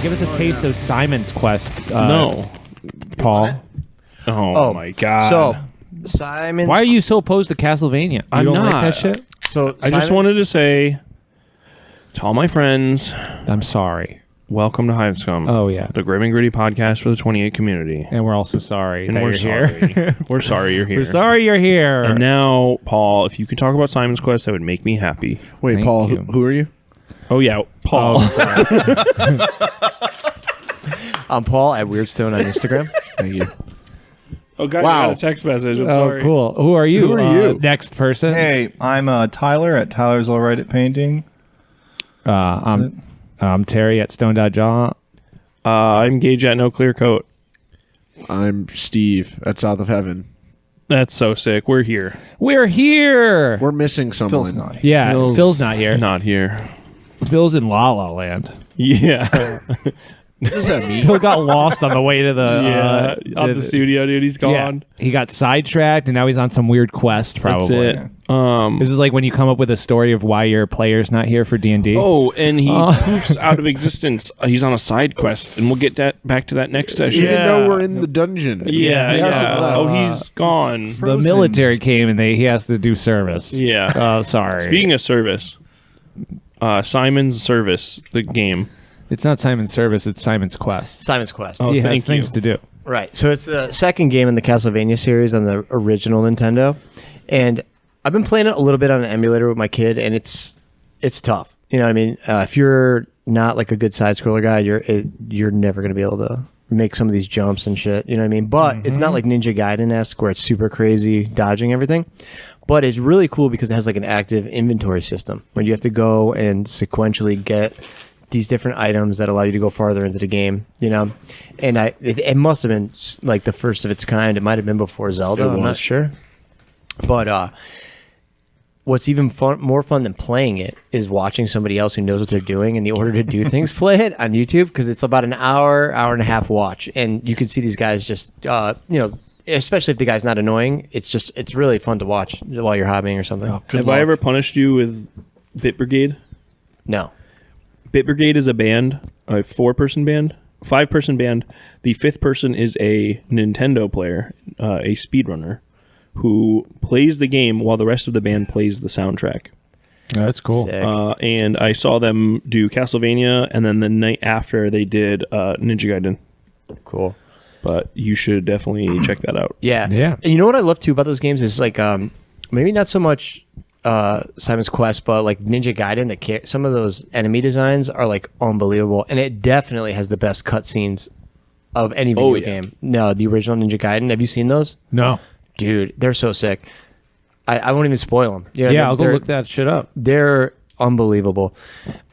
Give us a taste of Simon's Quest. No. Paul. What? Oh my God. So, Simon. Why are you so opposed to Castlevania? I'm don't not. like that shit? So I just wanted to say to all my friends, I'm sorry. welcome to Hive Scum. Oh, yeah. The Grim and Gritty podcast for the 28 community. And we're also sorry And that we're you're sorry. here. We're sorry you're here. We're sorry you're here. And now, Paul, if you could talk about Simon's Quest, that would make me happy. Wait, Thank Paul, you. who are you? Oh, yeah, Paul. I'm Paul at Weirdstone on Instagram. Thank you. Oh, God, Wow. you got a text message. I'm Oh, sorry. cool. Who are you? Who are you? Next person. Hey, I'm Tyler at Tyler's All Right at Painting. I'm Terry at Stone.jaw. I'm Gage at No Clear Coat. I'm Steve at South of Heaven. That's so sick. We're here. We're here. We're missing someone. Phil's not here. Yeah, Phil's not here. Not here. Phil's in La La Land. Yeah. What does that mean? Phil got lost on the way to the on the studio, dude. He's gone. Yeah, he got sidetracked, and now he's on some weird quest. Probably. That's it. This is like when you come up with a story of why your player's not here for D&D. Oh, and he poofs out of existence. He's on a side quest, and we'll get back to that next session. Even though we're in the dungeon. Yeah, He yeah. hasn't left. Oh, he's gone. the Frozen. military came, and he has to do service. Yeah. Oh, sorry. Speaking of service, Simon's Service, the game. It's not Simon's Service, it's Simon's Quest. Simon's Quest. Oh, he has thank things you. to do. Right. So it's the second game in the Castlevania series on the original Nintendo, and I've been playing it a little bit on an emulator with my kid, and it's tough. You know what I mean? If you're not like a good side scroller guy, you're never going to be able to make some of these jumps and shit. You know what I mean? But it's not like Ninja Gaiden-esque where it's super crazy dodging everything. But it's really cool because it has like an active inventory system where you have to go and sequentially get these different items that allow you to go farther into the game, you know? And it must have been like the first of its kind. It might have been before Zelda. I'm not sure. But what's even more fun than playing it is watching somebody else who knows what they're doing in the order to do things play it on YouTube, because it's about an hour and a half watch. And you can see these guys just, especially if the guy's not annoying, it's really fun to watch while you're hobbying or something. Have I ever punished you with Bit Brigade? No. Bit Brigade is a band, a 5-person band. The 5th person is a Nintendo player, a speedrunner, who plays the game while the rest of the band plays the soundtrack. Oh, that's cool. Sick. And I saw them do Castlevania, and then the night after they did Ninja Gaiden. Cool. But you should definitely check that out. Yeah. Yeah. And you know what I love too about those games is like maybe not so much Simon's Quest, but like Ninja Gaiden, some of those enemy designs are like unbelievable, and it definitely has the best cutscenes of any video game. No, the original Ninja Gaiden. Have you seen those? No. Dude, they're so sick. I won't even spoil them. You know, Yeah, I'll go look that shit up. They're unbelievable.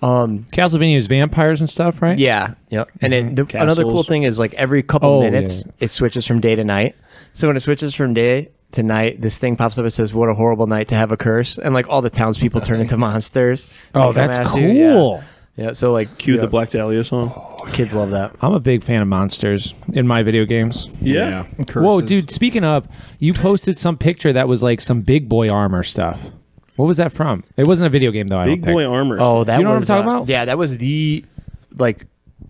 Castlevania is vampires and stuff, right? Yeah, yep. And another cool thing is like every couple minutes it switches from day to night. So when it switches from day to night, this thing pops up and says, "What a horrible night to have a curse," and like all the townspeople turn into monsters. Oh, and come that's after you. cool. Yeah, so like Cue the Black Dahlia song. kids love that. I'm a big fan of monsters in my video games. Yeah. Whoa, dude, speaking of, you posted some picture that was like some big boy armor stuff. What was that from? It wasn't a video game, though, I Big don't think. boy armor. Oh, that You know what was, I'm talking about? Yeah, that was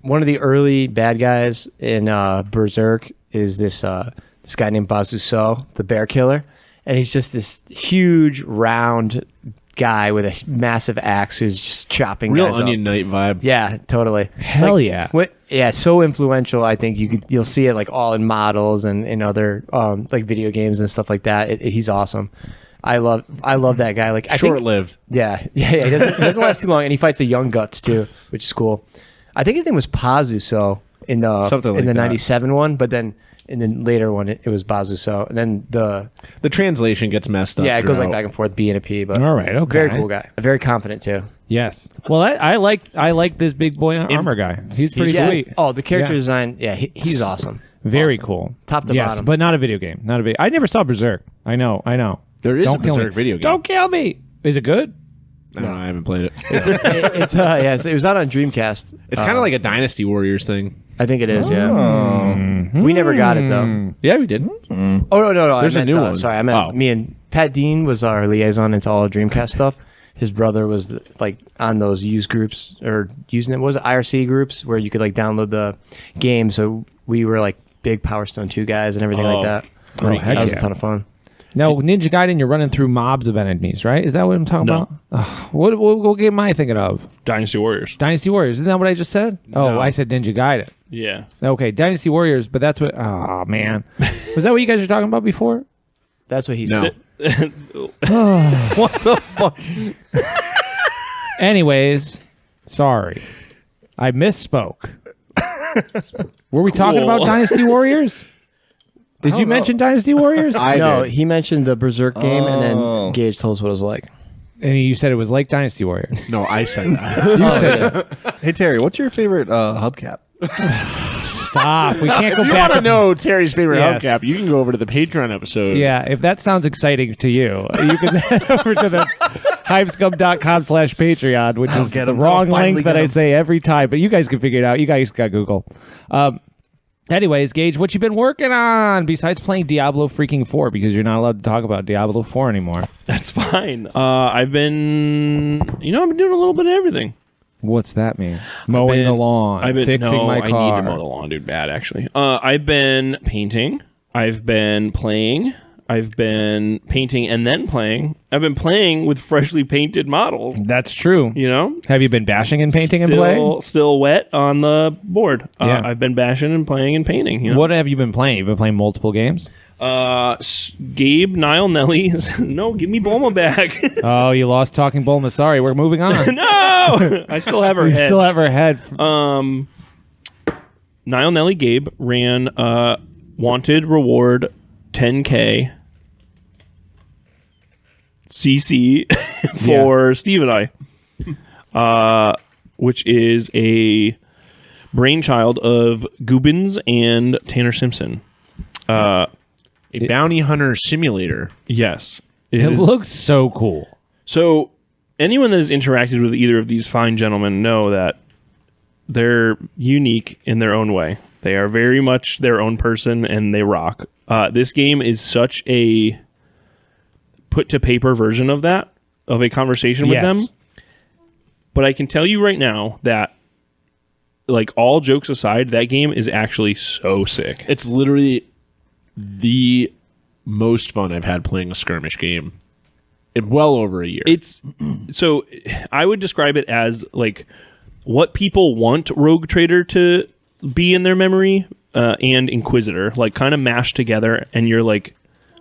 one of the early bad guys in Berserk is this guy named Bazuso, the bear killer. And he's just this huge, round guy with a massive axe who's just chopping Real guys Onion up. Knight vibe. Yeah, totally. Hell yeah. Yeah, so influential. I think you'll see it like all in models and in other like video games and stuff like that. He's awesome. I love that guy. Like Short-lived. Yeah. He doesn't last too long, and he fights a Young Guts too, which is cool. I think his name was Pazuso in the Something like in the that. '97 one, but then in the later one it was Bazuso, and then The translation gets messed up. it goes like throughout. back and forth, B and a P. But All right, okay. very cool guy, very confident too. Yes. Well, I like this big boy armor guy. He's pretty Yeah. sweet. Oh, the character Yeah. design, yeah, he's awesome. Very Awesome. cool. Top to yes, bottom. but not a video game. Not a video. I never saw Berserk. I know. There is Don't a kill Berserk me. video game. Don't kill me. Is it good? I don't know, I haven't played it. It was out on Dreamcast. It's kind of like a Dynasty Warriors thing. I think it is. Yeah. We never got it though. Yeah, we did. Oh no! There's I a meant, new one. Sorry, I meant Oh. me and Pat Dean was our liaison into all Dreamcast stuff, his brother was like on those use groups or using it. What was it, IRC groups where you could like download the game. So we were like big Power Stone 2 guys and everything like that. Oh, heck That was yeah. a ton of fun. Now, Ninja Gaiden, you're running through mobs of enemies, right? Is that what I'm talking No. about? What game am I thinking of? Dynasty Warriors. Dynasty Warriors. Isn't that what I just said? Oh, No. I said Ninja Gaiden. Yeah. Okay, Dynasty Warriors, but that's what... Oh, man. Was that what you guys were talking about before? That's what he No. said. What the fuck? Anyways, sorry. I misspoke. Were we talking Cool. about Dynasty Warriors? Did you mention Dynasty Warriors? No, did. he mentioned the Berserk game, and Oh. then Gage told us what it was like. And you said it was like Dynasty Warriors. No, I said that. You said it. Hey Terry, what's your favorite hubcap? Stop. We can't go If you back. want to know Terry's favorite Yes. hubcap, you can go over to the Patreon episode. Yeah, if that sounds exciting to you, you can head over to the hypescum.com/Patreon, which is get the 'em. wrong I'll finally link that get I 'em. say every time, but you guys can figure it out. You guys got Google. Anyways, Gage, what you been working on besides playing Diablo freaking 4? Because you're not allowed to talk about Diablo 4 anymore. That's fine. I've been doing a little bit of everything. What's that mean? Mowing the lawn, fixing my car. I need to mow the lawn, dude. Bad, actually. I've been painting. I've been playing. I've been painting and then playing. I've been playing with freshly painted models. That's true. You know, Have you been bashing and painting and playing? Still wet on the board. Yeah. I've been bashing and playing and painting. You know? What have you been playing? You've been playing multiple games? Gabe, Niall, Nelly. No, give me Bulma back. Oh, you lost Talking Bulma. Sorry, we're moving on. No, I still have her We head. still have our head. Niall, Nelly, Gabe ran Wanted Reward 10K CC for Steve and I, which is a brainchild of Goobins and Tanner Simpson. A bounty hunter simulator. Yes. It is. looks so cool. So anyone that has interacted with either of these fine gentlemen know that they're unique in their own way. They are very much their own person and they rock. This game is such a put to paper version of that, of a conversation with Yes. them. But I can tell you right now that, like, all jokes aside, that game is actually so sick. It's literally the most fun I've had playing a skirmish game in well over a year. It's so I would describe it as like what people want Rogue Trader to be in their memory and Inquisitor, like kind of mashed together, and you're like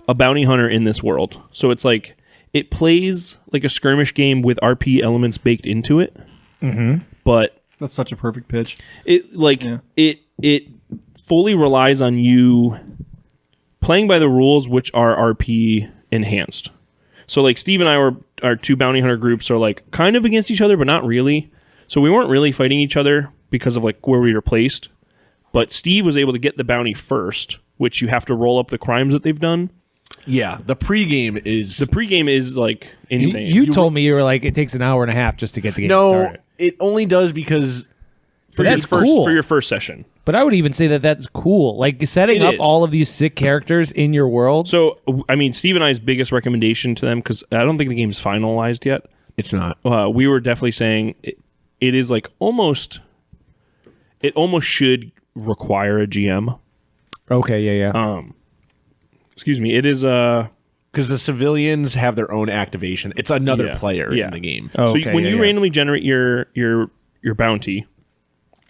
a bounty hunter in this world. So it's like it plays like a skirmish game with RP elements baked into it, but That's such a perfect pitch. it like Yeah. it fully relies on you playing by the rules, which are RP enhanced. So like Steve and I our two bounty hunter groups are like kind of against each other, but not really. So we weren't really fighting each other because of like where we were placed. But Steve was able to get the bounty first, which you have to roll up the crimes that they've done. yeah, the pregame is The pregame is like insane. You told me you were like, it takes an hour and a half just to get the game no. started. It only does because for that's your first cool. for your first session. But I would even say that that's cool. Like setting It up is. all of these sick characters in your world. So I mean, Steve and I's biggest recommendation to them, because I don't think the game's finalized yet. it's not. We were definitely saying it is like almost should require a GM. Okay, yeah. Excuse me. It is Because the civilians have their own activation. It's another Yeah. player Yeah. in the game. Oh, so okay, when yeah, you yeah. randomly generate your bounty,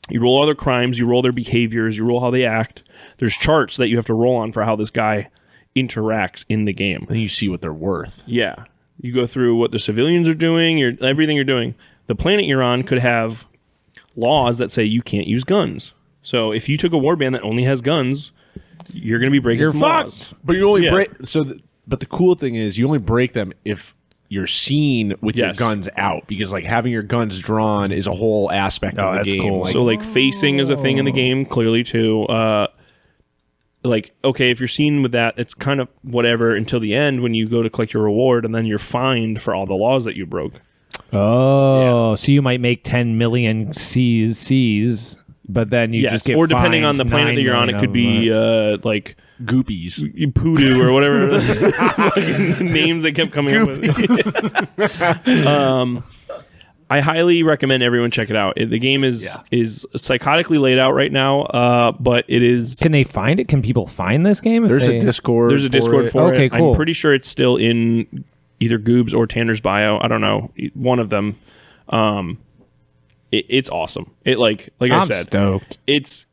you roll all their crimes, you roll their behaviors, you roll how they act. There's charts that you have to roll on for how this guy interacts in the game. And you see what they're worth. Yeah. You go through what the civilians are doing, everything you're doing. The planet you're on could have laws that say you can't use guns. So if you took a warband that only has guns, you're going to be breaking You're some fucked. laws. But you only Yeah. break. But the cool thing is, you only break them if you're seen with your Yes. guns out, because like having your guns drawn is a whole aspect of the that's game. cool. Like, So like facing is a thing in the game clearly too. Like, okay, if you're seen with that, it's kind of whatever until the end when you go to collect your reward, and then you're fined for all the laws that you broke. Oh, so you might make 10 million C's, but then you just get or depending on fined the planet that you're on, 9 it could million be of them. like Goopies. Poodoo or whatever fucking names they kept coming up with. I highly recommend everyone check it out. The game is psychotically laid out right now, but it is. Can they find it? Can people find this game? There's a Discord. There's a Discord for it. Okay, cool. I'm pretty sure it's still in either Goob's or Tanner's bio. I don't know, one of them. It's awesome. It like I I'm said, stoked. it's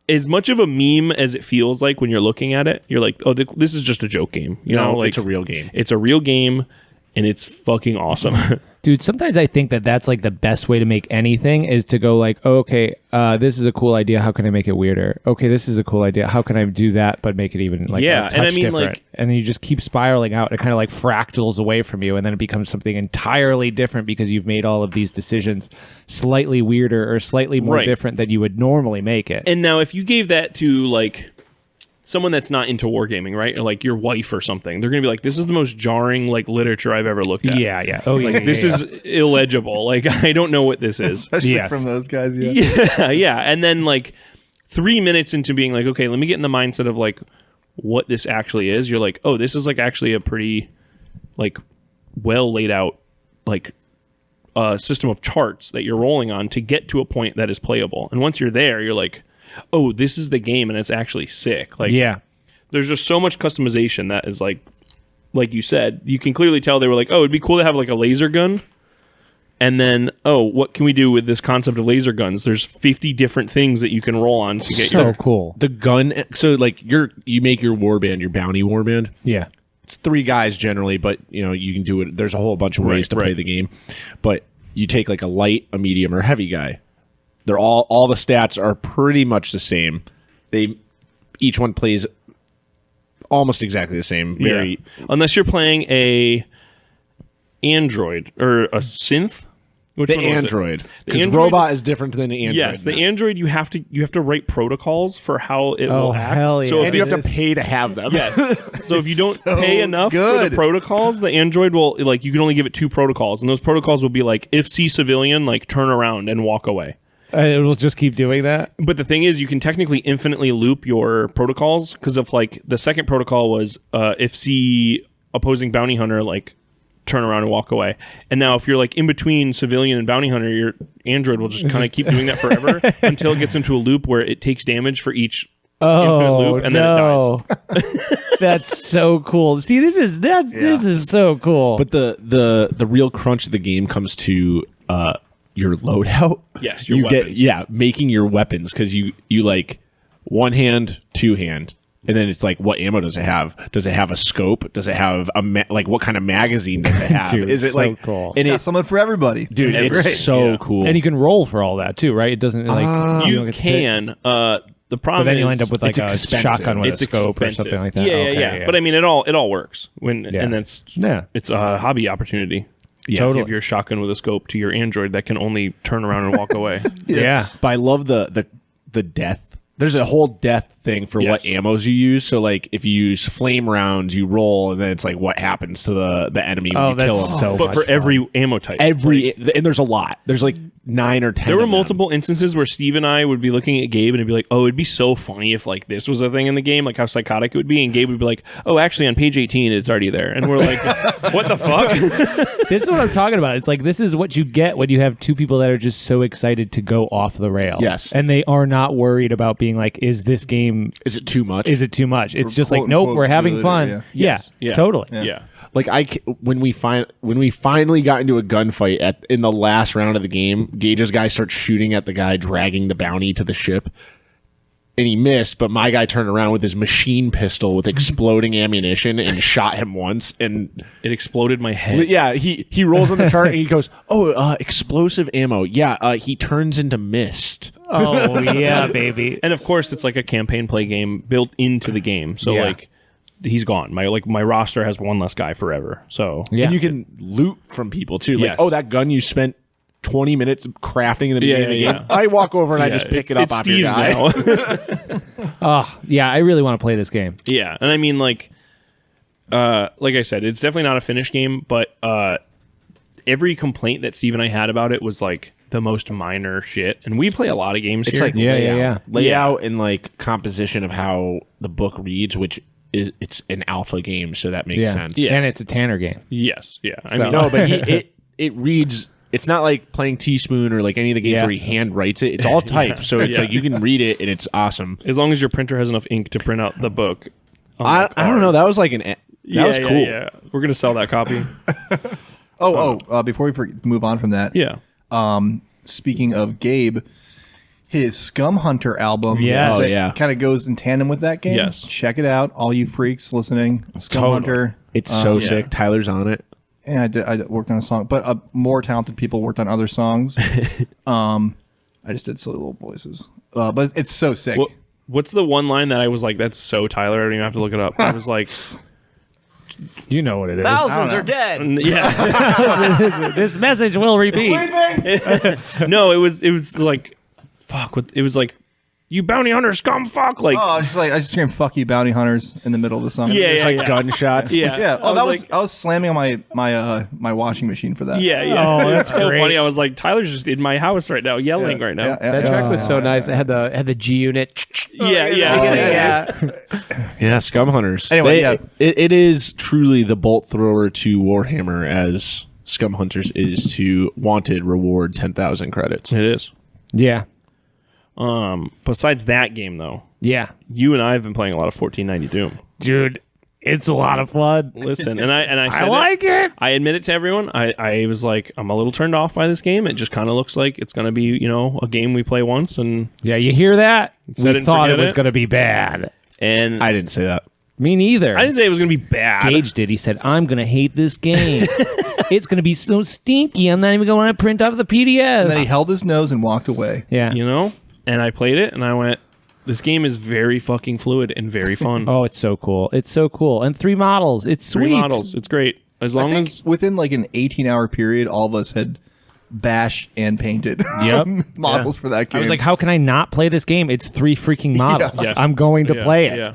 as much of a meme as it feels like when you're looking at it. You're like, oh, this is just a joke game. You know, like it's a real game. It's a real game, and it's fucking awesome. Dude, sometimes I think that that's like the best way to make anything is to go like, oh, okay, this is a cool idea. How can I make it weirder? Okay, this is a cool idea. How can I do that but make it even like a touch and I mean different? like, and then you just keep spiraling out. It kind of like fractals away from you, and then it becomes something entirely different because you've made all of these decisions slightly weirder or slightly more different than you would normally make it. And now if you gave that to like someone that's not into wargaming, right? Or like your wife or something, they're gonna be like, this is the most jarring like literature I've ever looked at. Yeah. Oh yeah. Like this is illegible. Like I don't know what this is. Especially Yes. from those guys. Yeah. And then like 3 minutes into being like, okay, let me get in the mindset of like what this actually is. You're like, oh, this is like actually a pretty like well laid out like system of charts that you're rolling on to get to a point that is playable. And once you're there, you're like, oh, this is the game, and it's actually sick. Like, Yeah. there's just so much customization that is like you said, you can clearly tell they were like, oh, it'd be cool to have like a laser gun. And then, oh, what can we do with this concept of laser guns? There's 50 different things that you can roll on to get So cool. The gun. So like you make your warband, your bounty warband. Yeah. It's 3 guys generally, but you can do it. There's a whole bunch of ways to play the game. But you take like a light, a medium, or a heavy guy. They're all the stats are pretty much the same. Each one plays almost exactly the same. Very unless you're playing a android or a synth. Which the one was it? android, The because android- robot is different than the android. Yes, the android you have to write protocols for how it will act. hell yeah. So if and you have to pay to have them. Yes. So if you don't pay enough for good. the protocols, the android will like you can only give it 2 protocols, and those protocols will be like if see civilian, like turn around and walk away. It will just keep doing that. But the thing is, you can technically infinitely loop your protocols because if like the second protocol was if see opposing bounty hunter, like turn around and walk away. And now if you're like in between civilian and bounty hunter, your android will just kind of keep doing that forever until it gets into a loop where it takes damage for each infinite loop and then it dies. That's so cool. See, this is so cool. But the real crunch of the game comes to your loadout. Yes, your you weapons. making your weapons, because you like one hand, two hand. And then it's like, what ammo does it have? Does it have a scope? Does it have like what kind of magazine does it have? Dude, is it so like cool. And Got it, someone for everybody. dude, it's so cool. and you can roll for all that too, right? It doesn't like don't You get to pick. can. The problem But then is you'll end up with like it's a expensive. shotgun with it's a scope expensive. or something like that. Yeah, Okay, yeah. But I mean, it all works when Yeah. and it's Yeah. it's a hobby opportunity. Yeah, totally. Give your shotgun with a scope to your android that can only turn around and walk away. Yeah. But I love the death. There's a whole death thing for what Yes. ammos you use. So like if you use flame rounds, you roll, and then it's like what happens to the enemy when Oh, you kill that's them. so But much for fun. every ammo type. And there's a lot. There's like 9 or 10. There were of them. multiple instances where Steve and I would be looking at Gabe and it'd be like, oh, it'd be so funny if like this was a thing in the game, like how psychotic it would be. And Gabe would be like, oh, actually on page 18, it's already there. And we're like, what the fuck? This is what I'm talking about. It's like this is what you get when you have two people that are just so excited to go off the rails. Yes. And they are not worried about being like, is this game, Is it too much? is it too much? It's just like, quote, nope, unquote, we're having good, fun. yeah. Yes. Yeah. Totally. Yeah. Like when we finally got into a gunfight in the last round of the game, Gage's guy starts shooting at the guy dragging the bounty to the ship, and he missed. But my guy turned around with his machine pistol with exploding ammunition and shot him once. And It exploded my head. yeah, he rolls on the chart and he goes, "Oh, explosive ammo." Yeah, he turns into mist. Oh, yeah, baby. And of course, it's like a campaign play game built into the game. So Yeah. like, he's gone. My roster has one less guy forever. So Yeah. And you can loot from people too. Like, Yes. oh, that gun you spent 20 minutes crafting in the beginning of the yeah, game. I walk over and I Yeah, just pick it's- it up it's off your Steve's guy. now. Oh, yeah, I really want to play this game. Yeah, and I mean like I said, it's definitely not a finished game, but every complaint that Steve and I had about it was like the most minor shit, and we play a lot of games It's here. like layout and like composition of how the book reads, which is it's an alpha game, so that makes sense. Yeah. And it's a Tanner game. Yes, yeah. I So- mean, No, but it reads. It's not like playing Teaspoon or like any of the games where he hand writes it. It's all typed, so it's like you can read it and it's awesome. as long as your printer has enough ink to print out the book. I don't know. That was like that was cool. Yeah. We're gonna sell that copy. Before we move on from that, Yeah. Speaking of Gabe, his Scum Hunter album, Yes. Oh, yeah. kind of goes in tandem with that game. Yes. Check it out, all you freaks listening. Scum Totally. Hunter. It's so sick. Tyler's on it. And I worked on a song, but more talented people worked on other songs. I just did silly little voices, but it's so sick. What's the one line that I was like, that's so Tyler? I don't even have to look it up. I was like, You know what it is. Thousands are dead. yeah. This message will repeat. No, it was like, fuck. It was like, you bounty hunter scum fuck. Like, I just screamed "fuck you, bounty hunters" in the middle of the song. Yeah, It's like gunshots. yeah. yeah. Oh, I was I was slamming on my washing machine for that. Yeah. Oh, that's so great. funny. I was like, Tyler's just in my house right now, yelling right now. That track was so nice. It had the G unit. Yeah, Scum Hunters. Anyway, yeah. It is truly the bolt thrower to Warhammer as Scum Hunters is to Wanted reward 10,000 credits. It is. Yeah. Besides that game, though, Yeah. you and I have been playing a lot of 1490 Doom. Dude, it's a lot of fun. Listen, and I said I like it. I admit it to everyone. I was like, I'm a little turned off by this game. It just kind of looks like it's going to be, a game we play once, and Yeah, you hear that? Set it We and thought it forget was it. going to be bad. and I didn't say that. Me neither. I didn't say it was going to be bad. Gage did. He said, I'm going to hate this game. It's going to be so stinky. I'm not even going to print out the PDF. And then he held his nose and walked away. Yeah. And I played it, and I went, this game is very fucking fluid and very fun. Oh, it's so cool. It's so cool. And 3 models. It's sweet. 3 models. It's great. As long as Within like an 18-hour period, all of us had bashed and painted Yep. models for that game. I was like, how can I not play this game? It's 3 freaking models. Yes. I'm going to play it. Yeah.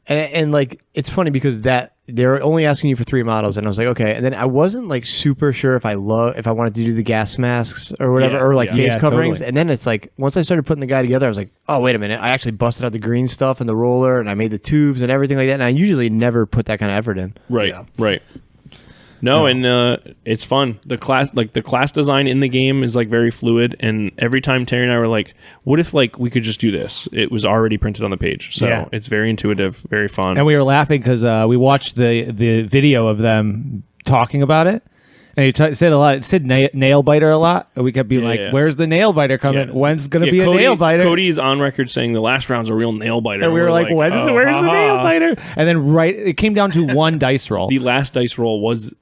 And like it's funny because they're only asking you for 3 models, and I was like, okay. And then I wasn't like super sure if I wanted to do the gas masks or whatever, Yeah, or like yeah. face Yeah, coverings. totally. And then it's like once I started putting the guy together, I was like, oh wait a minute, I actually busted out the green stuff and the roller, and I made the tubes and everything like that. And I usually never put that kind of effort in. Right. Yeah. Right. No, and it's fun. The class design in the game is like very fluid, and every time Terry and I were like, "What if like we could just do this?" It was already printed on the page, so Yeah. it's very intuitive, very fun. And we were laughing because we watched the video of them talking about it. And he said a lot. It said nail biter a lot. And we kept being like, yeah. where's the nail biter coming? Yeah. When's going to Yeah, be Cody, a nail biter? Cody is on record saying the last round's a real nail biter. and we were like, where's the nail haha. biter? And then it came down to one dice roll. The last dice roll was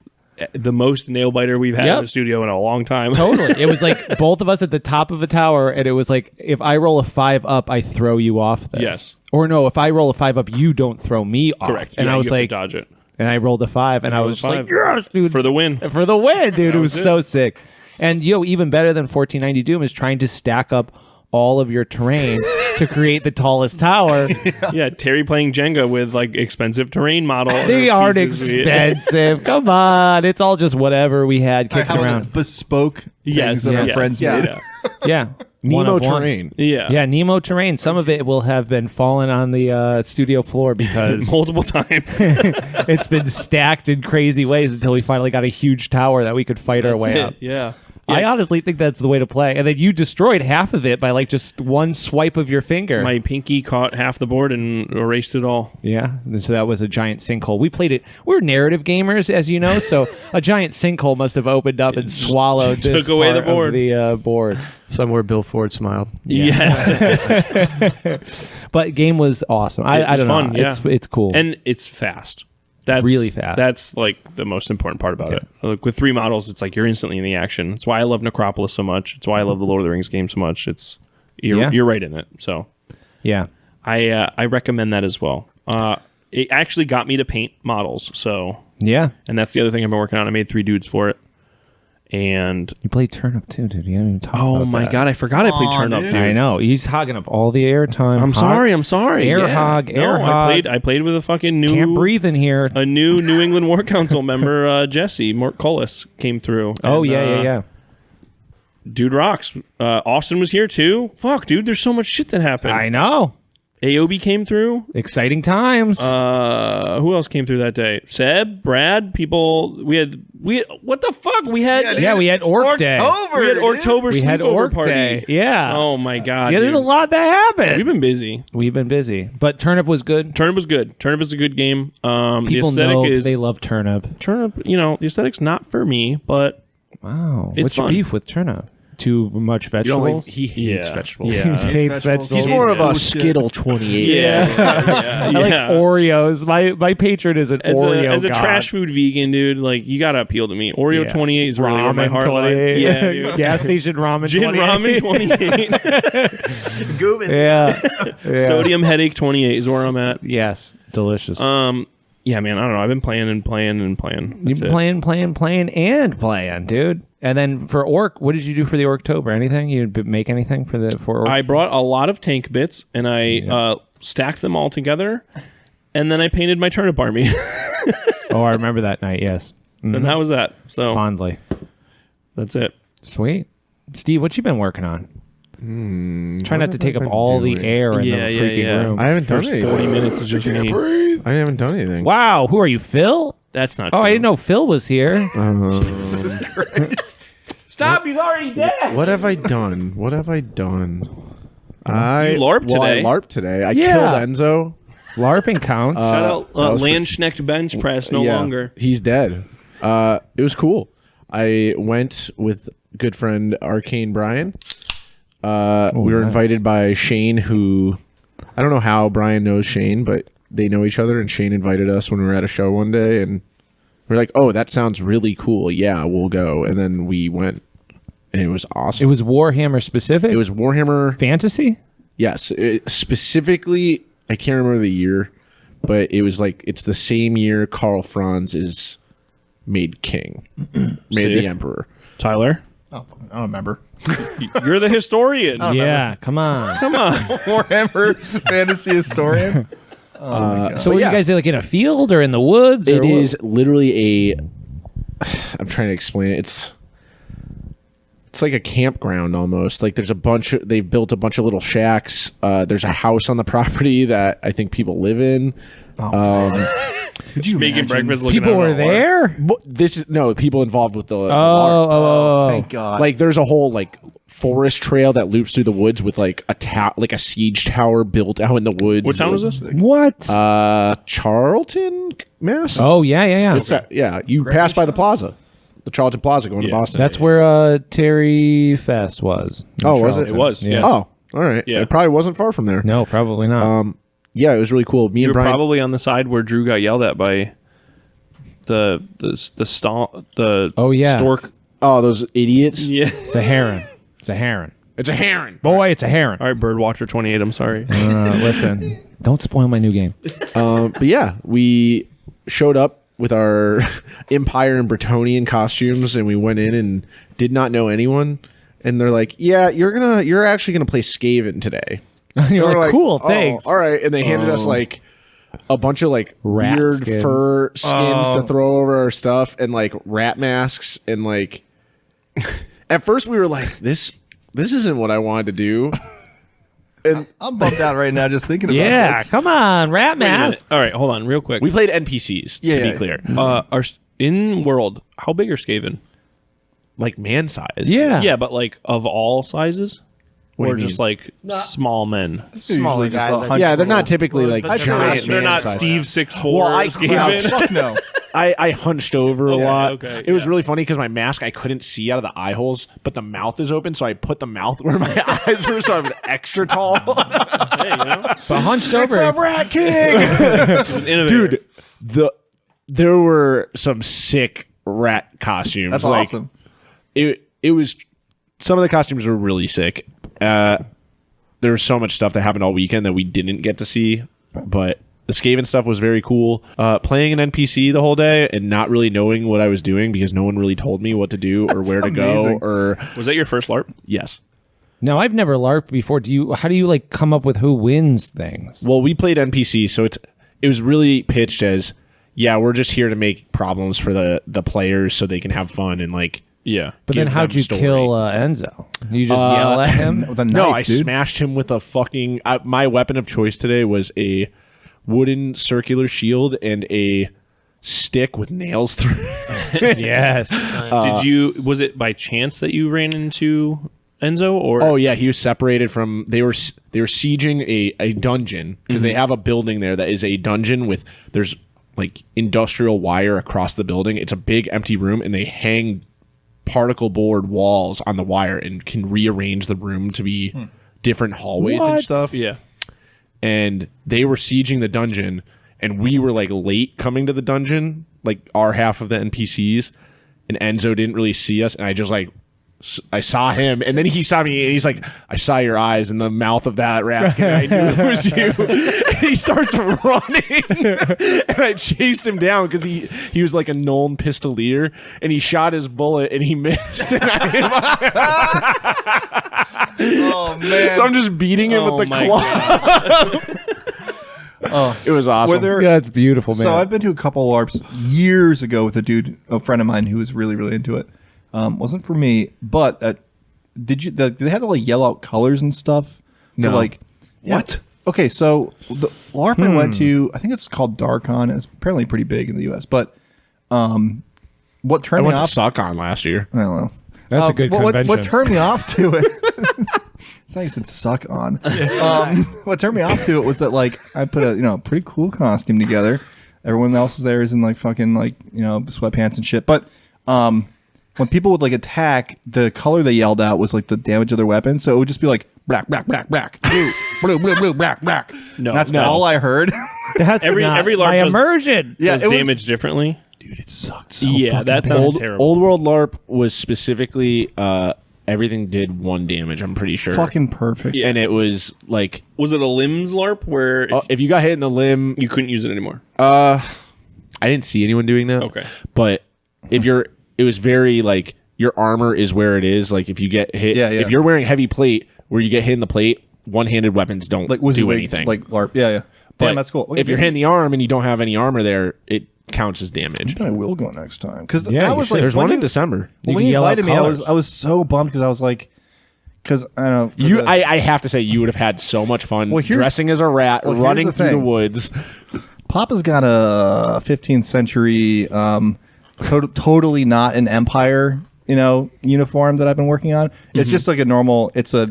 the most nail biter we've had Yep. in the studio in a long time. Totally. It was like both of us at the top of a tower, and it was like, if I roll a 5 up, I throw you off this. Yes. Or no, if I roll a 5 up, you don't throw me off. Correct. And Yeah, I was you have to like, dodge it and I rolled a 5, and I was just like, yes, dude. for the win. For the win, dude. It was was it. so sick. And even better than 1490 Doom is trying to stack up all of your terrain to create the tallest tower. Yeah, Terry playing Jenga with like expensive terrain model. They or aren't pieces. expensive. Come on. It's all just whatever we had kicking how around. bespoke Yes, things that our yes. friends Yeah. made. Yeah. One Nemo of one. terrain. Yeah. Yeah, Nemo terrain. Some of it will have been fallen on the studio floor because Multiple times. it's been stacked in crazy ways until we finally got a huge tower that we could fight our way up. Yeah. I honestly think that's the way to play. And then you destroyed half of it by like just one swipe of your finger. My pinky caught half the board and erased it all. Yeah, and so that was a giant sinkhole. We played it. We're narrative gamers, as you know, so a giant sinkhole must have opened up and swallowed this took away the part of board. the board. Somewhere Bill Ford smiled. Yes. But game was awesome. I was don't fun, know. yeah. It's cool. And it's fast. That's Really fast. That's like the most important part about it. Like with 3 models, it's like you're instantly in the action. It's why I love Necropolis so much. It's why I love the Lord of the Rings game so much. You're right in it. So yeah. I recommend that as well. It actually got me to paint models. So, Yeah. and that's the other thing I've been working on. I made 3 dudes for it. And You played Turnip too, dude. You haven't even talked oh about my that. god, I forgot I played Turn Up. dude. Dude. I know. He's hogging up all the airtime. I'm sorry. Air Yeah. hog, No, air hog. I played with a fucking new Can't breathe in here. a new New England War Council member, Jesse Mortcullis, came through. Oh, And, yeah. Dude rocks. Austin was here too. Fuck, dude. There's so much shit that happened. I know. Aobi came through. Exciting times. Who else came through that day? Seb, Brad, people. We had what the fuck? We had we had Ork Day. we had Orktober. We had sleepover Ork party. Day. Yeah. Oh my god. Yeah, there's a dude. lot that happened. We've been busy. But Turnip was good. Turnip was good. Turnip is a good game. The People aesthetic know is they love Turnip. Turnip. You know, the aesthetic's not for me, but Wow. It's What's your fun. beef with Turnip? Too much vegetables? He hates vegetables. Yeah. He hates vegetables. He's more of a Bullshit. Skittle 28. yeah. I like Oreos. My patron is an Oreo As a god. trash food vegan, dude, like you gotta appeal to me. Oreo Yeah. 28 is really where my Ramen heart lies. 28. Yeah, dude. Gas station ramen Gin 28. ramen 28. Goobins. Yeah. Sodium headache 28 is where I'm at. Yes. Delicious. Yeah, man, I don't know. I've been playing and playing and playing. You've That's been it. playing, dude. And then for Ork, what did you do for the Orktober? Anything? You make anything for Ork? I brought a lot of tank bits and I stacked them all together, and then I painted my turnip army, Oh, I remember that night. Yes. and that was that. So Fondly. that's it. Sweet. Steve, what you been working on? Try not to take up all the air in Yeah, the yeah, freaking yeah. room. I haven't done First anything. 40 minutes is just me. I haven't done anything. Wow, who are you, Phil? That's not Oh, true. I didn't know Phil was here. Stop! He's already dead. What have I done? What have I done? I You LARPed today. I LARPed today. I Yeah. killed Enzo. LARPing counts. Shout out that was Landsknecht bench press no Yeah, longer. He's dead. It was cool. I went with good friend Arcane Brian. We were nice. invited by Shane, who I don't know how Brian knows Shane, but they know each other. And Shane invited us when we were at a show one day, and we're like, "Oh, that sounds really cool. Yeah, we'll go." And then we went, and it was awesome. It was Warhammer specific? It was Warhammer. Fantasy? Yes, specifically, I can't remember the year, but it was like it's the same year Karl Franz is made king, made See? the emperor. Tyler, Oh, I don't remember. you're the historian. Yeah, come on. Come on. Warhammer Fantasy Historian. Oh my God. So were yeah. you guys like in a field or in the woods? It or what? is literally a. I'm trying to explain it. It's like a campground almost. Like there's a bunch. They've built a bunch of little shacks. There's a house on the property that I think people live in. Could you Making imagine? breakfast looking People out were on water. there? But this is no people involved with the. Oh. Thank God. Like there's a whole like forest trail that loops through the woods with like a siege tower built out in the woods. What town was this? What? Charlton, Mass. Oh, yeah. It's yeah. You pass by the plaza, the Charlton Plaza, going to Yeah. Boston. That's where Terry Fest was. in Oh, was it? Charlotte. It was, yeah. Oh, all right. Yeah. It probably wasn't far from there. No, probably not. Yeah, it was really cool. Me You're and Brian. probably on the side where Drew got yelled at by the Oh, yeah. stork. Oh, those idiots! Yeah. It's a heron. It's a heron. It's a heron. Boy, it's a heron. All right, Birdwatcher 28. I'm sorry. Listen, don't spoil my new game. But yeah, we showed up with our Empire and Bretonian costumes, and we went in and did not know anyone. And they're like, "Yeah, you're actually gonna play Skaven today." You're We're like, cool, "Oh, thanks. all right." And they handed us like a bunch of like Rat weird skins. fur skins to throw over our stuff, and like rat masks, and like. At first, we were like, "This isn't what I wanted to do." And I'm bummed out right now just thinking about Yeah, this. come on, rat Wait a minute. mask. All right, hold on, real quick. we played NPCs Yeah, to be yeah. clear, Are in world, how big are Skaven? like man size. Yeah. Yeah, but like of all sizes, What do or you just mean? like small men. Smaller Usually just guys. a I- hunch Yeah, they're roll. not typically like But giant. They're man not size. Steve 6'4". Well, I Skaven. Fuck no. I hunched over a lot. okay, It was yeah. really funny because my mask I couldn't see out of the eye holes, but the mouth is open, so I put the mouth where my eyes were, so I was extra tall. Hey, you know? But hunched over. Rat King, It's an innovator. dude. There were some sick rat costumes. That's like, awesome. It was some of the costumes were really sick. There was so much stuff that happened all weekend that we didn't get to see, but the Skaven stuff was very cool. Playing an NPC the whole day and not really knowing what I was doing because no one really told me what to do or where to amazing. go. Or Was that your first LARP? yes, No, I've never LARPed before. How do you like come up with who wins things? well, we played NPC, so it was really pitched as, yeah, we're just here to make problems for the players so they can have fun and like Yeah. But then give how'd them you story. kill Enzo? You just yell at him? With a knife, No, I dude. smashed him with a fucking. My weapon of choice today was a wooden circular shield and a stick with nails through it. Yes. Was it by chance that you ran into Enzo, or? Oh yeah, he was separated from. They were sieging a dungeon because they have a building there that is a dungeon with there's like industrial wire across the building. It's a big empty room, and they hang particle board walls on the wire and can rearrange the room to be different hallways and stuff. Yeah. And they were sieging the dungeon, and we were like late coming to the dungeon, like our half of the NPCs, and Enzo didn't really see us, and I just like I saw him, and then he saw me, and he's like, I saw your eyes in the mouth of that rat skin, and I knew it was you. And he starts running, and I chased him down because he was like a known pistolier, and he shot his bullet, and he missed, and I hit him. Oh man! So I'm just beating him with the claw. It was awesome. That's beautiful, man. So I've been to a couple LARPs years ago with a friend of mine who was really, really into it. Wasn't for me, but did they have to like yell out colors and stuff? No. Like what? Okay, so the LARP I went to, I think it's called Darkon. It's apparently pretty big in the U.S. But what I turned me went to off? suck on last year. I don't know. That's a good what convention. turned me off to it? It's like I said suck on. What turned me off to it was that like I put a pretty cool costume together. Everyone else is there is in like fucking like sweatpants and shit. But when people would like attack, the color they yelled out was like the damage of their weapon. So it would just be like black, black, black, black, blue, blue, blue, blue, black, black. No, that's no. all I heard. That's Every not LARP my does- immersion. Yeah, Does it was- damage differently? Dude, it sucked. So Yeah, that sounds terrible. Old World LARP was specifically everything did 1 damage. I'm pretty sure. fucking perfect. And it was like Was it a limbs LARP where if you got hit in the limb, you couldn't use it anymore? I didn't see anyone doing that. Okay. But it was very like your armor is where it is. Like if you get hit, Yeah, yeah. if you're wearing heavy plate, where you get hit in the plate, one-handed weapons don't Like Wizard do Wig, anything. like LARP. Yeah, yeah. But Damn, that's cool. If you're hitting the arm and you don't have any armor there, it counts as damage. I will go next time because Yeah, that you was should. like There's when one in you- December. You when can you yell out invited me, colors. I was so bummed because I was like, because I don't know. for the- I have to say, you would have had so much fun Well, here's- dressing as a rat, well, here's running the through the thing. woods. Papa's got a 15th century, totally not an empire, uniform that I've been working on. It's just like a normal. It's a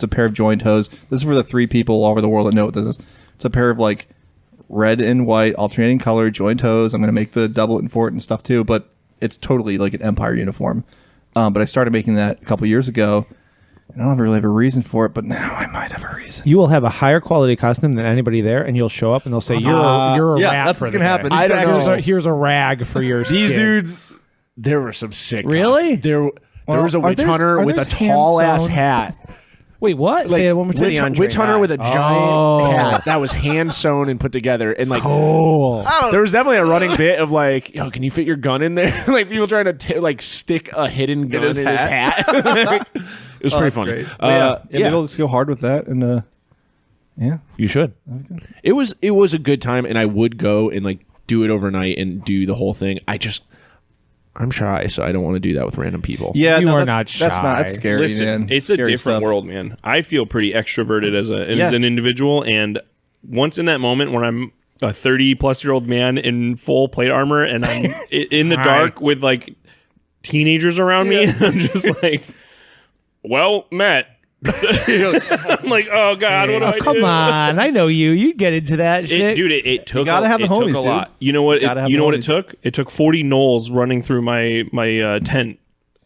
pair of joint hose. This is for the 3 people all over the world that know what this is. It's a pair of like red and white alternating color joint hose. I'm going to make the doublet and fort and stuff too, but it's totally like an empire uniform. But I started making that a couple years ago. And I don't really have a reason for it, but now I might have a reason. You will have a higher quality costume than anybody there, and you'll show up and they'll say, you're a yeah, rat that's for what's the gonna day. happen. I don't Exactly. know. Here's a rag for your These skin. dudes, there were some sick. Really? costumes. There Well, was a are witch theirs- hunter are with a theirs tall ass hand-sewn? hat. Wait, what? Like Say it one more time. witch hunter with a giant hat that was hand sewn and put together, and like Cool. there was definitely a running bit of like, yo, can you fit your gun in there? Like people trying to like stick a hidden gun in his hat. It was pretty funny. Great. Maybe I'll just go hard with that, and yeah. You should. It was a good time, and I would go and like do it overnight and do the whole thing. I'm shy, so I don't want to do that with random people. Yeah, You no, are that's not That's shy. That's scary, Listen, man. it's a Scary different stuff. world, man. I feel pretty extroverted as an individual, and once in that moment when I'm a 30-plus-year-old man in full plate armor and I'm in the dark with like teenagers around me, I'm just like, well, Matt. I'm like, oh god, what do I do? Come on, I know you. You get into that shit. It took. gotta have the it took homies, a dude. lot. You know what? Gotta have You the know what it homies. took? It took 40 gnolls running through my tent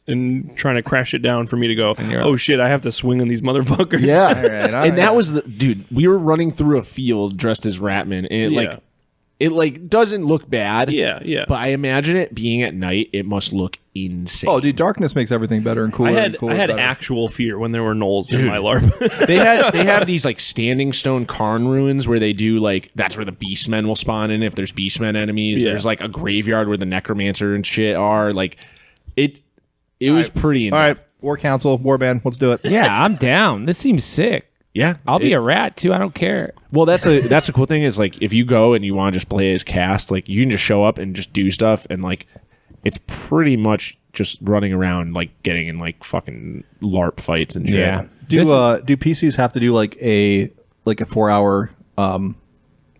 and trying to crash it down for me to go. Oh shit! I have to swing on these motherfuckers. Yeah. All right. And that was the dude. We were running through a field dressed as Ratman, and it doesn't look bad. yeah. But I imagine it being at night, it must look insane. Oh, dude, darkness makes everything better and cooler. I and cooler had better. actual fear when there were gnolls in my LARP. they have these like standing stone cairn ruins where they do like that's where the beastmen will spawn in if there's beastmen enemies. Yeah. There's like a graveyard where the necromancer and shit are. Like it was pretty. All right, War Council, Warband, let's do it. Yeah, I'm down. This seems sick. Yeah, I'll be a rat too. I don't care. Well, that's a cool thing is like if you go and you want to just play as cast, like you can just show up and just do stuff, and like it's pretty much just running around like getting in like fucking LARP fights and shit. Yeah. Do PCs have to do like a 4-hour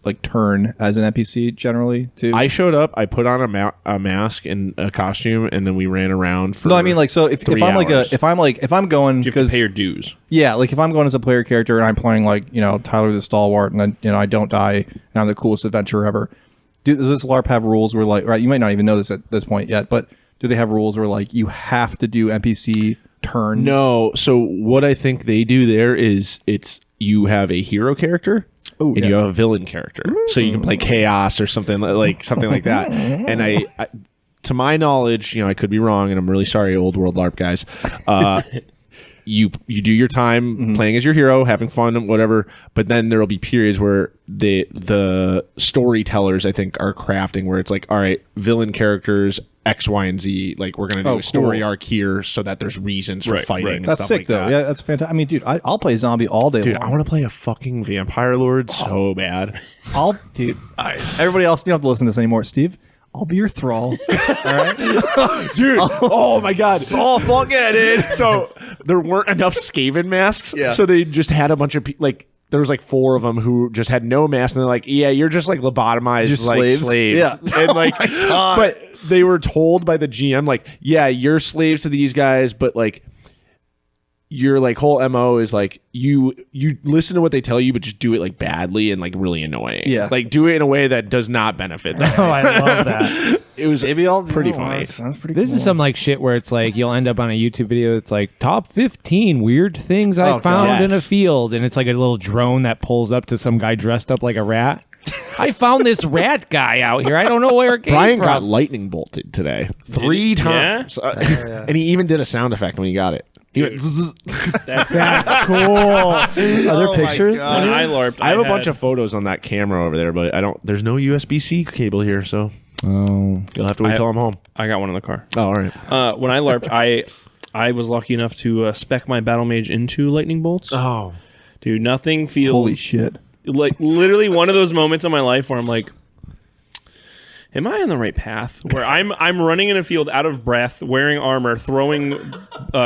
like turn as an NPC generally too? I showed up, I put on a mask and a costume, and then we ran around for No, I mean like so if 3 I'm like hours. if I'm going You have to because pay your dues. yeah, like if I'm going as a player character and I'm playing like, you know, Tyler the Stalwart and I don't die and I'm the coolest adventurer ever. Does this LARP have rules where like, right, you might not even know this at this point yet, but do they have rules where like you have to do NPC turns? No. So what I think they do there is you have a hero character and you have a villain character. So you can play chaos or something like that. And I to my knowledge, you know, I could be wrong, and I'm really sorry, old world LARP guys. You do your time playing as your hero, having fun, whatever. But then there will be periods where the storytellers, I think, are crafting where it's like, all right, villain characters X, Y, and Z. Like we're gonna do a story arc here so that there's reasons for fighting. And That's stuff sick like though. that. Yeah, that's fantastic. I mean, dude, I'll play zombie all day Dude, long. I want to play a fucking vampire lord so bad. Dude. All right. Everybody else, you don't have to listen to this anymore. Steve, I'll be your thrall. All right. Dude, oh my god. Oh, forget it. So there weren't enough Skaven masks. Yeah. So they just had a bunch of like there was like 4 of them who just had no mask, and they're like, yeah, you're just like lobotomized Just like slaves? Yeah. And like but they were told by the GM like, yeah, you're slaves to these guys, but like your like whole MO is like you listen to what they tell you, but just do it like badly and like really annoying. Yeah. Like do it in a way that does not benefit them. Oh, I love that. It was Maybe I'll pretty funny. Sounds pretty This is some like shit where it's like you'll end up on a YouTube video. It's like top 15 weird things I found in a field, and it's like a little drone that pulls up to some guy dressed up like a rat. I found this rat guy out here. I don't know where it came Brian from. got lightning bolted today 3 times, and he even did a sound effect when he got it. He went zzz. That's cool. Are there pictures? When I LARPed, I have a bunch of photos on that camera over there, but I don't. There's no USB-C cable here, so Oh, you'll have to wait till I'm home. I got one in the car. Oh, all right. When I LARPed, I was lucky enough to spec my battle mage into lightning bolts. Oh, Dude, nothing feels Holy shit. like literally one of those moments in my life where I'm like, am I on the right path? Where I'm running in a field out of breath, wearing armor, throwing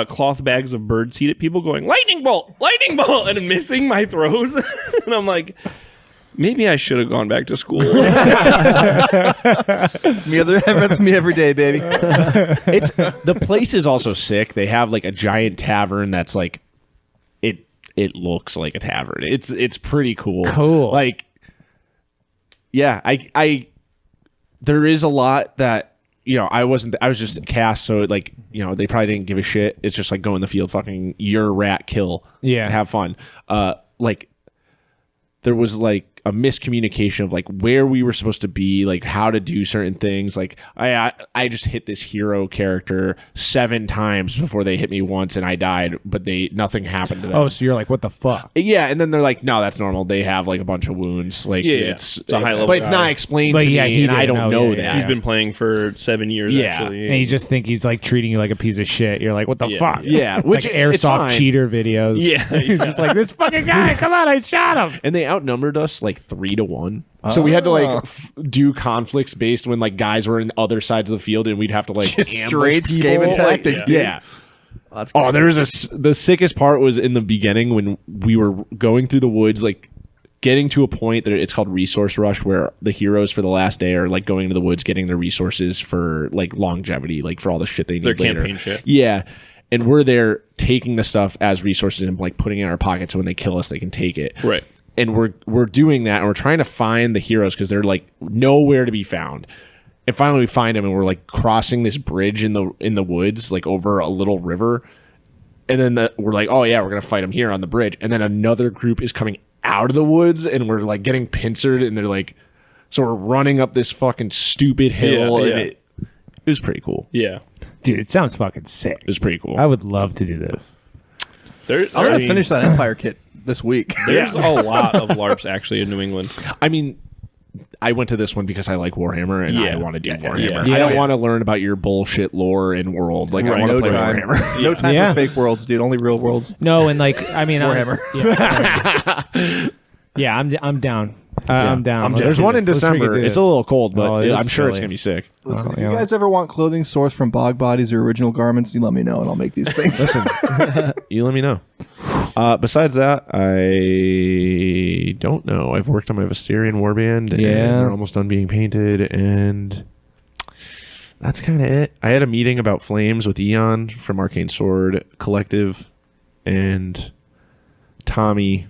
cloth bags of bird seed at people, going lightning bolt, and missing my throws. And I'm like, maybe I should have gone back to school. That's me every day, baby. it's the place is also sick. They have like a giant tavern that's like it looks like a tavern. It's pretty cool. Cool. Like, yeah, I there is a lot that, you know, I was just a cast, so like, you know, they probably didn't give a shit. It's just like go in the field, fucking your rat kill, Yeah. and have fun. Like there was like a miscommunication of like where we were supposed to be, like how to do certain things. Like I just hit this hero character 7 times before they hit me once, and I died, but nothing happened to them. Oh, so you're like, what the fuck? Yeah, and then they're like, no, that's normal. They have like a bunch of wounds. Like it's a high level but it's guy. not explained But to yeah, me, he and I didn't don't know. know Yeah, that. yeah. He's been playing for 7 years, Yeah. actually. And you just think he's like treating you like a piece of shit. You're like, what the Yeah. fuck? Yeah, It's which like it's airsoft fine. cheater videos. Yeah. You're just like, this fucking guy, come on, I shot him. And they outnumbered us like 3-1. So we had to like do conflicts based when like guys were in other sides of the field, and we'd have to like Just ambush straight people. Skaven Like, tactics, dude. yeah. That's Oh, there was the sickest part was in the beginning when we were going through the woods, like getting to a point that it's called resource rush, where the heroes for the last day are like going into the woods, getting their resources for like longevity, like for all the shit they need Their later. campaign shit. Yeah. And we're there taking the stuff as resources and like putting it in our pockets, so when they kill us, they can take it. Right. And we're doing that, and we're trying to find the heroes because they're like nowhere to be found. And finally, we find them, and we're like crossing this bridge in the woods, like over a little river. And then we're like, oh yeah, we're gonna fight them here on the bridge. And then another group is coming out of the woods, and we're like getting pincered, and they're like, so we're running up this fucking stupid hill, Yeah, and yeah. it was pretty cool. Yeah. Dude, it sounds fucking sick. It was pretty cool. I would love to do this. I'm going to finish that Empire kit this week. There's a lot of LARPs actually in New England. I mean, I went to this one because I like Warhammer, and I want to do Warhammer. Yeah. I don't want to learn about your bullshit lore and world. Like I want to play Warhammer. No time Yeah. for fake worlds, dude. Only real worlds. No, and like, I mean, Warhammer. Yeah, yeah, I'm down. I'm down. There's one in Let's freaking December. do it's this. a little cold, but Oh, it is I'm sure it's chilly. gonna be sick. Listen, if yeah. you guys ever want clothing sourced from bog bodies or original garments, you let me know and I'll make these things. Listen, you let me know. Besides that, I don't know. I've worked on my Visterian warband, and they're almost done being painted, and that's kind of it. I had a meeting about flames with Eon from Arcane Sword Collective, and Tommy,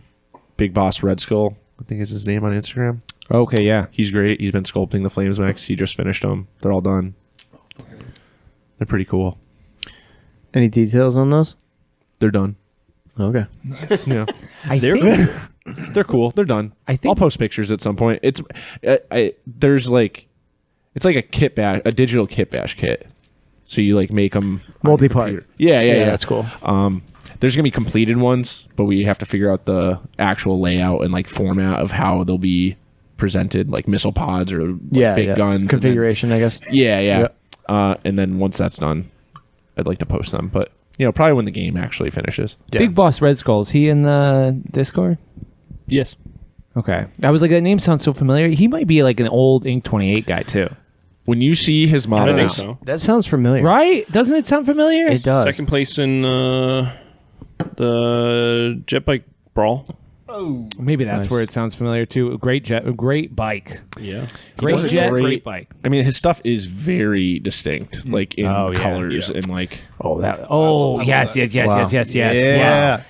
Big Boss Red Skull, I think is his name on Instagram. Okay, yeah. He's great. He's been sculpting the flames mechs. He just finished them. They're all done. They're pretty cool. Any details on those? They're done. Okay. Yeah. They're cool. They're done. I think- I'll post pictures at some point. It's there's like it's like a kit bash, a digital kit bash kit. So you like make them Multi-part. Yeah, That's cool. There's gonna be completed ones, but we have to figure out the actual layout and like format of how they'll be presented, like missile pods or like big guns. and then- configuration, I guess. yeah. And then once that's done, I'd like to post them, but probably when the game actually finishes. Yeah. Big Boss Red Skull, is he in the Discord? Yes. Okay. I was like, that name sounds so familiar. He might be like an old Ink 28 guy, too. When you see his I models, think so. That sounds familiar. Right? Doesn't it sound familiar? It does. Second place in the jet bike brawl. Maybe that's Nice. where it sounds familiar, too. Great bike. Yeah. Great does a jet, great- great bike. I mean, his stuff is very distinct, like in Oh, yeah. colors and like. Yes. Yeah.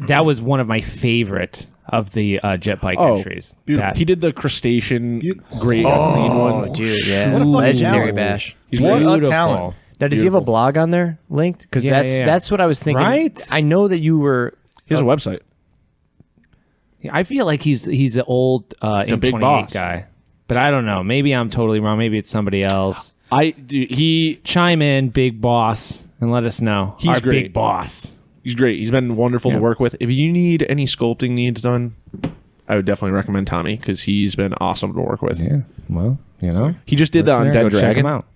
That was one of my favorite of the jet bike entries. That- He did the crustacean grade green one. Oh, dude, yeah. What a fucking Legendary talent. bash. He's What great. a Beautiful. talent. Now, does he have a blog on there linked? Because Yeah, that's yeah. that's what I was thinking. Right? I know that you were. He has a website. I feel like he's an old Ink big 28 boss. guy. But I don't know. Maybe I'm totally wrong. Maybe it's somebody else. He Chime in, Big Boss, and let us know. He's Our great. Big Boss. he's great. He's been wonderful Yeah. to work with. If you need any sculpting needs done, I would definitely recommend Tommy because he's been awesome to work with. Yeah. Well, He just did that on Listener, Dead go check him Dragon. out.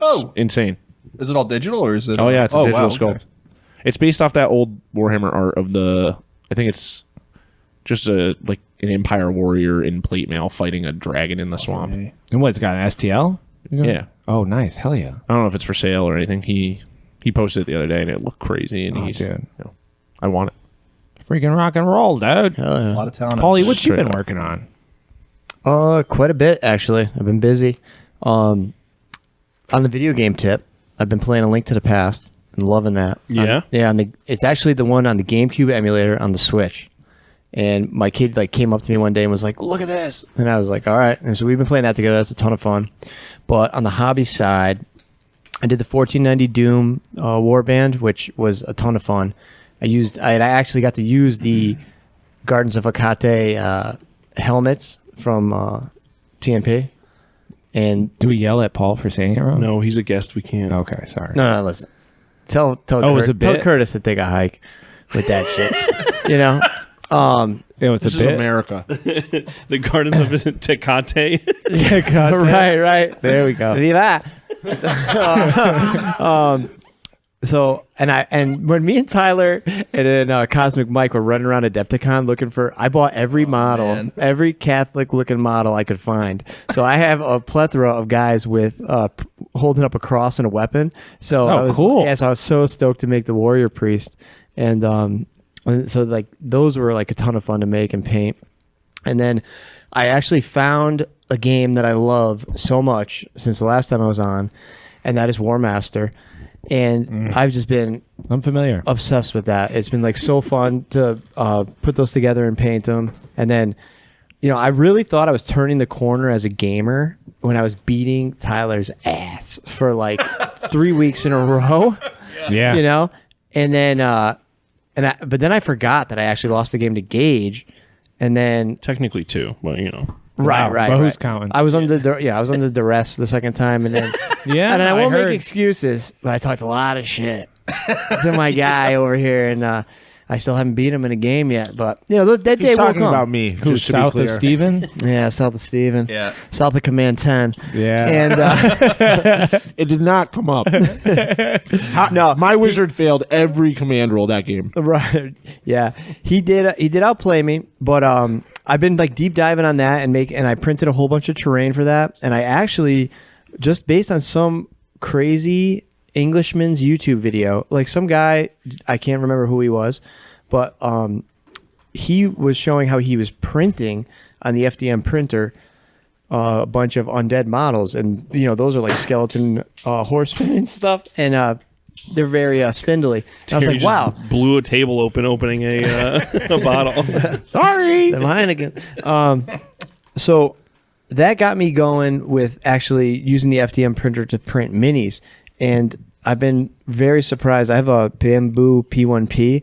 Oh, Insane. is it all digital or is it? Oh yeah, it's a digital wow, sculpt. okay. It's based off that old Warhammer art of the. I think it's just an Empire warrior in plate mail fighting a dragon in the swamp. Okay. And what, it's got an STL? Yeah, Oh, nice. Hell yeah. I don't know if it's for sale or anything. He posted it the other day and it looked crazy. And Oh, he's, dude. I want it. Freaking rock and roll, dude. Hell A yeah. lot of talent. Paulie, what you Straight been up. working on? Quite a bit actually. I've been busy. On the video game tip, I've been playing A Link to the Past and loving that. Yeah? It's actually the one on the GameCube emulator on the Switch. And my kid came up to me one day and was like, "Look at this," and I was like, "All right." And so we've been playing that together. That's a ton of fun. But on the hobby side, I did the 1490 Doom warband, which was a ton of fun. I actually got to use the Gardens of Hecate helmets from TNP. And Do we yell at Paul for saying it wrong? No, he's a guest. We can't. Okay, sorry. no, listen. Tell Oh, it was a tell bit? Curtis to take a hike with that shit. You know. It was This a is bit. America. The Gardens of Tecate. right. There we go. Viva. So and when me and Tyler and then Cosmic Mike were running around Adepticon looking for, I bought every model, man. every Catholic looking model I could find. So I have a plethora of guys with holding up a cross and a weapon. So I was, cool. Yeah, so I was so stoked to make the warrior priest, and so those were a ton of fun to make and paint. And then I actually found a game that I love so much since the last time I was on, and that is War Master. And I've just been I'm familiar. obsessed with that. It's been so fun to put those together and paint them. And then, I really thought I was turning the corner as a gamer when I was beating Tyler's ass for 3 weeks in a row. Yeah. And then but then I forgot that I actually lost the game to Gage, and then Technically two, but right. But who's counting? I was under duress the second time, and then Yeah. and then I won't heard. make excuses, but I talked a lot of shit to my guy over here, and I still haven't beat him in a game yet, but that day He's will talking come. about me. Who's Just to be south clear. of Steven? Yeah, south of Steven. Yeah. South of Command 10. Yeah. And It did not come up. no, My wizard failed every command roll that game. right. Yeah, he did outplay me, but I've been like deep diving on that and I printed a whole bunch of terrain for that, and I actually just based on some crazy Englishman's YouTube video, like some guy, I can't remember who he was, but he was showing how he was printing on the FDM printer a bunch of undead models, and those are like skeleton horsemen and stuff, and they're very spindly. And I was Terry like, just wow. blew a table opening a bottle. Sorry. The Heineken. So that got me going with actually using the FDM printer to print minis. And I've been very surprised. I have a Bamboo P1P,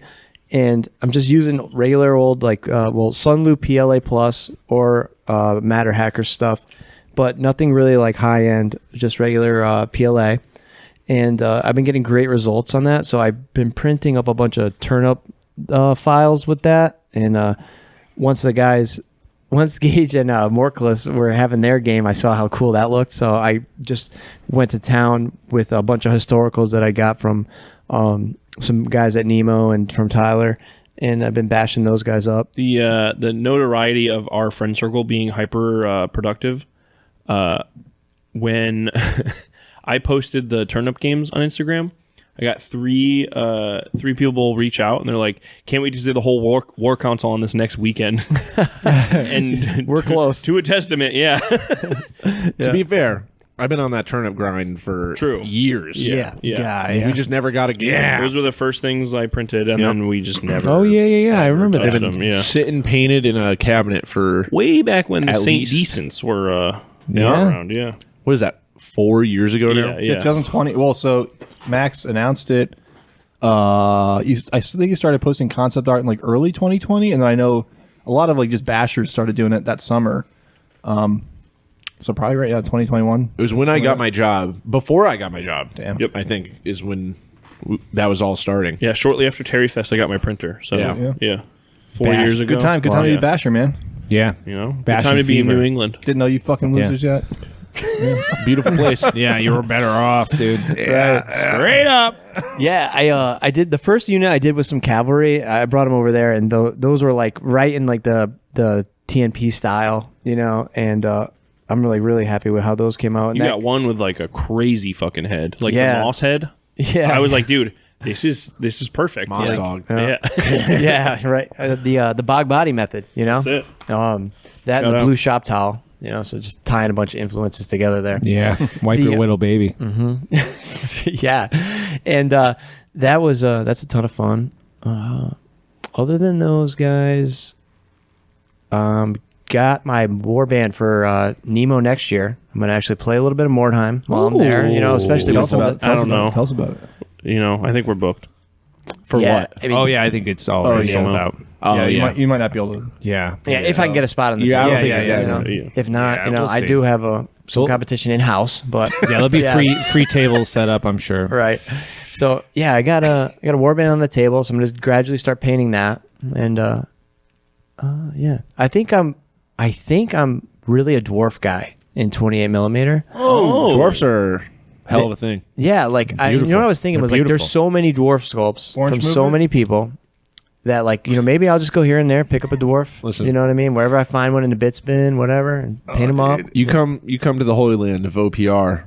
and I'm just using regular old Sunlu PLA Plus or Matter Hacker stuff, but nothing really like high end, just regular PLA. And I've been getting great results on that. So I've been printing up a bunch of turn-up files with that. And once Gage and Morkless were having their game, I saw how cool that looked. So I just went to town with a bunch of historicals that I got from some guys at Nemo and from Tyler. And I've been bashing those guys up. The notoriety of our friend circle being hyper productive, when I posted the turnip games on Instagram, I got three people reach out and they're like, "Can't wait to see the whole war console on this next weekend." And We're close to a testament. Yeah. To be fair, I've been on that turnip grind for years. Yeah. Guy. We just never got a game. Those were the first things I printed, and then we just never. Oh, yeah. I remember touched that. them. Yeah. Sitting painted in a cabinet for Way back when the At Saint least. Decents were Yeah. around. Yeah. what is that? 4 years ago now. Yeah. 2020. Well, so Max announced it. I think he started posting concept art in like early 2020, and then I know a lot of like just bashers started doing it that summer. So probably right, 2021. It was when I got my job. Before I got my job. Damn. Yep. I think is when that was all starting. Yeah, shortly after Terry Fest, I got my printer. So Yeah. 4 Bash. years ago. Good time to be a basher, man. Yeah. You know, good Bashing time to be in fever. New England. Didn't know you fucking losers yet. Beautiful place. Yeah, you were better off, dude. Straight up. Yeah, I did the first unit I did with some cavalry. I brought them over there, and those were like right in like the TNP style, and I'm really happy with how those came out. And You got one with like a crazy fucking head, like Yeah. the moss head. Yeah. I was like, dude, this is perfect. Moss Like, dog. Yeah, yeah, right. The bog body method, that's it. that and Shout the out. blue shop towel, so just tying a bunch of influences together there. Yeah. Wipe your little baby. Yeah, and that's a ton of fun. Other than those guys, got my warband for Nemo next year. I'm gonna actually play a little bit of Mordheim while I'm there. Especially Tell with us some about of it. the, I don't know. Tell us about it. I think we're booked. For yeah, what? I mean, Oh, yeah. I think it's already yeah. sold out. Oh, yeah. You might not be able to. Yeah. yeah. If I can get a spot on the Yeah, I team, don't think yeah, I yeah, got yeah. If not, Yeah, we'll I see. do have some So- competition in house, but Yeah, there'll be Yeah. free tables set up, I'm sure. right. So yeah, I got a warband on the table, so I'm gonna gradually start painting that, and yeah, I think I'm really a dwarf guy in 28 millimeter. Oh, dwarfs are hell of a thing. Yeah, like you know what I was thinking They're was like beautiful. there's so many dwarf sculpts Orange from so movement? many people that like maybe I'll just go here and there, pick up a dwarf. Listen. You know what I mean? Wherever I find one in the bits bin, whatever, and paint them up. You come to the Holy Land of OPR.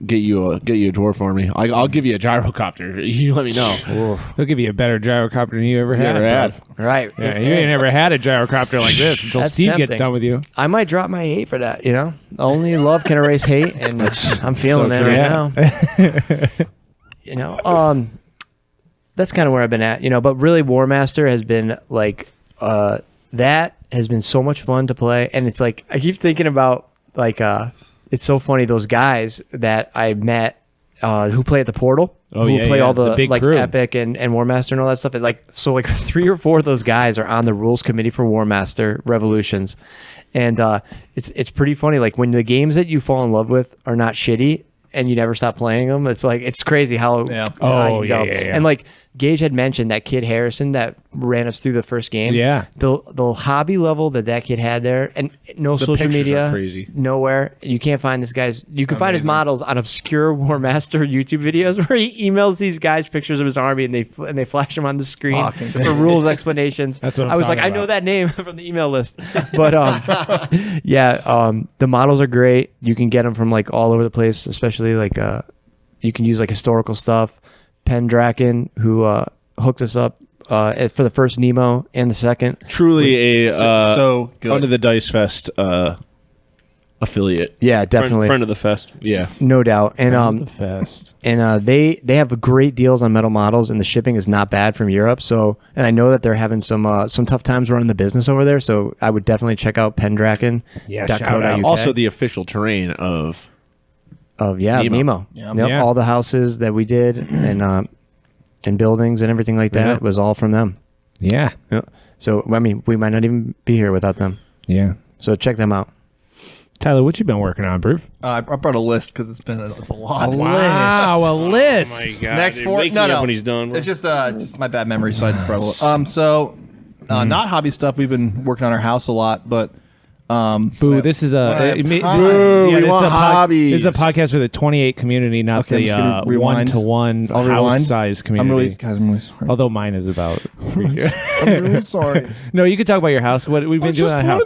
Get you a dwarf army. I'll give you a gyrocopter. You let me know. He'll give you a better gyrocopter than you ever had. Ever had. Right. Yeah, you ain't ever had a gyrocopter like this until That's Steve tempting. gets done with you. I might drop my hate for that. Only love can erase hate, and I'm feeling so it true. right now. That's kind of where I've been at. But really, War Master has been like that has been so much fun to play, and it's like I keep thinking about like it's so funny those guys that I met who play at the Portal. Oh, who yeah, play yeah, all the the big like crew. Epic and War Master and all that stuff. And like 3 or 4 of those guys are on the rules committee for War Master Revolutions, and it's pretty funny. Like when the games that you fall in love with are not shitty and you never stop playing them, it's like it's crazy how Yeah. high Oh, you yeah, go. yeah. And like Gage had mentioned that kid Harrison that ran us through the first game. Yeah. The hobby level that kid had there, and no social pictures media, are crazy. nowhere. You can't find this guy's. You can find his models on obscure War Master YouTube videos where he emails these guys pictures of his army and they flash them on the screen for rules explanations. That's what I was like, talking I know about. that name from the email list, but the models are great. You can get them from like all over the place, especially like you can use like historical stuff. Pendraken, who hooked us up for the first Nemo and the second. Truly a so good. Under the Dice Fest affiliate. Yeah, definitely, Friend of the fest. Yeah. no doubt. And the fest. they have great deals on metal models, and the shipping is not bad from Europe. So, and I know that they're having some tough times running the business over there. So, I would definitely check out Pendraken. Yeah, shout out. Also the official terrain of Nemo. Yeah. Yep, Yeah. all the houses that we did and buildings and everything like that was all from them. Yeah. Yep. So, I mean, we might not even be here without them. Yeah. So check them out. Tyler, what you been working on, Proof? I brought a list because it's a lot. Wow, a list. Oh my God. Next dude, four. wake No, me up no. when he's done. It's just my bad memory, so I just brought a list. Not hobby stuff. We've been working on our house a lot, but Boo, this is a Boo, this we is want a hobbies. This is a podcast for the 28 community, not Okay, I'm just the gonna rewind. 1-to-1 I'll rewind. house size I'm really, community. guys, I'm really sorry. Although mine is about. I'm really sorry. No, you can talk about your house. What we've been doing on house.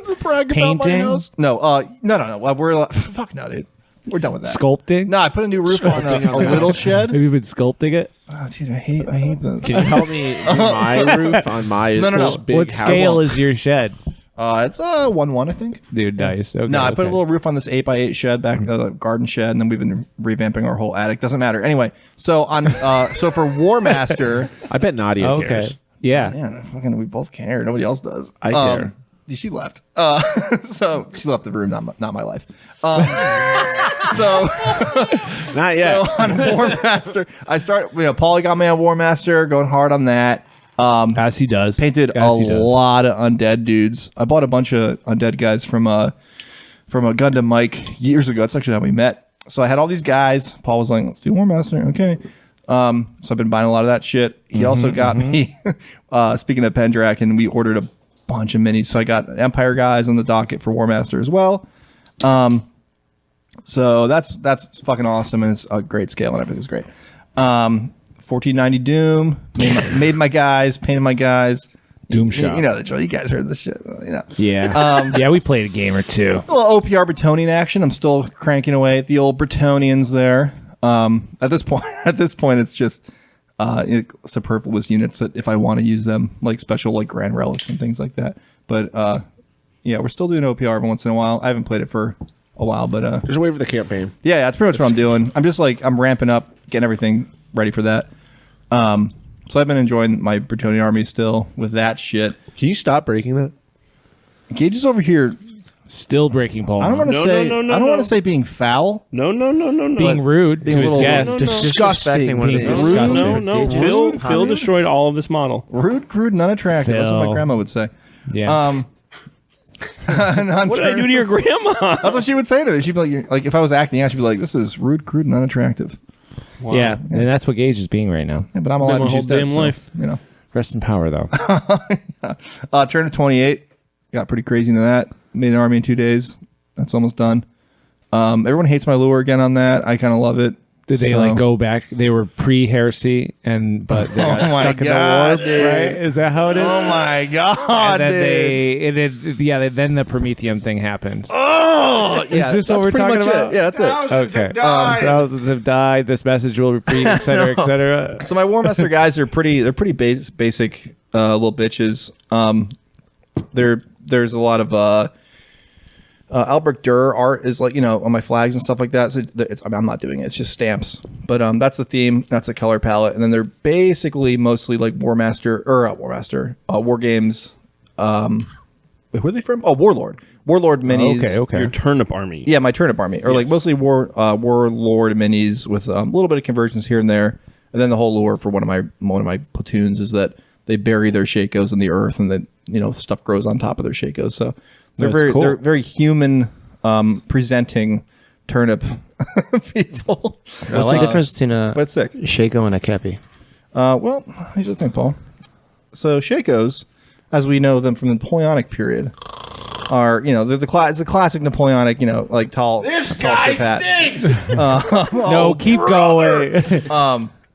Painting, No, no. We're fuck no, dude. We're done with that. sculpting. No, I put a new roof on a little shed. Have you been sculpting it? Oh, dude, I hate the. Can you help me do my roof on my No. this big What house? scale is your shed, It's 1-1, I think. dude? Nice. Okay, No, I put a okay. little roof on this 8x8 shed back, the garden shed, and then we've been revamping our whole attic. Doesn't matter. Anyway, so so for War Master, I bet Nadia Okay. cares. Yeah. man, fucking, we both care. Nobody else does. I care. She left. So she left the room, not my life. So Not yet. so on War Master, I start. Paulie got me on War Master, going hard on that. As he does. Painted As a he does. lot of undead dudes. I bought a bunch of undead guys from a Gundam Mike years ago. That's actually how we met. So I had all these guys. Paul was like, "Let's do War Master." Okay. So I've been buying a lot of that shit. He also got me. Speaking of Pendraken, we ordered a bunch of minis. So I got Empire guys on the docket for War Master as well. So that's fucking awesome, and it's a great scale and everything's great. 1490 Doom, made my guys, painted my guys. Doom shop. You know the drill. You guys heard this shit. Yeah. Yeah, we played a game or two. A little OPR Bretonian action. I'm still cranking away at the old Bretonians there. At this point, it's just superfluous units that if I want to use them, like special like grand relics and things like that. But yeah, we're still doing OPR every once in a while. I haven't played it for a while, but Just wait for the campaign. yeah, that's pretty much what I'm doing. I'm just like I'm ramping up, getting everything ready for that. So I've been enjoying my Bretonian army still with that shit. Can you stop breaking that? Gage is over here. Still breaking Paul. I don't want to No, say. no, no, I don't no. want to say being foul. No. being rude being to a his little- guest. No, no, Disrespecting one of being the dudes. disgusting. No. Gage. Phil destroyed all of this model. Rude, crude, and unattractive. That's what my Phil. grandma would say. Yeah. And on What did I turn- do to your grandma? That's what she would say to me. She'd be like, like if I was acting out, she'd be like, "This is rude, crude, and unattractive." Yeah, and that's what Gage is being right now. Yeah, but I'm alive my and she's whole damn dead. So, life. Rest in power, though. Turn to 28. Got pretty crazy into that. Made an army in 2 days. That's almost done. Everyone hates my lure again on that. I kind of love it. Did they So- like go back? They were pre-heresy, but they got Oh my stuck in God, the warp, dude. right? Is that how it is? Oh my god, and then dude. then the Prometheum thing happened. Oh, yeah, Is this what that's we're pretty talking much about? It. Yeah, that's it. Okay. Thousands have died. This message will repeat, et cetera, et cetera. So my War Master guys are pretty. They're pretty basic little bitches. There's a lot of Albrecht Dürer art is like on my flags and stuff like that. So I'm not doing it. It's just stamps. But that's the theme. That's the color palette. And then they're basically mostly like War games. Wait, where are they from? Oh, Warlord minis. Okay. Your turnip army. Yeah, my turnip army, or like mostly Warlord minis with a little bit of conversions here and there. And then the whole lure for one of my platoons is that they bury their Shakos in the earth, and then stuff grows on top of their Shakos. So That's cool. they're very human presenting turnip people. What's the difference between a But sick. Shako and a Kepi? Well, here's the thing, Paul. So Shakos, as we know them from the Napoleonic period, are they're it's a classic Napoleonic, like tall. This guy stinks. No, keep going.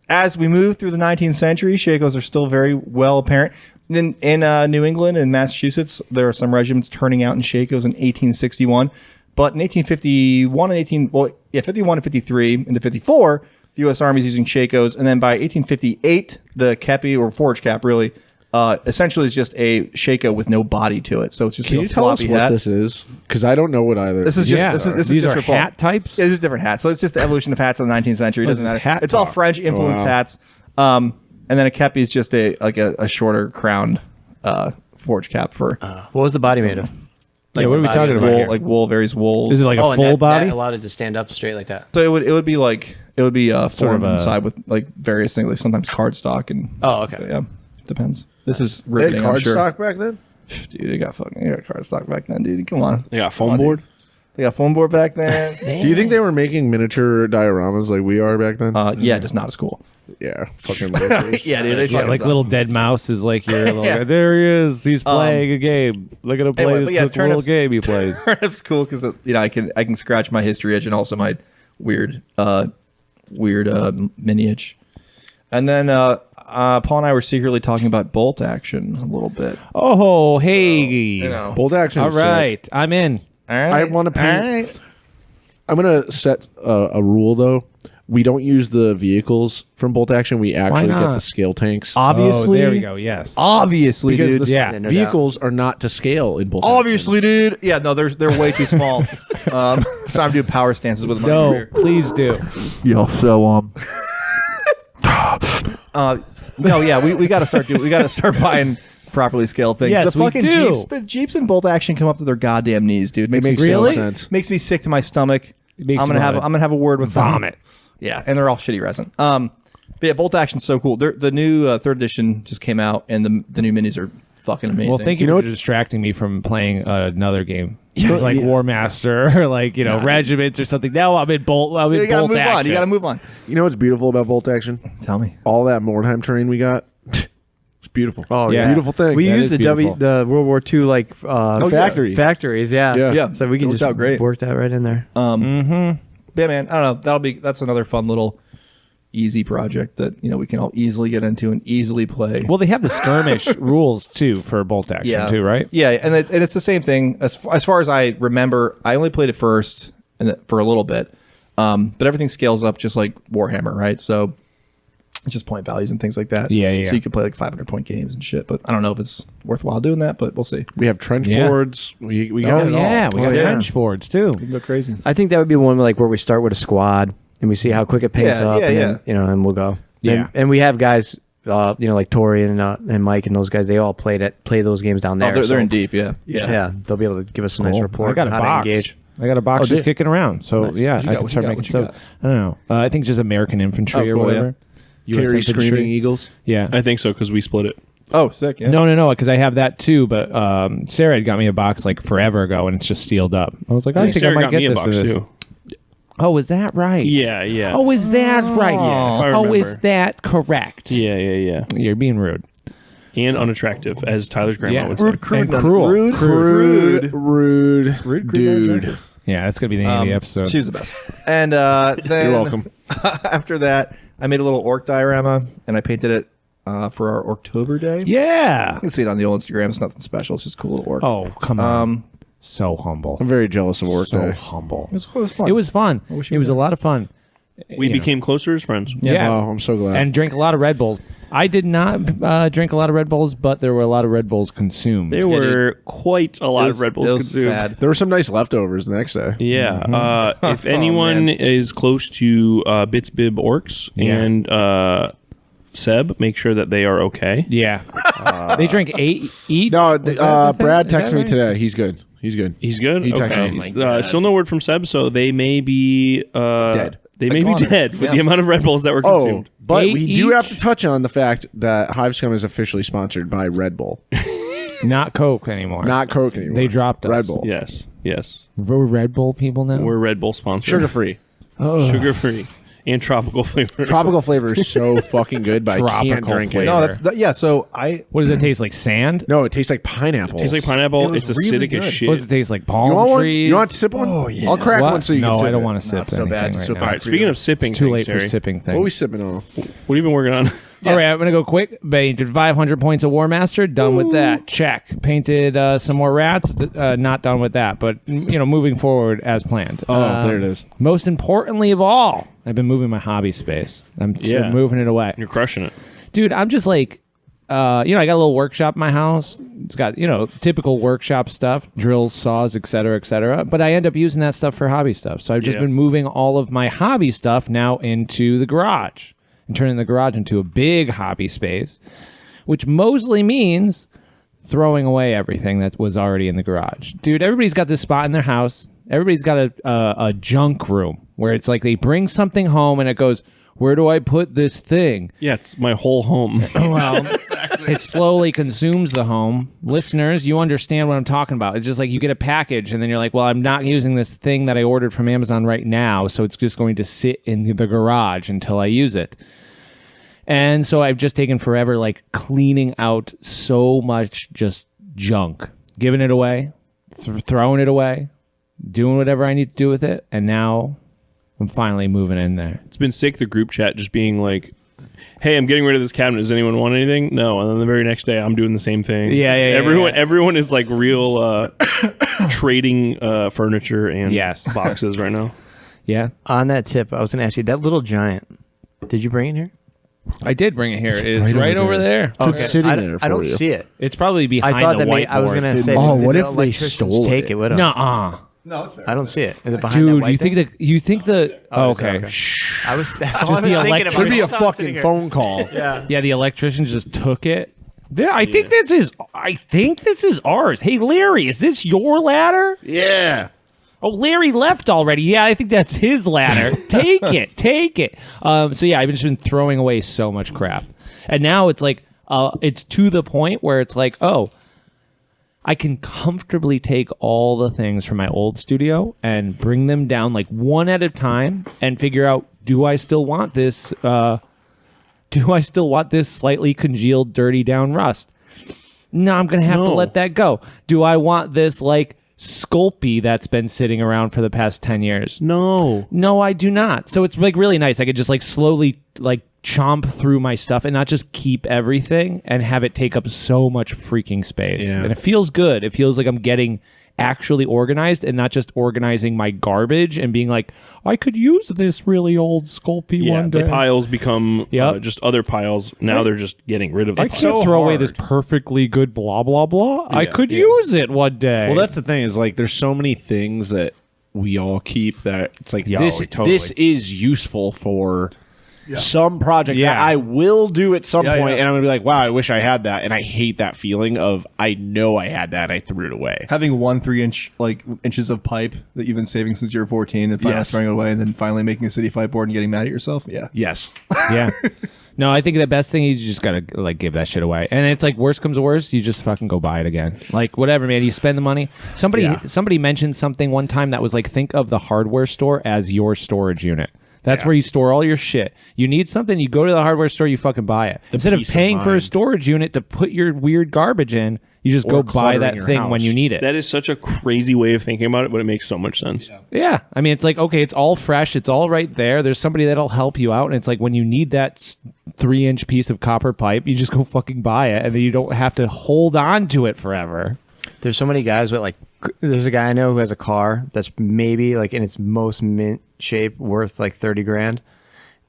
As we move through the 19th century, Shakos are still very well apparent. Then in New England and Massachusetts, there are some regiments turning out in Shakos in 1861. But in 1851 and 51 and 53 into 54, the U.S. Army is using Shakos. And then by 1858, the kepi, or forage cap, really, essentially is just a Shako with no body to it. So it's just Can a you tell us floppy what hat. this is? Because I don't know what either. This is just this is These just are for Paul. hat types. Yeah, these are different hats. So it's just the evolution of hats in the 19th century. It doesn't this matter. is hat It's all talk. French influenced Wow. hats. And then a kepi is just a shorter crowned forage cap for What was the body made of? Yeah, what are we talking about wool, here? like wool, various wool. Is it like a and full that body? allowed it to stand up straight like that. So it would be formed of a- inside with like various things, like sometimes cardstock and. Oh, okay. So, yeah, depends. This is They had riveting. I'm sure. cardstock back then? Dude, they got cardstock back then, dude. Come on. They got foam board. They got foam board back then. Do you think they were making miniature dioramas like we are back then? Yeah, just not as cool. Yeah, fucking losers. Yeah, dude. They Yeah, fucking like suck. little dead mouse is like your little. Yeah. There he is. He's playing a game. Look at him play Anyway, this but yeah, little turnips- game he plays. Turnip's cool because I can scratch my history edge and also my weird mini itch. And then Paul and I were secretly talking about bolt action a little bit. Oh, hey. Bolt action. All is sick. right, I'm in. All right. I wanna paint- All right. I'm gonna set a rule though. We don't use the vehicles from bolt action. We actually get not? the scale tanks. Obviously, Oh, there we go. Yes. Obviously, because dude. the Yeah, no vehicles are not to scale in bolt Obviously, dude. Yeah, no, they're way too small. So I'm doing power stances with them. No, please do. Yo, so no, yeah, we got to start buying properly scaled things. Yes, the we fucking do. Jeeps in bolt action come up to their goddamn knees, dude. Makes makes me no sick. sense. Makes me sick to my stomach. It makes I'm you wanna gonna have a word with them. Vomit. Yeah, and they're all shitty resin. But yeah, bolt action's so cool. The new third edition just came out, and the new minis are fucking amazing. Well, thank you, for distracting me from playing another game. Like War Master or like, Regiments or something. Now I'm in bolt. I'm in You gotta bolt move action. on. You gotta move on. You know what's beautiful about bolt action? Tell me. All that Mordheim terrain we got. It's beautiful. Oh, yeah. Beautiful thing. We That used is the beautiful. World War II factories. Factories, yeah. Yeah. So we can It worked just out great. work that right in there. Yeah, man. I don't know. That's another fun little easy project that we can all easily get into and easily play. Well, they have the skirmish rules too for bolt action too, right? Yeah, and it's the same thing as far as I remember. I only played it first and for a little bit, but everything scales up just like Warhammer, right? So it's just point values and things like that. Yeah. So you can play like 500-point games and shit, but I don't know if it's worthwhile doing that, but we'll see. We have trench Yeah. boards. We got Oh it all. yeah, we got yeah. trench boards too. We can go crazy. I think that would be one like where we start with a squad and we see how quick it pays Yeah, up, yeah, and then, and we'll go. Yeah. and we have guys, like Tori and Mike and those guys. They all play those games down there. They're so, in deep, yeah. Yeah, they'll be able to give us a nice report. I got a on how box. to engage. I got a box Oh, just did- kicking around. So yeah, What you I got? can What start you got? making What you stuff. I don't know. I think just American infantry Oh, or cool, whatever. Carry US infantry. screaming eagles. Yeah. I think so because we split it. Oh, sick. Yeah. No, because I have that too. But Sarah had got me a box like forever ago, and it's just sealed up. I was like, I think I Sarah might got get me a this. box and this. too. Oh, is that right? Yeah. Oh, is that right? Yeah, if I Oh, is remember. that correct? Yeah. You're being rude. And unattractive, as Tyler's grandma Yeah. would say. And cruel. Rude, dude. Yeah, that's gonna be the name of the episode. She was the best. And then You're welcome. after that, I made a little orc diorama and I painted it for our Orktober day. Yeah. You can see it on the old Instagram. It's nothing special. It's just a cool little orc. Oh, come on. So humble. I'm very jealous of work So day. humble. It was fun. It was fun. wish It you was were a lot of fun. We You know. became closer as friends. Yeah. Wow, I'm so glad. And drank a lot of Red Bulls. I did not drink a lot of Red Bulls, but there were a lot of Red Bulls consumed. There were quite a lot of Red Bulls It was consumed. bad. there were some nice leftovers the next day. Yeah. If anyone is close to Bits Bib Orcs and Seb, make sure that they are okay. Yeah. They drank 8 each. No, Was that the Brad thing? Is texted that me right? today. He's good. He's good. He's good. He texted Okay. me. Still no word from Seb, so they may be Dead. They may be Connor. dead with Yeah. the amount of Red Bulls that were Oh, consumed. but 8 we do each? have to touch on the fact that Hive Scum is officially sponsored by Red Bull, Not Coke anymore. not Coke anymore. They dropped us. Red Bull. Yes. We're Red Bull people now. We're Red Bull sponsored. Sugar free. Oh. Sugar free. And tropical flavor. Tropical flavor is so fucking good, but I can't Tropical drink flavor. it. No, yeah. So What does it taste like? Sand? No, it tastes like pineapple. It tastes like pineapple. It was It's really acidic as good. shit. What does it taste like? Palm You want one? trees? You want to sip one? Oh, yeah. I'll crack What? one so you no, can sip I don't it. want to sip Not so bad. anything Just right sip now. All right, speaking of sipping, It's too late things, for Harry, sipping things. What are we sipping on? What have you been working on? All right, I'm gonna go quick. Painted 500 points of War Master. Done with that. Check. Painted some more rats. Not done with that, but moving forward as planned. There it is. Most importantly of all, I've been moving my hobby space. I'm moving it away, You're crushing it. dude. I'm just like, I got a little workshop in my house. It's got typical workshop stuff, drills, saws, etc., etc. But I end up using that stuff for hobby stuff. So I've just been moving all of my hobby stuff now into the garage. And turning the garage into a big hobby space, which mostly means throwing away everything that was already in the garage. Dude, everybody's got this spot in their house. Everybody's got a junk room where it's like they bring something home and it goes, where do I put this thing? Yeah, it's my whole home. Well, it slowly consumes the home. Listeners, you understand what I'm talking about. It's just like you get a package and then you're like, well, I'm not using this thing that I ordered from Amazon right now, so it's just going to sit in the garage until I use it. And so I've just taken forever like cleaning out so much just junk, giving it away, throwing it away, doing whatever I need to do with it, and now I'm finally moving in there. It's been sick, the group chat just being like, hey, I'm getting rid of this cabinet. Does anyone want anything? No. And then the very next day, I'm doing the same thing. Yeah. Everyone is like real trading furniture and boxes right now. Yeah. On that tip, I was going to ask you, that little giant, did you bring it here? I did bring it here. It is right over there. It's sitting there for I don't you. see it. It's probably behind I thought the that whiteboard. I was going to say, Oh, did what the if they electricians stole take it? it with them? Nuh-uh. no, it's there. I don't see it. Is it behind that Dude, white you thing? think the Oh, okay. okay. Shh. I was that's all Just I was the thinking elect- about. Should be a While I was sitting fucking here. phone call. Yeah, the electrician just took it. Yeah, I think this is ours. Hey, Larry, is this your ladder? Yeah. Oh, Larry left already. Yeah, I think that's his ladder. Take it. So yeah, I've just been throwing away so much crap, and now it's like, it's to the point where it's like, oh, I can comfortably take all the things from my old studio and bring them down like one at a time and figure out, do I still want this? Do I still want this slightly congealed, dirty down rust? No, I'm gonna have to let that go. Do I want this like Sculpey that's been sitting around for the past 10 years? No, I do not. So it's like really nice. I could just like slowly like chomp through my stuff and not just keep everything and have it take up so much freaking space. Yeah. And it feels good. It feels like I'm getting actually organized and not just organizing my garbage and being like, I could use this really old Sculpey one day. the piles become just other piles. Now they're just getting rid of I it. can't throw away this perfectly good blah, blah, blah. I could use it one day. Well, that's the thing is like there's so many things that we all keep that it's like this totally. is useful for some project that I will do at some point, and I'm gonna be like, wow, I wish I had that, and I hate that feeling of I know I had that and I threw it away. Having 1 3-inch inches of pipe that you've been saving since you were 14 and finally throwing it away, and then finally making a city fight board and getting mad at yourself. Yeah. Yes. Yeah. No, I think the best thing is you just gotta like give that shit away. And it's like worst comes to worst, you just fucking go buy it again. Like whatever, man. You spend the money. Somebody mentioned something one time that was like, think of the hardware store as your storage unit. That's where you store all your shit. You need something, you go to the hardware store, you fucking buy it. Instead of peace of paying for a mind. storage unit to put your weird garbage in, you just go buy cluttering that your thing when house. you need it. That is such a crazy way of thinking about it, but it makes so much sense. Yeah. I mean, it's like, okay, it's all fresh. It's all right there. There's somebody that'll help you out. And it's like when you need that 3-inch piece of copper pipe, you just go fucking buy it. And then you don't have to hold on to it forever. There's so many guys with like, there's a guy I know who has a car that's maybe like in its most mint shape worth like 30 grand.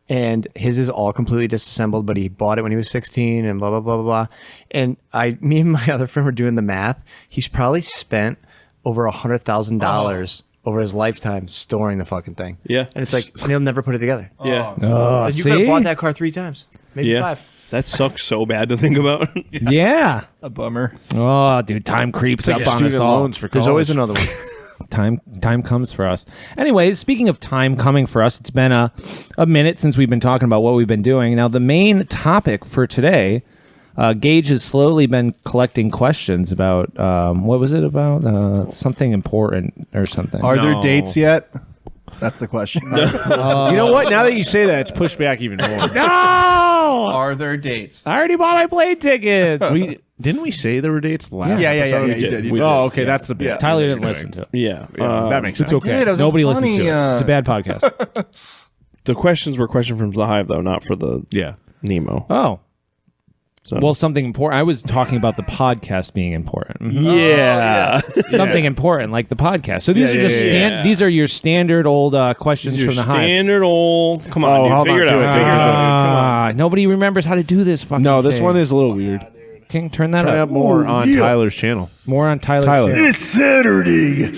And his is all completely disassembled, but he bought it when he was 16 and blah, blah, blah, blah, blah. And me and my other friend were doing the math. He's probably spent over $100,000 over his lifetime storing the fucking thing. Yeah. And it's like, and he'll never put it together. Yeah. Oh, So you could have bought that car 3 times, maybe 5. That sucks so bad to think about. Yeah. A bummer. Oh, dude, time creeps up on us Student all. loans for college. There's always another one. Time comes for us. Anyways, speaking of time coming for us, it's been a minute since we've been talking about what we've been doing. Now, the main topic for today, Gage has slowly been collecting questions about, what was it about? Something important or something. Are there dates yet? That's the question. You know what? Now that you say that, it's pushed back even more. No! Are there dates? I already bought my plane tickets. Didn't we say there were dates last Yeah, episode? you did. You did. Okay, that's the bit. Yeah. Tyler didn't listen to it. Yeah, that makes sense. It's okay. did. It was Nobody a listens to funny, it. It's a bad podcast. The questions were questions from the Hive, though, not for the Yeah. Nemo. Oh. So. Well, something important. I was talking about the podcast being important. Yeah. Something important like the podcast. So these are just these are your standard old questions from the Hive. Standard old. Come on, dude. hold Figure on, it do out. it. Figure it out. Come on. Nobody remembers how to do this fucking No, this thing. one is a little weird. King, turn that Turn up. up more on Tyler's channel. More on Tyler's Tyler. channel. It's Saturday.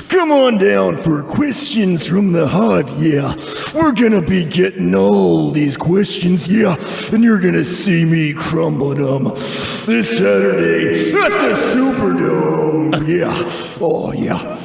Come on down for questions from the Hive, yeah. We're gonna be getting all these questions, yeah, and you're gonna see me crumbling them this Saturday at the Superdome, yeah. Oh, yeah.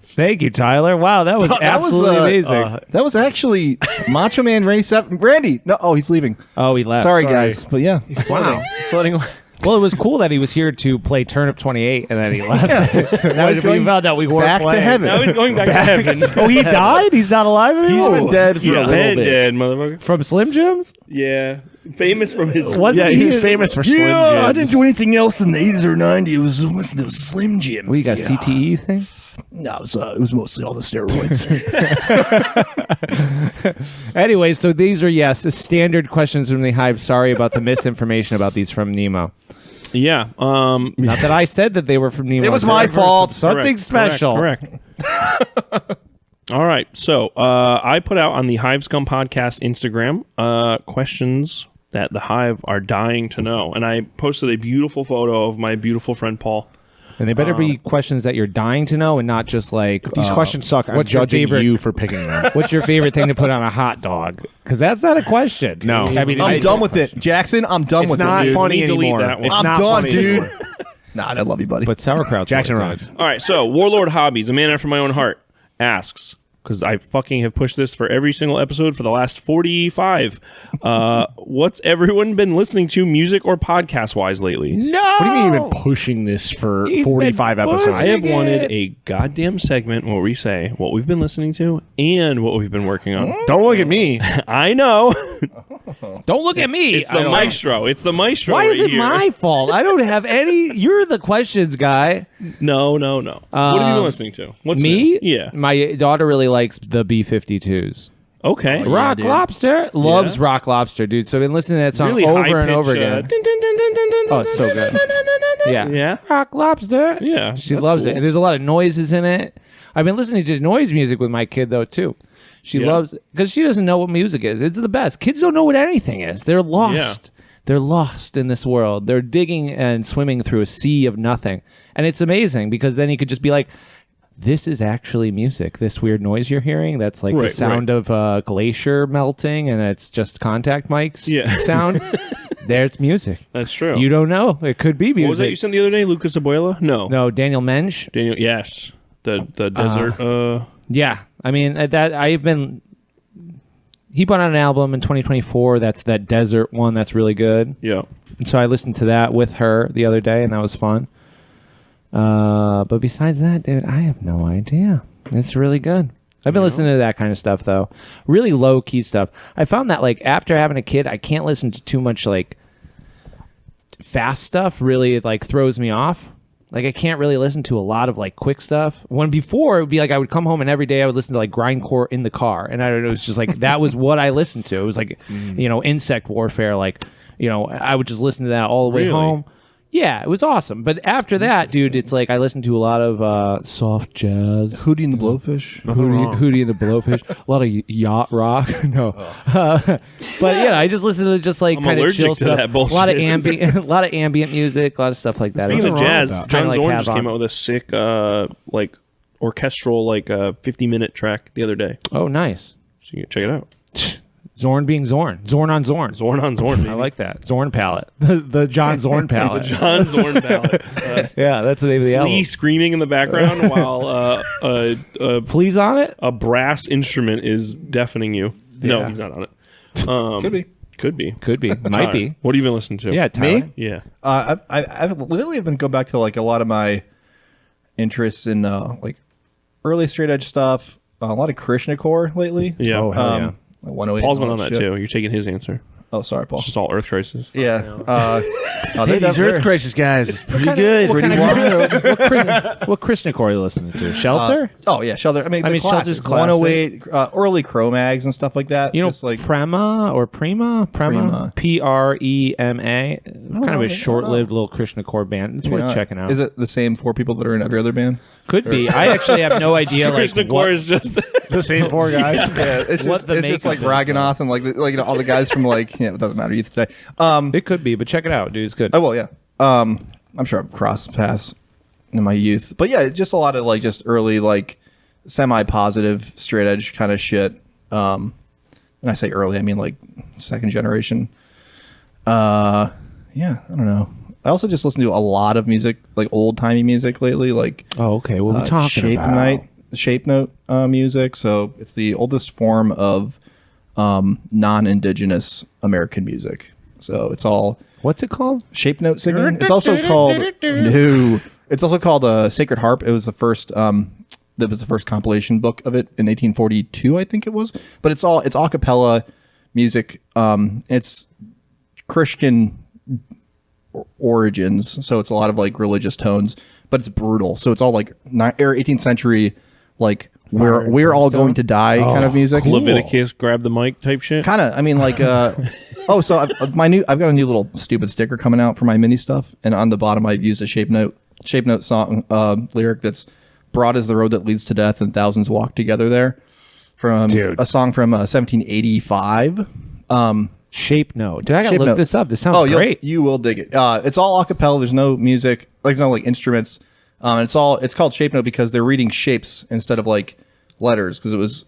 Thank you, Tyler. Wow, that was absolutely amazing. That was actually Macho Man Randy. No, he's leaving. Oh, he left. Sorry, guys. But yeah, Wow. Floating away. Well, it was cool that he was here to play Turnip 28, and then he left. now he's going we found out we weren't back to playing. heaven. Now he's going back to heaven. Oh, he died? He's not alive anymore? He's been dead for a little bit. Dead, motherfucker. From Slim Jims? Yeah. Famous from his. Wasn't Yeah, he was famous for Slim Yeah, I Jims. didn't do anything else in the 80s or 90s. It was those Slim Jims. What, you got yeah. CTE thing? No, it was mostly all the steroids. Anyway, so these are, yes, standard questions from the Hive. Sorry about the misinformation about these from Nemo. Yeah. Not that I said that they were from Nemo. It was my fault. Something special. Correct. All right. So I put out on the Hive Scum Podcast Instagram questions that the Hive are dying to know. And I posted a beautiful photo of my beautiful friend Paul. And they better be questions that you're dying to know and not just like... These questions suck. I'm what's your judging favorite- you for picking them. What's your favorite thing to put on a hot dog? Because that's not a question. No. I mean, I'm done with it, Jackson. I'm done It's with not it, dude. funny We delete anymore. that one. It's I'm not done, funny dude. anymore. Nah, I love you, buddy. But sauerkraut. Jackson rocks. All right. So Warlord Hobbies, a man after my own heart, asks, because I fucking have pushed this for every single episode for the last 45. What's everyone been listening to music or podcast wise lately? No! What do you mean you've been pushing this for He's 45 been episodes? I have Pushing wanted it. a goddamn segment where we say what we've been listening to and what we've been working on. Don't look at me. I know. Don't look at me. It's the maestro. It's the maestro. Why is right it here. my fault? I don't have any... You're the questions guy. No. What have you been listening to? What's Me? new? Yeah. My daughter really likes the B-52s. Okay. Rock Lobster. Loves Rock Lobster, dude. So I've been listening to that song Really over high and over pitch, again. Oh, Oh, it's so good. Yeah. Yeah. Rock Lobster. Yeah, She that's loves cool. it. And there's a lot of noises in it. I've been listening to noise music with my kid, though, too. She Yeah. loves because she doesn't know what music is. It's the best. Kids don't know what anything is. They're lost. They're lost in this world. They're digging and swimming through a sea of nothing. And it's amazing because then you could just be like, this is actually music. This weird noise you're hearing, that's like the Right, sound of a glacier melting and it's just contact mics sound. There's music. That's true. You don't know. It could be music. What was that you sent the other day? Lucas Abuela? No. No, Daniel Mensch. Daniel. Yes. The desert. Yeah. I mean, that I've been... He put out an album in 2024. That's that desert one that's really good. Yeah. And so I listened to that with her the other day, and that was fun. But besides that, dude, I have no idea. It's really good. I've been listening to that kind of stuff, though. Really low-key stuff. I found that, like, after having a kid, I can't listen to too much, like, fast stuff. Really, it, like, throws me off. Like, I can't really listen to a lot of, like, quick stuff. When before, it would be like I would come home and every day I would listen to, like, grindcore in the car. And I don't know, it was just, like, that was what I listened to. It was, like, you know, insect warfare. Like, you know, I would just listen to that all the way Really? home. Yeah, it was awesome. But after that, dude, it's like I listened to a lot of soft jazz. Hootie and the Blowfish. Hootie and the Blowfish. A lot of yacht rock. No. But yeah, I just listen to just like I'm kind of allergic chill to stuff. that bullshit. A lot of ambient music, a lot of stuff like that. Speaking of jazz, Kinda John like Zorn just Havok. came out with a sick, like, orchestral, like, 50-minute track the other day. Oh, nice. So you can check it out. Zorn being Zorn. Zorn on Zorn. Zorn on Zorn. Baby. I like that. Zorn palette. The John Zorn palette. John Zorn ballad. Yeah, that's the name of the Flea album. screaming in the background while Fleas on it? a brass instrument is deafening you. No, Yeah. he's not on it. Could be. Could be. Could be. Might be. What have you been listening to? Yeah, Tyler. Me? Yeah. I've lately been going back to like a lot of my interests in like early straight edge stuff. a lot of Krishna core lately. Yeah. Oh, hell yeah. 108. Paul's and been all on that shit. too. You're taking his answer. Oh, sorry, Paul. It's just all Earth Crisis. Yeah. Hey, these Earth Crisis guys, it's pretty good. What Krishna core are you listening to? Shelter? Oh yeah, Shelter. I mean, the Shelter's classics, 108, early Cro-Mags and stuff like that. You know, Just like Prema or Prema? Prema. Prema. Kind of know, a short-lived little Krishna core band. It's worth checking out. Is it the same 4 people that are in every other band? Could be. I actually have no idea. Like Krishna Core is just the same 4 guys. Yeah, it's What the just like makeup is, Raganath and like all the guys from like it doesn't matter youth today. It could be, but check it out, dude. It's good. Oh well, yeah. I'm sure I've crossed paths in my youth, but yeah, just a lot of like just early like semi-positive straight edge kind of shit. And I say early, I mean like second generation. Yeah, I don't know. I also just listen to a lot of music, like old timey music lately, like Oh, okay. What are we talking about? shape note music. So it's the oldest form of non-indigenous American music. So it's all What's it called? shape note singing. It's also called It's also called Sacred Harp. It was the first. That was the first compilation book of it in 1842, I think it was. But it's a cappella music. It's Christian origins, so it's a lot of like religious tones, but it's brutal. So it's all like 18th century, like we're all going to die kind of music. cool. Leviticus, grab the mic type shit. Kind of. I mean, like, oh, so I've got a new little stupid sticker coming out for my mini stuff, and on the bottom I've used a shape note song lyric that's broad as the road that leads to death, and thousands walk together there. From Dude. a song from 1785. Shape note. Dude, I gotta Shape look note. this up. This sounds great. You will dig it. It's all a cappella. There's no music, like no like instruments. It's called shape note because they're reading shapes instead of like letters, because it was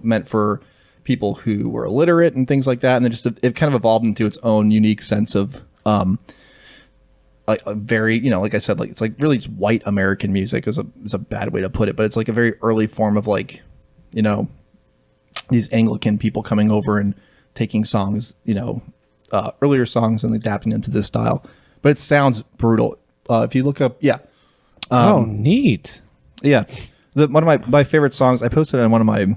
meant for people who were illiterate and things like that. And it kind of evolved into its own unique sense of like a very like I said, like it's like really just white American music is a bad way to put it, but it's like a very early form of like these Anglican people coming over and taking songs, earlier songs and adapting them to this style. But it sounds brutal. If you look up, oh, neat. yeah. One of my favorite songs, I posted it on one of my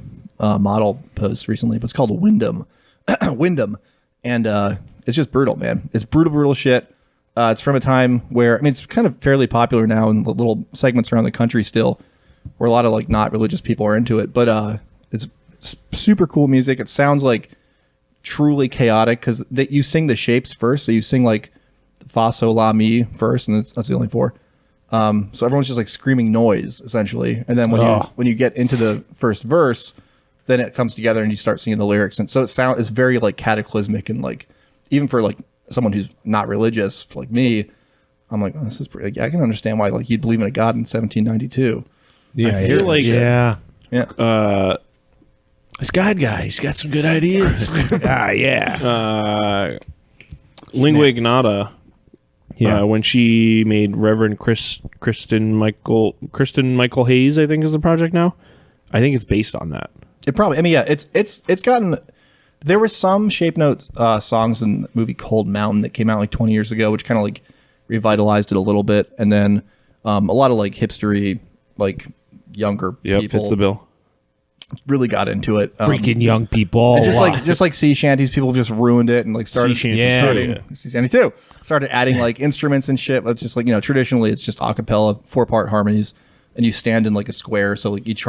model posts recently, but it's called Wyndham. Wyndham. And it's just brutal, man. It's brutal shit. It's from a time where, I mean, it's kind of fairly popular now in the little segments around the country still, where a lot of like not religious people are into it. But it's super cool music. It sounds like truly chaotic because you sing the shapes first. So you sing like fa, sol, la, mi first, and that's the only 4. So everyone's just like screaming noise essentially, and then when you get into the first verse, then it comes together and you start singing the lyrics, and so it's very like cataclysmic, and like even for like someone who's not religious like me, I'm like, oh, this is pretty. I can understand why like you'd believe in a god in 1792. Yeah, I feel like yeah. This God guy, he's got some good ideas. Lingua Ignata. Yeah. When she made Reverend Kristen Michael Hayes, I think is the project now. I think it's based on that. It probably. I mean, yeah. It's gotten. There were some shape note songs in the movie Cold Mountain that came out like 20 years ago, which kind of like revitalized it a little bit, and then a lot of like hipstery, like younger Yep, people fits the bill. really got into it. Freaking young people. And just like sea shanties, people just ruined it and like started Sea shanties, sea shanty too. Started adding like instruments and shit. But it's just like traditionally it's just a cappella, 4-part harmonies, and you stand in like a square. So like each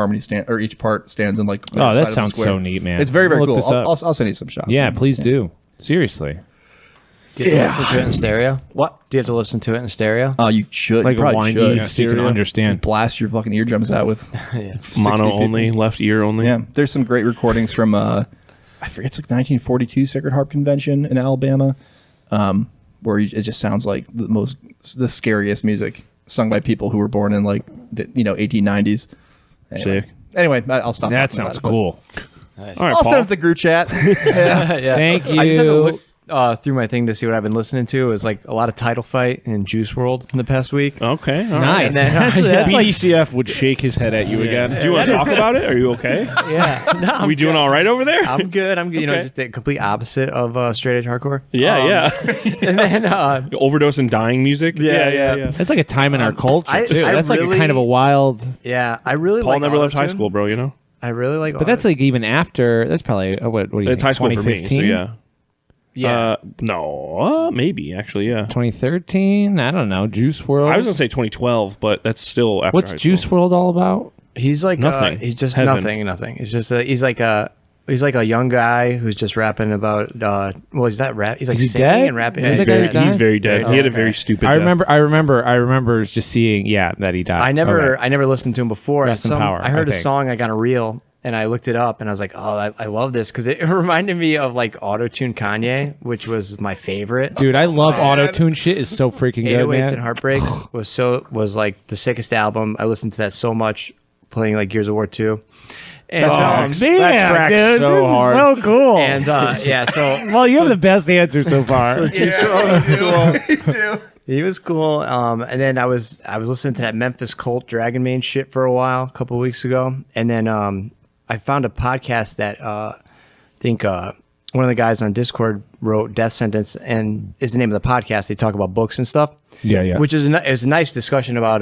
part stands in like. Oh, that side of the sounds square. so neat, man. It's very I'll cool. look this up. I'll send you some shots. Yeah, please do. Seriously. Do you have to listen to it in stereo? What? Do you have to listen to it in stereo? You should. Like you a probably windy, should. so you can understand. Blast your fucking eardrums out with Mono 60 only, people. left ear only. Yeah, there's some great recordings from I forget, it's like 1942 Sacred Harp Convention in Alabama, where it just sounds like the scariest music sung by people who were born in like the 1890s. Anyway. Sick. Anyway, I'll stop. That talking about sounds it, but cool. All right, I'll Paul. send it to the group chat. Yeah. Thank you. I just had to look through my thing to see what I've been listening to. It was like a lot of Title Fight and Juice World in the past week. Okay. All Nice. And then, that's like, BDCF would shake his head at you again. Do you want to talk about it? Are you okay? yeah. No, Are we doing all right over there? I'm good. I'm good. Okay. Just the complete opposite of straight edge hardcore. Yeah. And then Overdose and dying music. Yeah. That's like a time in our culture, I too. That's like a really- kind of a wild. yeah, I really Paul like never left high autotune. school, bro. You know. I really like. But that's like even after. That's probably what do you It's think? high school for me. So 2015? yeah. No, maybe actually. Yeah. 2013. I don't know. Juice World. I was gonna say 2012, but that's still after. What's high school. Juice World all about? He's like Nothing. He's just Has nothing. He's just he's like a young guy who's just rapping about. Well, he's not rap. He's like Is he singing dead? and rapping. Is Yeah, the guy who died? He's very dead. Oh, He had a okay. very stupid. I death. remember just seeing that he died. I never Okay. listened to him before. Rest in power, I heard I a think. song. I got a reel. And I looked it up, and I was like, "Oh, I love this," because it reminded me of like auto-tune Kanye, which was my favorite. Dude, I love auto-tune shit. Is so freaking good, 808s man. and Heartbreaks was like the sickest album. I listened to that so much, playing like Gears of War 2. And Man, that tracks dude, so this is hard. so cool. and yeah, so well, you have the best answer so far. he was cool. And then I was listening to that Memphis Cult Dragon Main shit for a while, a couple of weeks ago, and then I found a podcast that I think one of the guys on Discord wrote Death Sentence, and is the name of the podcast. They talk about books and stuff. Yeah, yeah. Which is a nice discussion about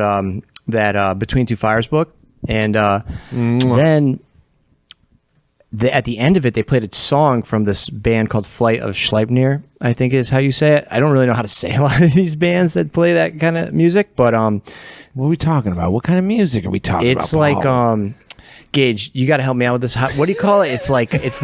that Between Two Fires book, and then. At the end of it, they played a song from this band called Flight of Schleipnir, I think is how you say it. I don't really know how to say a lot of these bands that play that kind of music, but What are we talking about? What kind of music are we talking about? it's like Gage, you got to help me out with this. What do you call it? It's like it's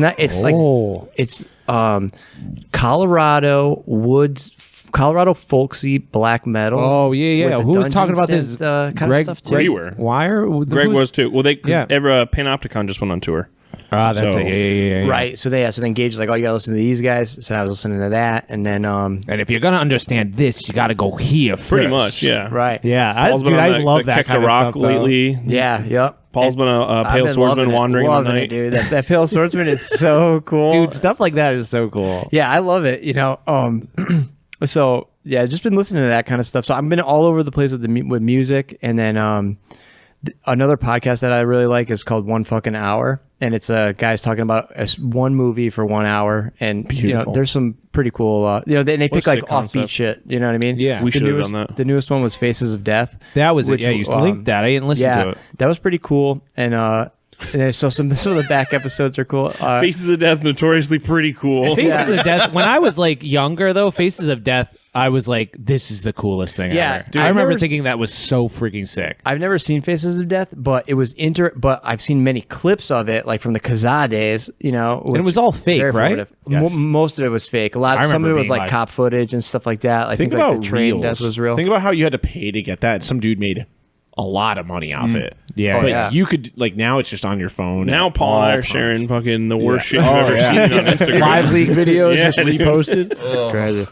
Colorado folksy black metal. Oh yeah. with the Who was talking about dungeons this? and, kind Greg, of stuff too. Greg, you were. Wire. Greg was too. Well, Yeah. Panopticon just went on tour. Ah, that's So- it. Yeah. Right. So then Gage was like, "Oh, you gotta listen to these guys." So I was listening to that, and then And if you're gonna understand this, you got to go here first. Pretty much, yeah. right. Yeah, Paul's been dude, on I love the that kind Kekta of Rock stuff though. lately. Yeah. Yep. Paul's been a I've pale been swordsman loving it, wandering in the loving night. it, dude. That pale swordsman is so cool, Dude, stuff like that is so cool. Yeah, I love it. So yeah, just been listening to that kind of stuff. So I've been all over the place with with music, and then another podcast that I really like is called One Fucking Hour, and it's guys talking about one movie for 1 hour, and there's some pretty cool. They pick What a like sick offbeat concept. shit. You know what I mean? Yeah. We The should have newest- done that. The newest one was Faces of Death. That was it. which, Yeah, you linked that. I didn't listen to it. That was pretty cool, and so some of the back episodes are cool. Faces of Death, notoriously pretty cool. Faces of Death. When I was like younger, though, Faces of Death, I was like, "This is the coolest thing Yeah, ever." dude, I I've remember never- thinking that was so freaking sick. I've never seen Faces of Death, but it was But I've seen many clips of it, like from the Kazaa days. And it was all fake, right? Yes. Most of it was fake. Some of remember it was being like like- cop footage and stuff like that. I think, like the train death was real. Think about how you had to pay to get that. Some dude made a lot of money off it. Yeah, but yeah. you could now it's just on your phone. Now at Paul and I all are times. sharing fucking the worst shit Oh, you've ever yeah. seen on Instagram. Live leak videos Yeah, just dude. reposted. Crazy.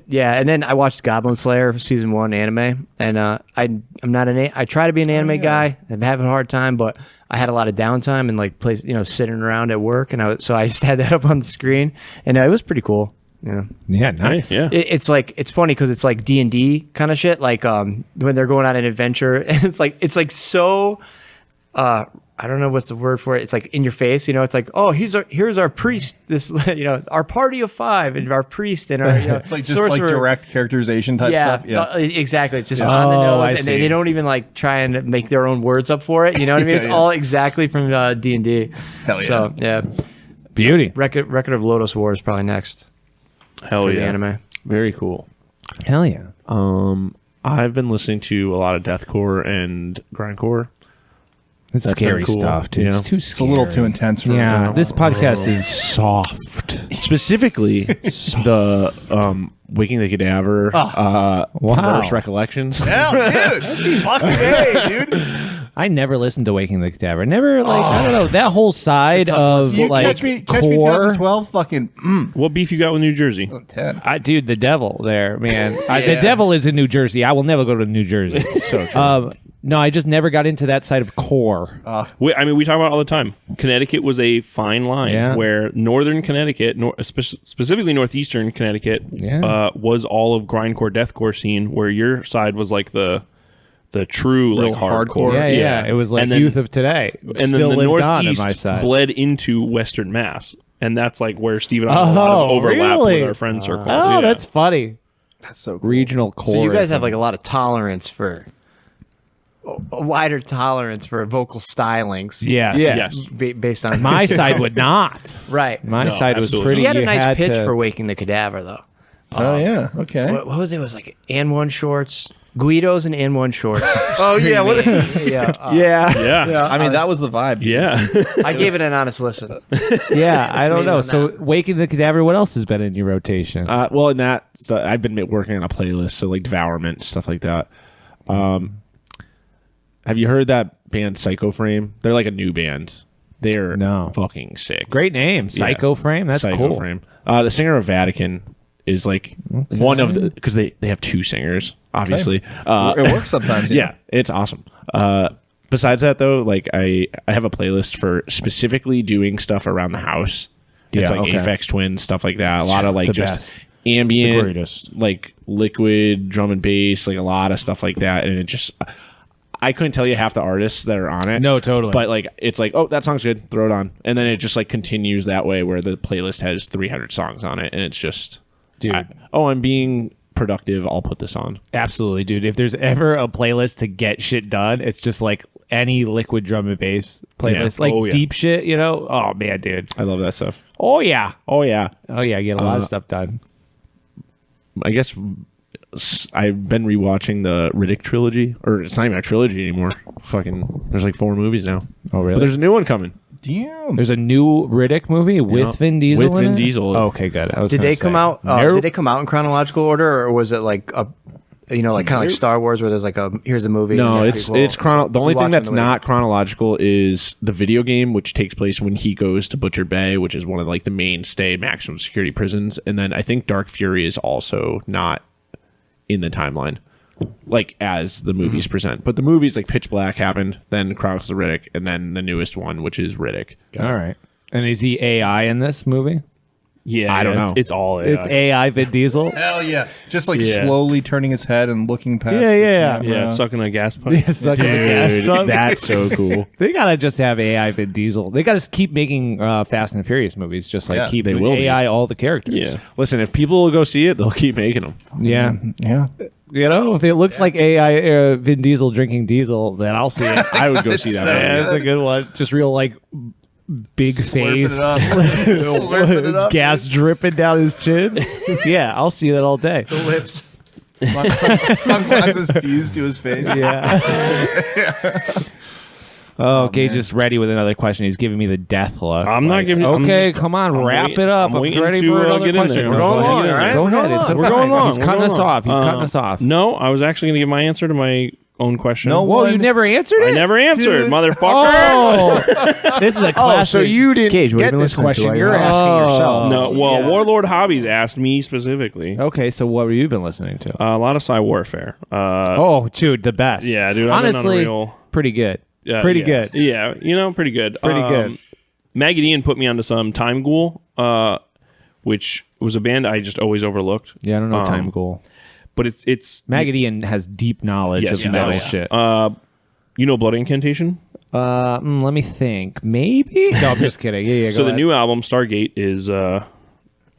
Yeah, and then I watched Goblin Slayer season 1 anime, and I'm not I try to be an anime guy. I'm having a hard time, but I had a lot of downtime and like sitting around at work, and so I just had that up on the screen, and it was pretty cool. Yeah. Yeah, nice. Yeah. It's funny because it's like D&D kind of shit, like when they're going on an adventure, and it's like so I don't know what's the word for it. It's like in your face, it's like, oh, here's our priest, this our party of 5 and our priest and our It's like just sorcerer. like direct characterization type stuff. Yeah. Exactly. It's just on the nose, I and see. they don't even like try and make their own words up for it. You know what I mean? It's all exactly from D&D. Hell yeah. So yeah, Beauty. Record of Lotus War is probably next Hell for the yeah. anime. Very cool. Hell yeah. I've been listening to a lot of deathcore and grindcore. It's That's scary been cool. stuff, dude. Yeah. It's too It's a scary. little too intense for Yeah, this podcast is soft. Specifically, the Waking the Cadaver, Wow. Perverse Recollections. Hell, dude. Fucking A, dude. I never listened to Waking the Cadaver. Never, I don't know, that whole side of You like catch me core. 2012 fucking What beef you got with New Jersey? 10. Dude, the devil there, man. The devil is in New Jersey. I will never go to New Jersey. So true. No, I just never got into that side of core. We talk about it all the time. Connecticut was a fine line Yeah. where northern Connecticut, specifically northeastern Connecticut, Yeah. was all of grindcore, deathcore scene, where your side was like the true Real like hardcore. Yeah. It was like And then- youth of today. And Still then the lived on in northeast my side. bled into Western Mass, and that's like where Steve and I Oh, have a lot of overlap really? with our friend circle. Oh, Yeah. that's funny. That's so cool. Regional core. So you guys have like a lot of tolerance for a wider tolerance for vocal stylings. Yes. Yes. Based on My side would not. right. My side was absolutely. pretty. He had a you nice pitch to- for Waking the Cadaver, though. Oh yeah. Okay. What was it? It was like and one shorts, Guidos and one shorts. Oh yeah. What? yeah. Yeah. I mean, that was the vibe. Yeah. I gave it an honest listen. Yeah, I don't know. Based So, on Waking the Cadaver. What else has been in your rotation? Well, in that, so I've been working on a playlist, so like Devourment, stuff like that. Have you heard that band Psycho Frame? They're like a new band. They're No. fucking sick. Great name, Psycho Frame. That's Psycho cool. Frame. The singer of Vatican is like one of the, because they have two singers, obviously. It works sometimes. Yeah, it's awesome. Besides that, though, like I have a playlist for specifically doing stuff around the house. It's Yeah, like okay. Aphex Twin, stuff like that. A lot of like The just best. ambient, The greatest. like liquid drum and bass, like a lot of stuff like that. And it just, I couldn't tell you half the artists that are on it. No, totally. But like, it's like, oh, that song's good, throw it on, and then it just like continues that way, where the playlist has 300 songs on it, and it's just, Dude. I'm being productive. I'll put this on. Absolutely, dude. If there's ever a playlist to get shit done, it's just like any liquid drum and bass playlist, Yeah. like Oh, yeah. deep shit. You know? Oh man, dude. I love that stuff. Oh yeah. Oh yeah. Oh yeah. Get a lot of stuff done. I guess I've been rewatching the Riddick trilogy, or it's not even a trilogy anymore. Fucking, there's like 4 movies now. Oh really? But there's a new one coming. Damn. There's a new Riddick movie with Vin Diesel. with in Vin it? Diesel. Okay, good. I was Did gonna they say. come out? Nope. Did they come out in chronological order, or was it like a, like kind of like Star Wars, where there's like a here's a movie? No, and it's a prequel? the only You thing watch that's them later. not chronological is the video game, which takes place when he goes to Butcher Bay, which is one of like the mainstay maximum security prisons. And then I think Dark Fury is also not in the timeline, like as the movies present. But the movies like Pitch Black happened, then Chronicles of Riddick, and then the newest one, which is Riddick. All right. And is he AI in this movie? Yeah. I don't know. It's all AI. It's AI Vin Diesel. Hell yeah. Just like Yeah. slowly turning his head and looking past. Yeah, the yeah. camera. Yeah, sucking a gas pipe. Yeah, sucking the gas Dude, truck. that's so cool. They gotta just have AI Vin Diesel. They gotta keep making Fast and Furious movies. Just like Yeah, keep they doing will be. AI all the characters. Yeah. Listen, if people will go see it, they'll keep making them. yeah. Yeah. You know, if it looks like AI Vin Diesel drinking diesel, then I'll see it. I would go see that. Yeah, that's a good one. Just real like big Slurping face, it up. Slurping it up. gas dripping down his chin. Yeah, I'll see that all day. lips. Sunglasses fused to his face. Yeah. Oh, Gage is ready with another question. He's giving me the death look. I'm not giving- I'm Okay, just- come on, I'm wrap waiting- it up. I'm I'm waiting ready to, for another get in question. there. We're We're going going long, long, all right? right? Go We're ahead. going It's long. a We're fine. going long. He's We're cutting going us long. off. He's cutting us off. No, I was actually going to give my answer to my own question. No Well, you one- never answered it? I never answered, Dude. motherfucker. Oh, this is a classic. so you didn't Gage, what have get you been this listening to question. while You're you're asking Oh. yourself. No, well, Yeah. Warlord Hobbies asked me specifically. Okay, so what have you been listening to? A lot of Psy Warfare. Oh, dude, the best. Yeah, dude. I've been Honestly, unreal. pretty good. Yeah, Pretty yeah. good. Yeah, pretty good. Pretty good. Maggie Dean put me onto some Time Ghoul, which was a band I just always overlooked. Yeah, I don't know Time Ghoul. But it's Magadian has deep knowledge Yes, of he metal does. shit. Blood Incantation. Let me think. Maybe? No, I'm just kidding. Yeah, So the new album Stargate is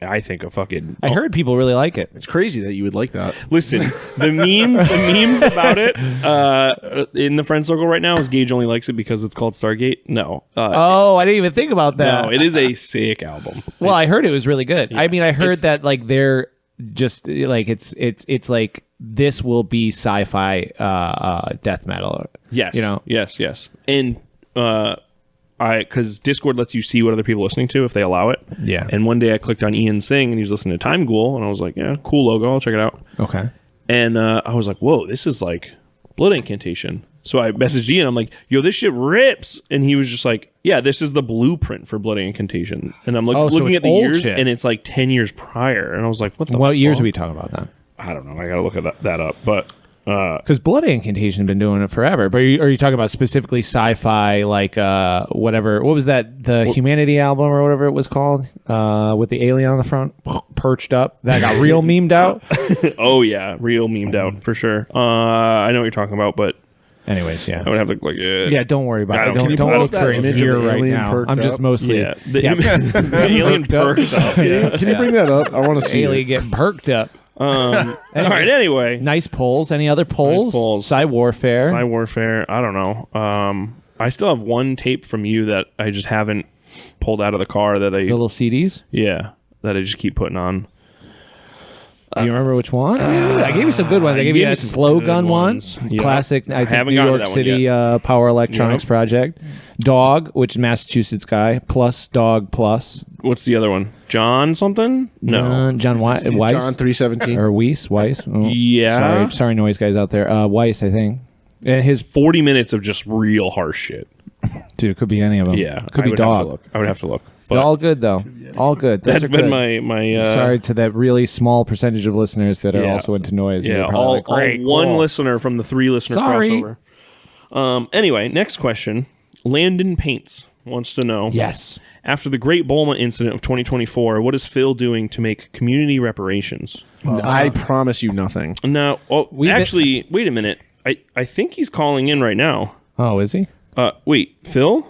I think a fucking I heard people really like it. It's crazy that you would like that. Listen, the memes about it in the friend circle right now is Gage only likes it because it's called Stargate. No. Oh, I didn't even think about that. No, it is a sick album. Well, I heard it was really good. I mean, I heard it's- that like they're just like it's like this will be sci-fi death metal. Yes. You know. Yes. And because Discord lets you see what other people are listening to if they allow it. Yeah. And one day I clicked on Ian's thing and he was listening to Time Ghoul and I was like, yeah, cool logo. I'll check it out. Okay. And I was like, whoa, this is like Blood Incantation. So I messaged Ian. I'm like, yo, this shit rips. And he was just like, yeah, this is the blueprint for Blood Incantation. And I'm like, Oh, so looking it's at the old years shit. and it's like 10 years prior. And I was like, what the What years fuck? are we talking about then? I don't know. I got to look at that up. But Because Blood Incantation have been doing it forever. But are you talking about specifically sci-fi, like whatever? What was that? The Humanity album or whatever it was called, with the alien on the front, perched up. That got real memed out. oh, yeah, real memed out for sure. I know what you're talking about, but Anyways, yeah. I would have to look like it. Yeah, don't worry about I it. don't- Don't, can you don't pull look up for that it image of here the right alien now. perked I'm just up? mostly Yeah. The alien Perked up. perked up. Yeah. Can you bring that up? I want to see alien it. getting perked up. All right. Anyway, Nice polls. Any other polls? Nice polls. Side warfare. Cyber Warfare. I don't know. I still have one tape from you that I just haven't pulled out of the car. That the little CDs. that I just keep putting on. Do you remember which one? I gave you some good ones. I gave you a some slow good gun one. ones. Yeah. Classic. I think haven't New gotten to York that one City Power Electronics Yep. project. Dog, which is Massachusetts guy. Plus Dog Plus. What's the other one? John something? No. John Weiss. John 317. Or Weiss. Oh, Yeah. Sorry, noise guys out there. Weiss, I think. And his 40 minutes of just real harsh shit. dude, it could be any of them. Yeah. Could be Dog. I would have to look. They're But all good though. All good. Those that's are been good. my Sorry to that really small percentage of listeners that are Yeah. also into noise. Yeah, They're probably all, like, great, all one cool. listener from the 3 listener Sorry. crossover. Anyway, next question. Landon Paints wants to know. Yes. After the Great Bulma incident of 2024, what is Phil doing to make community reparations? I promise you nothing. Now, actually, wait a minute. I think he's calling in right now. Oh, is he? Wait, Phil?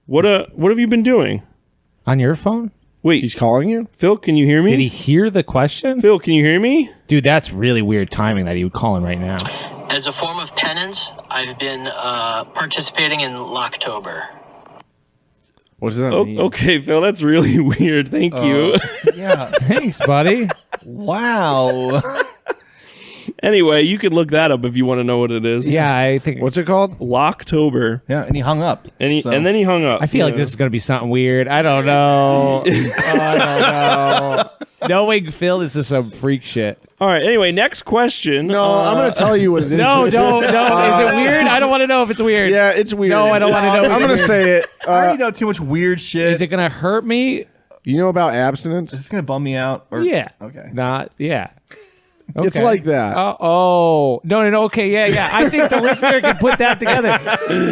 What have you been doing? On your phone? Wait, He's calling you? Phil, can you hear me? Did he hear the question? Phil, can you hear me? Dude, that's really weird timing that he would call in right now. As a form of penance, I've been participating in Orktober. What does that Oh, mean? okay, Phil, that's really weird. Thank you. Yeah. Thanks, buddy. Wow. Anyway, you could look that up if you want to know what it is. Yeah, I think. What's it called? Locktober. Yeah, and he hung up. And So- then he hung up. I feel like this is going to be something weird. I don't know. I don't know. Knowing Phil, this is some freak shit. All right. Anyway, next question. No, I'm going to tell you what it is. No, don't. Is it weird? I don't want to know if it's weird. Yeah, it's weird. No, I don't want to know. if I'm it's going to weird. say it. I already know too much weird shit. Is it going to hurt me? You know about abstinence? Is this gonna bum me out? Or, Yeah. Okay. Not. Yeah. It's Okay. like that. No. Okay, yeah. I think the listener can put that together.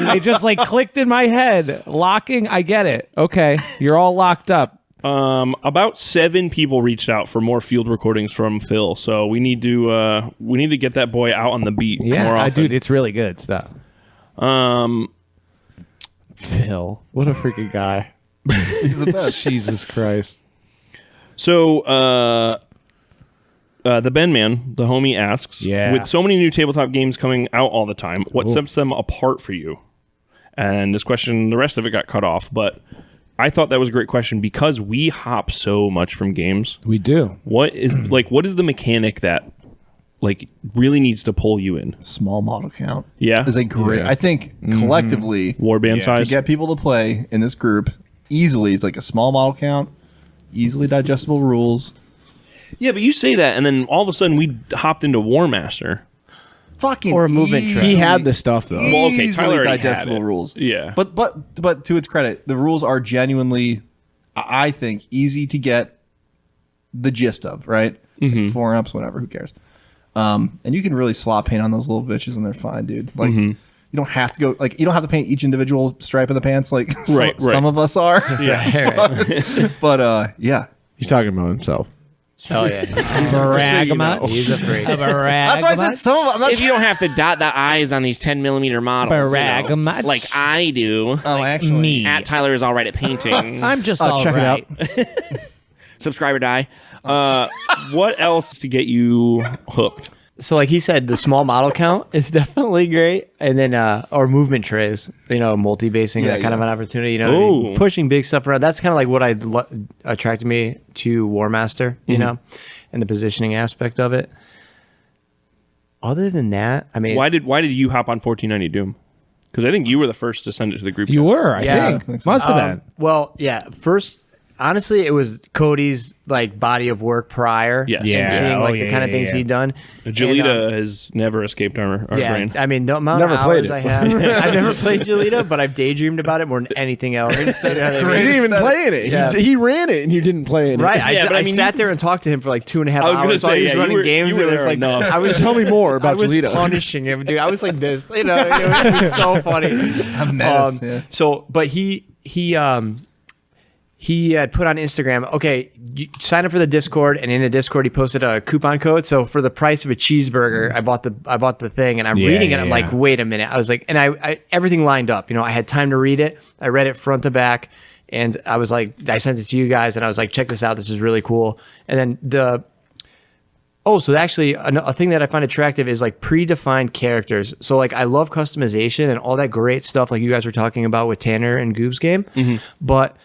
I just like clicked in my head. Locking. I get it. Okay, you're all locked up. About 7 people reached out for more field recordings from Phil, so we need to get that boy out on the beat more Yeah, often. dude, it's really good stuff. Phil, what a freaking guy. He's the best. Jesus Christ. So, the Ben Man, the homie, asks, Yeah. with so many new tabletop games coming out all the time, what sets them apart for you? And this question, the rest of it got cut off, but I thought that was a great question because we hop so much from games. We do. What is the mechanic that really needs to pull you in? Small model count. Yeah. Is a great. Yeah. I think collectively, Warband to size? get people to play in this group easily is like a small model count, easily digestible rules. Yeah, but you say that, and then all of a sudden we hopped into War Master. Fucking Or a movement track. He had the stuff, though. Well, okay, Tyler already had digestible it. rules. Yeah. But to its credit, the rules are genuinely, I think, easy to get the gist of. Right, It's like 4-ups, whatever. Who cares? And you can really slop paint on those little bitches, and they're fine, dude. Like you don't have to go you don't have to paint each individual stripe of the pants like Right. some of us are. Yeah. But yeah. He's talking about himself. Oh yeah, He's a ragamuffin. he's a freak. Of a That's why I said some of them. I'm not If you don't have to dot the I's on these 10mm models, Baragamuch. like I do. Oh, actually, me. At Tyler is all right at painting. I'm just all check it right. out. Subscribe or die. What else to get you hooked? So like he said, the small model count is definitely great, and then or movement trays, multi-basing, that kind of an opportunity. You know, what I mean? Ooh. Pushing big stuff around. That's kind of like what attracted me to War Master, you know, and the positioning aspect of it. Other than that, I mean, Why did you hop on 1490 Doom? Because I think you were the first to send it to the group. You chat. were, I Yeah. think. Must have been. Well, yeah. First, honestly, it was Cody's body of work prior. Yes. and Yeah. seeing Oh, the yeah, kind of yeah, things yeah. he'd done. Jelita And, has never escaped our brain. I mean, the amount Never of played hours it. I have. I've never played Jelita, but I've daydreamed about it more than anything else. You didn't even play in it. Yeah. He ran it, and you didn't play in it. Right, Yeah, but I I mean, sat there and talked to him for like 2.5 hours. I was gonna say, while he was yeah, you running were- games. you were It was there like enough. I was Tell me more about I was Jelita. punishing him, dude. I was like this, it was so funny. A menace, yeah. So, but he had put on Instagram, okay, you sign up for the Discord, and in the Discord he posted a coupon code. So for the price of a cheeseburger, I bought the thing, and I'm reading it. I'm like, wait a minute. I was like, and I everything lined up. I had time to read it. I read it front to back, and I was like, I sent it to you guys, and I was like, check this out. This is really cool. And then Oh, so actually, a thing that I find attractive is like predefined characters. So like, I love customization and all that great stuff, like you guys were talking about with Tanner and Goob's game. But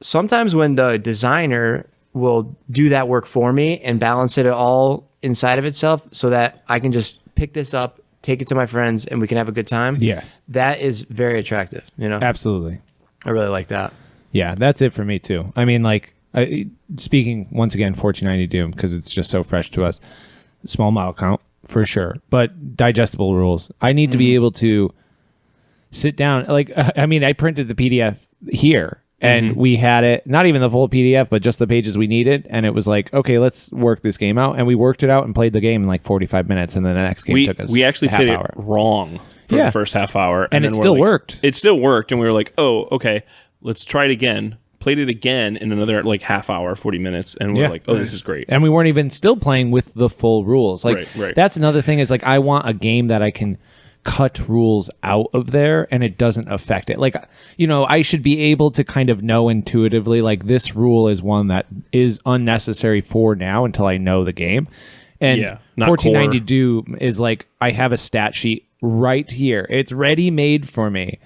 sometimes when the designer will do that work for me and balance it all inside of itself, so that I can just pick this up, take it to my friends, and we can have a good time. Yes, that is very attractive. You know, absolutely. I really like that. Yeah, that's it for me too. I mean, like. Speaking once again, 1490 Doom, because it's just so fresh to us. Small model count for sure, but digestible rules. I need to be able to sit down. Like, I mean, I printed the PDF here, and we had it, not even the full PDF, but just the pages we needed. And it was like, okay, let's work this game out. And we worked it out and played the game in like 45 minutes. And then the next game took us we actually half played hour. it wrong for the first half hour. And then it we're still like, worked. It still worked. And we were like, oh, okay, let's try it again. Played it again in another like half hour, 40 minutes. And we're like, oh, this is great. And we weren't even still playing with the full rules. Like, Right. that's another thing is like, I want a game that I can cut rules out of there and it doesn't affect it. Like, you know, I should be able to kind of know intuitively, like, this rule is one that is unnecessary for now until I know the game. And 1490 Doom is like, I have a stat sheet right here. It's ready made for me.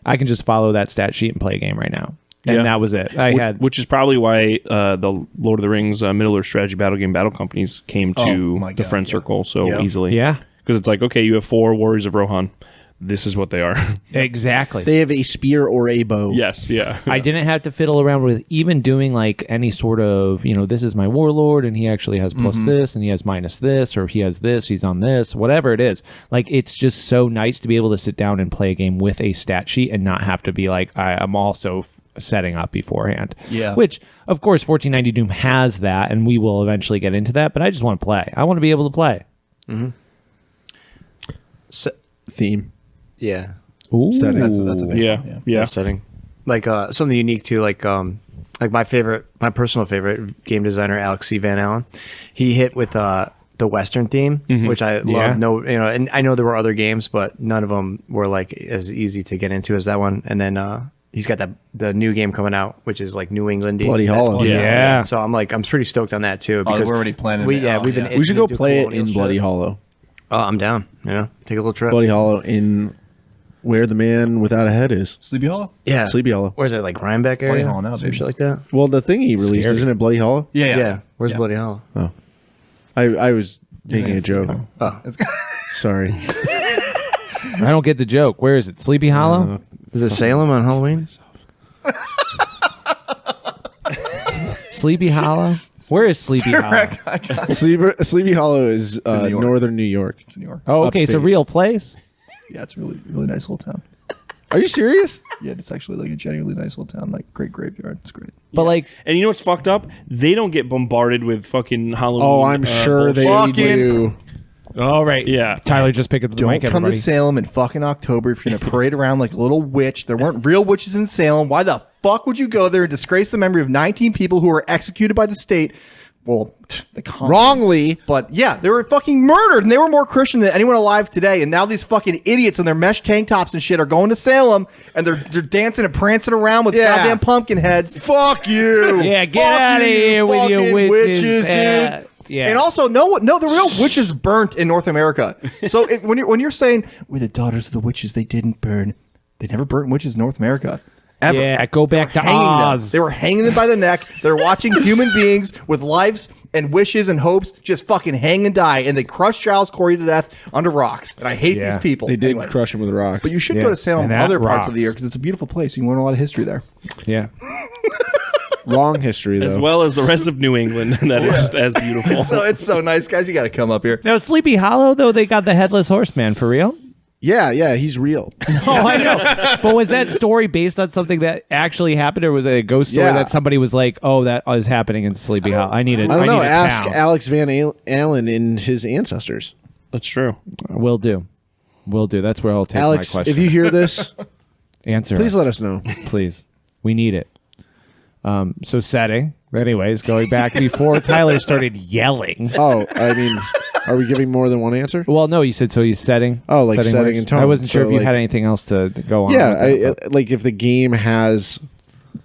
I can just follow that stat sheet and play a game right now. And that was it. Which is probably why the Lord of the Rings Middle-earth strategy battle game battle companies came to the friend circle so easily. Yeah. Because it's like, okay, you have 4 Warriors of Rohan. This is what they are. Exactly. They have a spear or a bow. Yes, yeah. I didn't have to fiddle around with even doing like any sort of, you know, this is my warlord and he actually has plus this and he has minus this, or he has this, he's on this, whatever it is. Like, it's just so nice to be able to sit down and play a game with a stat sheet and not have to be like, I'm also setting up beforehand. Yeah. Which, of course, 1490 Doom has that, and we will eventually get into that, but I just want to play. I want to be able to play. Theme. Yeah. Ooh. Setting. That's a big one. Yeah. Setting. Like something unique too, like my personal favorite game designer, Alex C. Van Allen. He hit with the Western theme, which I love. Yeah. No, you know, and I know there were other games, but none of them were like as easy to get into as that one. And then he's got the new game coming out, which is like New Englandy. Bloody Hollow. Yeah. So I'm pretty stoked on that too. Because we're already planning it. We've been. We should go into play it colonial in Bloody shit. Hollow. Oh, I'm down. Yeah, take a little trip. Bloody Hollow in where the man without a head is. Sleepy Hollow? Yeah, Sleepy Hollow. Where's it, like Rhinebeck area? Bloody Hollow now, Some baby. shit like that. Well, the thing he released, isn't it Bloody Hollow? Yeah. Where's Bloody Hollow? Oh. I was making a joke. Oh, Sorry. I don't get the joke. Where is it? Sleepy Hollow? is it Salem on Halloween? Sleepy Hollow? Where is Sleepy Hollow? Sleepy Hollow is New York. northern New York. It's New York. Oh, okay. It's a Upstate. real place. Yeah, it's a really, really nice little town. Are you serious? Yeah, it's actually like a genuinely nice little town, like great graveyard. It's great. But like, And you know what's fucked up? They don't get bombarded with fucking Halloween. Oh, I'm sure they Fucking- do. all right. Yeah. Tyler just picked up the Don't mic, come everybody. to Salem in fucking October if you're gonna parade around like a little witch. There weren't real witches in Salem. Why the fuck would you go there and disgrace the memory of 19 people who were executed by the state? Well, Wrongly. but yeah, they were fucking murdered, and they were more Christian than anyone alive today. And now these fucking idiots in their mesh tank tops and shit are going to Salem, and they're dancing and prancing around with Yeah. goddamn pumpkin heads. Fuck you. Yeah, get Fuck out of you, here with your fucking witches. dude. Yeah. And also, no, the real witches burnt in North America. So when you're saying we're the daughters of the witches, they didn't burn. They never burnt witches in North America. Ever. Yeah, go back to Hanging them. Oz. They were hanging them by the neck. They're watching human beings with lives and wishes and hopes just fucking hang and die, and they crushed Giles Corey to death under rocks. And I hate these people. They did Anyway. crush him with rocks. But you should Yeah. go to Salem And in that other parts of the rocks. year because it's a beautiful place. You can learn a lot of history there. Yeah. Wrong history, though. As well as the rest of New England. That is just as beautiful. So it's so nice, guys. You got to come up here. Now, Sleepy Hollow, though, they got the Headless Horseman for real? Yeah, he's real. Oh, I know. But was that story based on something that actually happened, or was it a ghost story Yeah. that somebody was like, "Oh, that is happening in Sleepy Hollow"? I need a. I don't know. need a Ask town. Alex Van Allen and his ancestors. That's true. Will do. Will do. That's where I'll take Alex, my question. if you hear this, answer, please us. let us know. Please, we need it. So setting. Anyways, going back before Tyler started yelling. Oh, I mean, are we giving more than one answer? Well, no, you said so. You setting. Oh, like setting works? and tone. I wasn't sure So, if you like- had anything else to go on. Yeah, with that, but- like if the game has,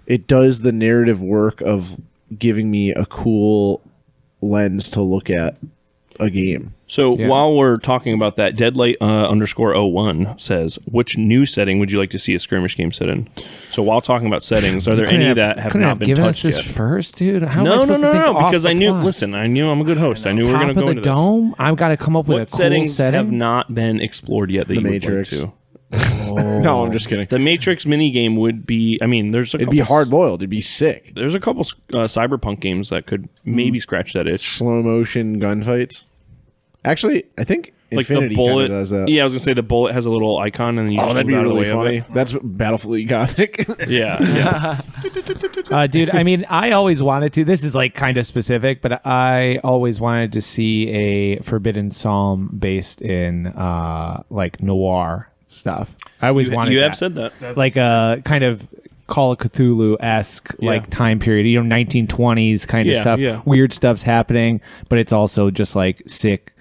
it does the narrative work of giving me a cool lens to look at a game. So while we're talking about that, Deadlight _01 says, which new setting would you like to see a skirmish game set in? So while talking about settings, are there any that have not been given touched us yet? this first, dude. How No, am I supposed to think off because the I knew. fly? Listen, I knew I'm a good host. I knew we were going Top to go of the into dome. I've got to come up with What a cool settings setting. have not been explored yet that The you Matrix. would like to? No, I'm just kidding. The Matrix minigame would be. I mean, It'd be hard boiled. It'd be sick. There's a couple cyberpunk games that could maybe scratch that itch. Slow motion gunfights. Actually, I think Like Infinity the bullet kinda does that. Yeah, I was gonna say the bullet has a little icon, and then you just that'd be move out of the really way of funny. That's Battlefield Gothic. it. Yeah, Dude, I mean, I always wanted to. This is like kind of specific, but I always wanted to see a Forbidden Psalm based in like noir stuff. I always wanted. you have that. said that. Like a kind of Call of Cthulhu esque like time period, 1920s kind of stuff. yeah. Weird stuff's happening, but it's also just like sick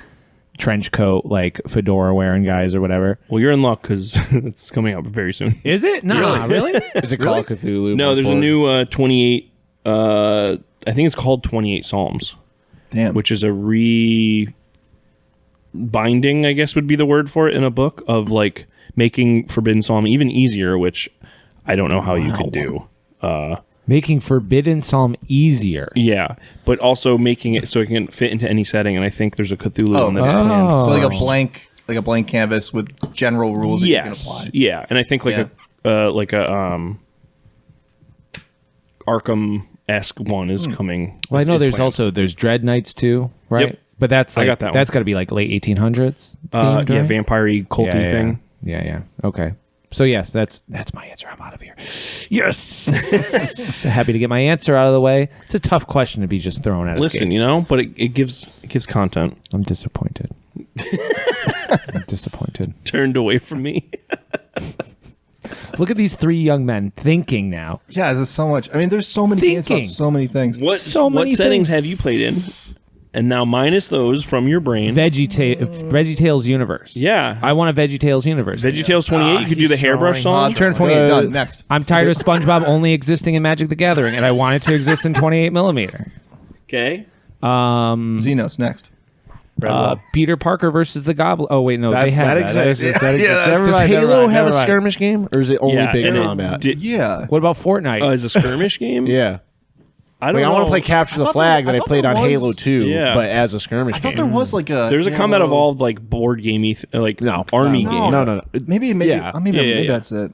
trench coat, like fedora wearing guys or whatever. Well, you're in luck because it's coming out very soon. Is it? No, really? Is it Call of Cthulhu? No, there's a new 28. I think it's called 28 Psalms, Damn. which is a binding, I guess would be the word for it, in a book of like making Forbidden Psalm even easier, which I don't know how you could do. Making Forbidden Psalm easier. Yeah, but also making it so it can fit into any setting. And I think there's a Cthulhu one that's Oh. planned. So like a blank canvas with general rules that you can apply. Yeah, and I think like a Arkham-esque one is coming. Well, I know is there's planned. also Dread Knights too, right? Yep. But that's I like, got that that's one. got to be like late 1800s. themed, right? vampire-y, culty thing. Yeah. Okay. So yes, that's my answer. I'm out of here. Yes. Happy to get my answer out of the way. It's a tough question to be just thrown at us. Listen, Gage. but it gives content. I'm disappointed. I'm disappointed. Turned away from me. Look at these three young men thinking now. Yeah, there's so much. I mean, there's so many games Thinking. about so many things. What many settings things. have you played in? And now minus those from your brain. VeggieTales universe. Yeah. I want a VeggieTales universe. VeggieTales 28. You could do the hairbrush song. Turn 28 done. Next. I'm tired of SpongeBob only existing in Magic the Gathering, and I want it to exist in 28 millimeter. Okay. Xenos next. Peter Parker versus the Goblin. Oh wait, no, they have that. exists. That exists. Yeah, Never does mind, Halo never mind, have never a mind. skirmish game, Or is it only big and it combat? Yeah. What about Fortnite? Is a skirmish game? Yeah. I don't Like, I know. want to play Capture the thought Flag there- that I I thought played there on was- Halo 2, Yeah. but as a skirmish I thought game. there was like a. There's a combat Halo- evolved like board gamey, army No. game. No. Maybe. Yeah. Maybe Yeah. that's it.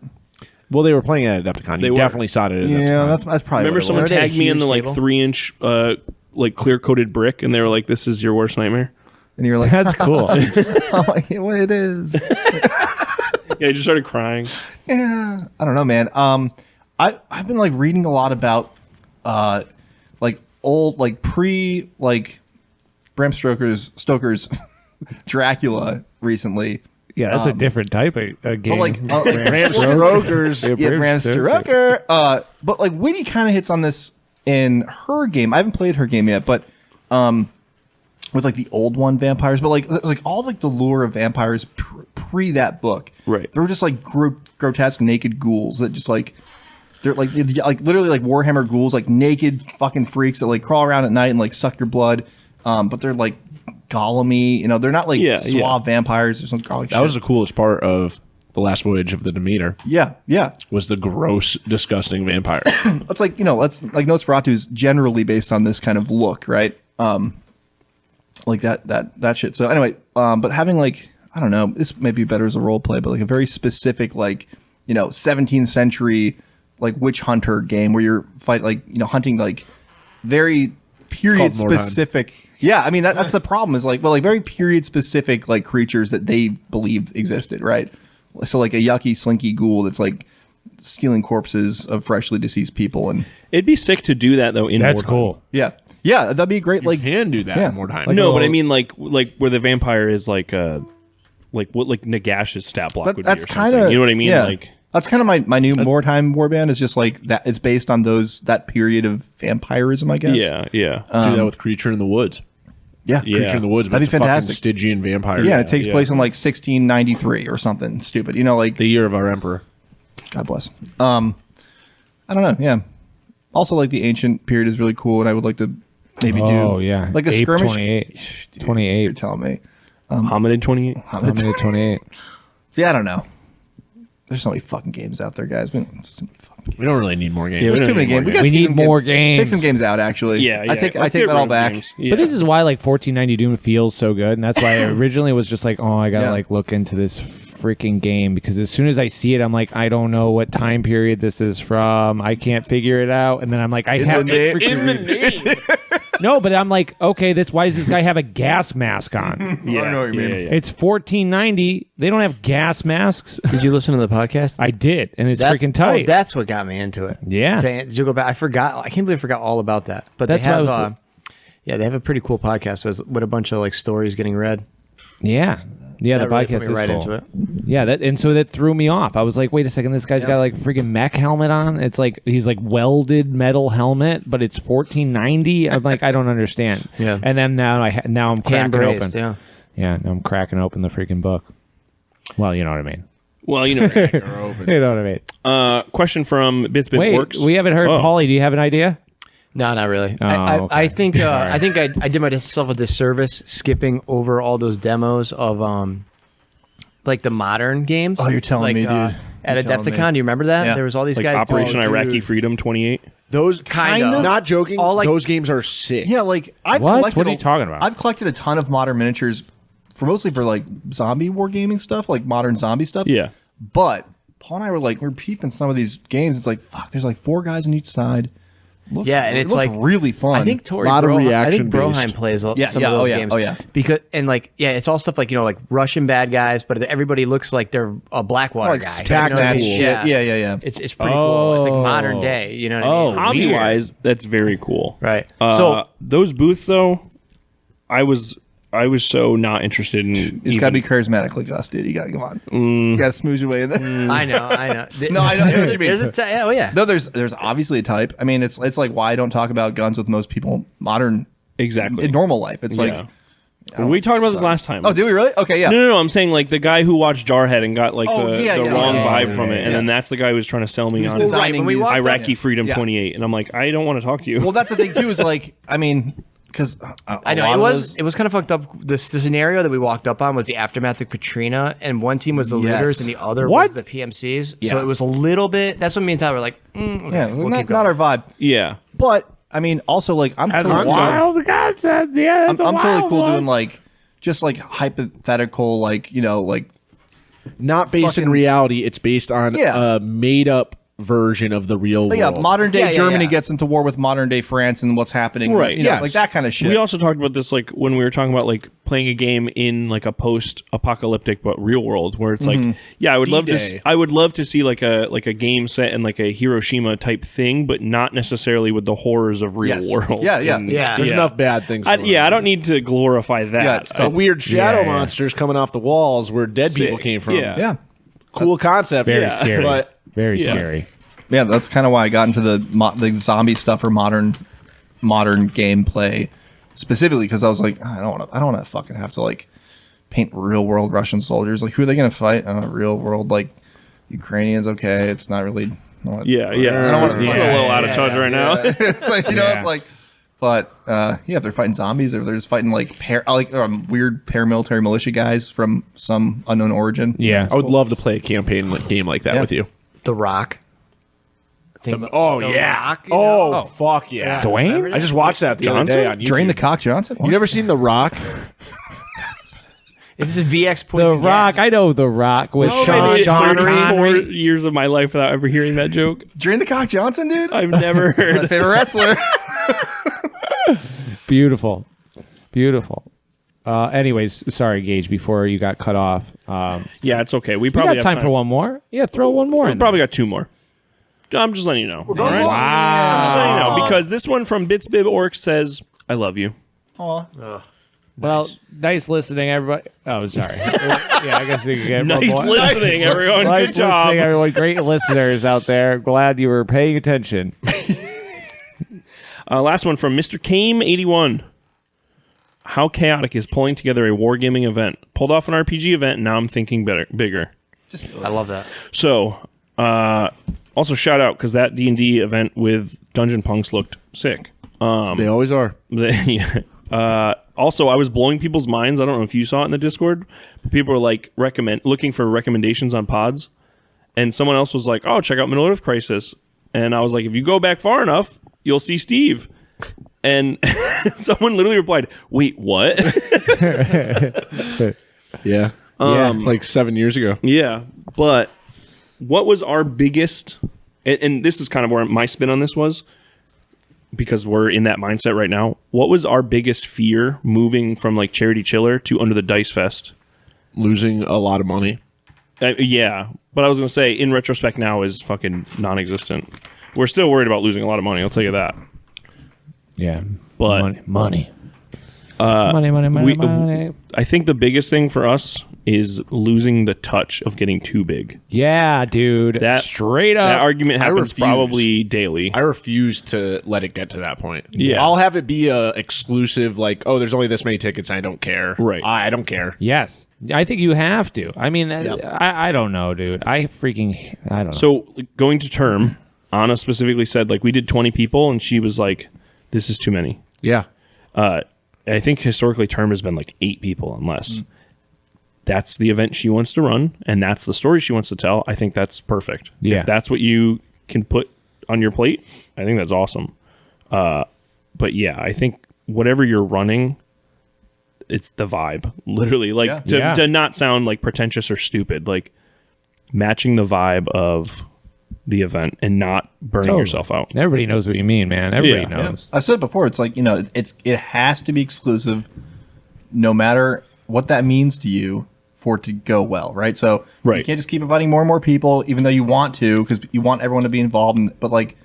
Well, they were playing at Adepticon. They You were. definitely saw it at Adepticon. Yeah, that's probably. Remember what it someone was. Were they a tagged me in the huge like table? 3-inch like clear coated brick, and they were like, "This is your worst nightmare." And you're like, That's cool. oh, well, it is. Yeah, I just started crying. Yeah, I don't know, man. I've been like reading a lot about like old like pre like Bram Stoker's Dracula recently. Yeah, that's a different type of game. But like Bram Stoker's. Bram Stoker. But like Whitney kind of hits on this in her game. I haven't played her game yet, but with like the old one vampires, but like all like the lure of vampires pre that book. Right. They were just like grotesque naked ghouls that just like they're like literally like Warhammer ghouls, like naked fucking freaks that like crawl around at night and like suck your blood. But they're like Gollum-y, you know, they're not like suave vampires or some garlic That was the coolest part of The Last Voyage of the Demeter. yeah. Was the gross, disgusting vampire. It's like, you know, let's like Nosferatu's generally based on this kind of look, right? Like that shit. So anyway, but having like, I don't know, this may be better as a role play, but like a very specific, like, you know, 17th century like witch hunter game where you're hunting like very period Called Mordheim. specific. Yeah, I mean that's the problem is like very period specific like creatures that they believed existed, right? So like a yucky slinky ghoul that's like stealing corpses of freshly deceased people, and It'd be sick to do that though. In that's Mordheim. cool. yeah, that'd be great. Like Can do that Yeah. more time. No, but I little- mean like where the vampire is like what like Nagash's stat block would be. that's or kind something. of You know what I mean? Yeah. Like that's kind of my new Mordheim warband is just like that. It's based on that period of vampirism, I guess. yeah. do that with Creature in the Woods. yeah, Creature in the Woods, but That'd be it's a fucking fantastic. Stygian vampire. Yeah, it takes yeah. place in like 1693 or something stupid. You know, like The year of our emperor. God bless. I don't know. Yeah. Also, like the ancient period is really cool, and I would like to maybe do. Oh, yeah. Like a Ape skirmish. 28. Dude, 28. You're telling me. Hominid 28. Hominid 28. Yeah, I don't know. There's so many fucking games out there, guys. We don't really need more games. Yeah, There's too many games. We need more games. Take some games out, actually. Yeah, I take that all back. Yeah. But this is why like 1490 Doom feels so good, and that's why I originally was just like, oh, I gotta like look into this freaking game, because as soon as I see it, I'm like, I don't know what time period this is from. I can't figure it out, and then I'm like, I have to freaking read it. No, but I'm like, okay, why does this guy have a gas mask on? Yeah, I know what you mean. It's 1490. They don't have gas masks. Did you listen to the podcast? I did, and it's That's freaking tight. Oh, that's what got me into it. Yeah. Did you go back? I forgot. I can't believe I forgot all about that. But That's they have, why I was yeah, they have a pretty cool podcast with a bunch of like stories getting read. Yeah. Yeah, the That really podcast put me is right cool. into it. Yeah, so that threw me off. I was like, wait a second, this guy's got like a freaking mech helmet on. It's like he's like welded metal helmet, but it's 1490. I'm like, I don't understand. Yeah. And then now I'm cracking Hand open. braced, yeah. Yeah, now I'm cracking open the freaking book. Well, you know what I mean. Well, you know, You know what I mean. question from Bits Wait, Works. we haven't heard. Paulie, do you have an idea? No, not really. Oh, okay. I think I did myself a disservice skipping over all those demos of like the modern games. Oh, you're telling me, dude. At You're telling Adepticon, do you remember that? Yeah. There was all these like guys. Operation doing- Iraqi Freedom 28. Those Kind of. not joking. All like- those games are sick. Yeah, like I've What? collected. What are you talking about? I've collected a ton of modern miniatures, mostly for like zombie wargaming stuff, like modern zombie stuff. Yeah. But Paul and I we're peeping some of these games. It's like fuck. There's like 4 guys on each side. Yeah, and it's it looks like really fun. I think Tori Lot of I think reaction Broheim based. plays some Yeah, of those games. oh, yeah. Because and like it's all stuff like like Russian bad guys, but everybody looks like they're a Blackwater like guy. stacked You know what I that mean? shit. Yeah. It's pretty cool. It's like Oh. modern day. You know what I Oh, mean? Hobby weird. wise, that's very cool. Right. So those booths, though, I was so not interested in. He's got to be charismatic like us, dude. You got to come on. You got to smooth your way in there. I know. No, I know what you mean. There's a oh yeah. No, there's obviously a type. I mean, it's like why I don't talk about guns with most people modern Exactly. in normal life. It's Yeah. like We talked about this last time. oh, did we really? Okay, yeah. No. I'm saying like the guy who watched Jarhead and got like Oh, the yeah, wrong yeah. vibe from it, and then that's the guy who was trying to sell me Who's on designing when we these- walked up- Iraqi Freedom Yeah. 28, and I'm like, I don't want to talk to you. Well, that's the thing too. Is like, I mean, because I know it was kind of fucked up. The scenario that we walked up on was the aftermath of Katrina, and one team was the Yes. looters and the other What? was the PMCs. Yeah. So it was a little bit. That's what me and Tyler were like. Okay, yeah, we'll not, keep not going. our vibe. yeah. But I mean, also like I'm totally wild concept. Yeah, I'm totally cool doing like just like hypothetical, like like Not based in Fucking- reality. It's based on Yeah. a made up version of the real world. yeah, modern day Yeah, yeah, Germany yeah. gets into war with modern day France and what's happening, Right, You know, yes. like that kind of shit. We also talked about this like when we were talking about like playing a game in like a post-apocalyptic but real world where it's like I would love D-Day. to I would love to see like a game set in like a Hiroshima type thing, but not necessarily with the horrors of real Yes. world. Yeah, yeah. And- Yeah. There's enough bad things. I, going yeah, on. I don't need to glorify that. Yeah, it's The tough. weird shadow Yeah. monsters coming off the walls where dead people Sick. came from. Yeah. yeah, Cool concept. Very yeah. scary. But Very Yeah. scary. yeah. That's kind of why I got into the zombie stuff or modern gameplay specifically because I was like, I don't want to fucking have to like paint real world Russian soldiers. Like, who are they going to fight? Real world like Ukrainians. Okay, it's not really. Yeah. I don't want to. I'm a little out of touch right now. It's like Yeah. it's like, but if they're fighting zombies or they're just fighting like weird paramilitary militia guys from some unknown origin. Yeah. I would love to play a campaign game like that Yeah. with you. The Rock. Oh The yeah. Rock, you oh know? fuck yeah. Dwayne? I just watched that the other day on YouTube. Drain the cock, Johnson. You never seen The Rock? This is VX The poison Rock. gas. I know The Rock with Sean Maybe Connery. 34 years of my life without ever hearing that joke. Drain the cock, Johnson, dude. I've never My heard. favorite wrestler. Beautiful. Beautiful. Anyways, sorry, Gage, before you got cut off. Yeah, it's okay. We We probably got have time for one more. Yeah, throw one more We in. probably got 2 more. I'm just letting you know. All right? Wow. Just letting you know because this one from Bitsbib Orc says, "I love you." Well, nice listening, everybody. Oh, sorry. Yeah, I guess you could get Nice one more. listening, everyone. Nice Good job. listening, everyone. Great listeners out there. Glad you were paying attention. Last one from Mr. Kame81. How chaotic is pulling together a wargaming event? Pulled off an RPG event, and now I'm thinking bigger. I love that. So, also shout out because that D&D event with Dungeon Punks looked sick. They always are. Also, I was blowing people's minds. I don't know if you saw it in the Discord. But people were like looking for recommendations on pods, and someone else was like, "Oh, check out Middle Earth Crisis," and I was like, "If you go back far enough, you'll see Steve." And someone literally replied, "Wait, what?" Yeah. Like 7 years ago. Yeah, but what was our biggest? And this is kind of where my spin on this was, because we're in that mindset right now. What was our biggest fear moving from like Charity Chiller to Under the Dice Fest? Losing a lot of money. Yeah, but I was going to say, in retrospect now, is fucking non-existent. We're still worried about losing a lot of money, I'll tell you that. Yeah. But Money. money. I think the biggest thing for us is losing the touch of getting too big. Yeah, dude. That straight up. That argument happens refuse. probably daily. I refuse to let it get to that point. Yeah. I'll have it be a exclusive, like, oh, there's only this many tickets. I don't care. Right. I don't care. Yes. I think you have to. I mean, I don't know, dude. I don't know. So going to term, Anna specifically said, like, we did 20 people, and she was like, this is too many. Yeah. I think historically term has been like 8 people and less. That's the event she wants to run, and that's the story she wants to tell. I think that's perfect. Yeah. If that's what you can put on your plate, I think that's awesome. But yeah, I think whatever you're running, it's the vibe. Literally, like to not sound like pretentious or stupid, like matching the vibe of the event and not burning yourself out. Everybody knows what you mean, man. Everybody knows. I've said it before. It's like, it has to be exclusive, no matter what that means to you, for it to go well, right? So you can't just keep inviting more and more people, even though you want to, because you want everyone to be involved. But like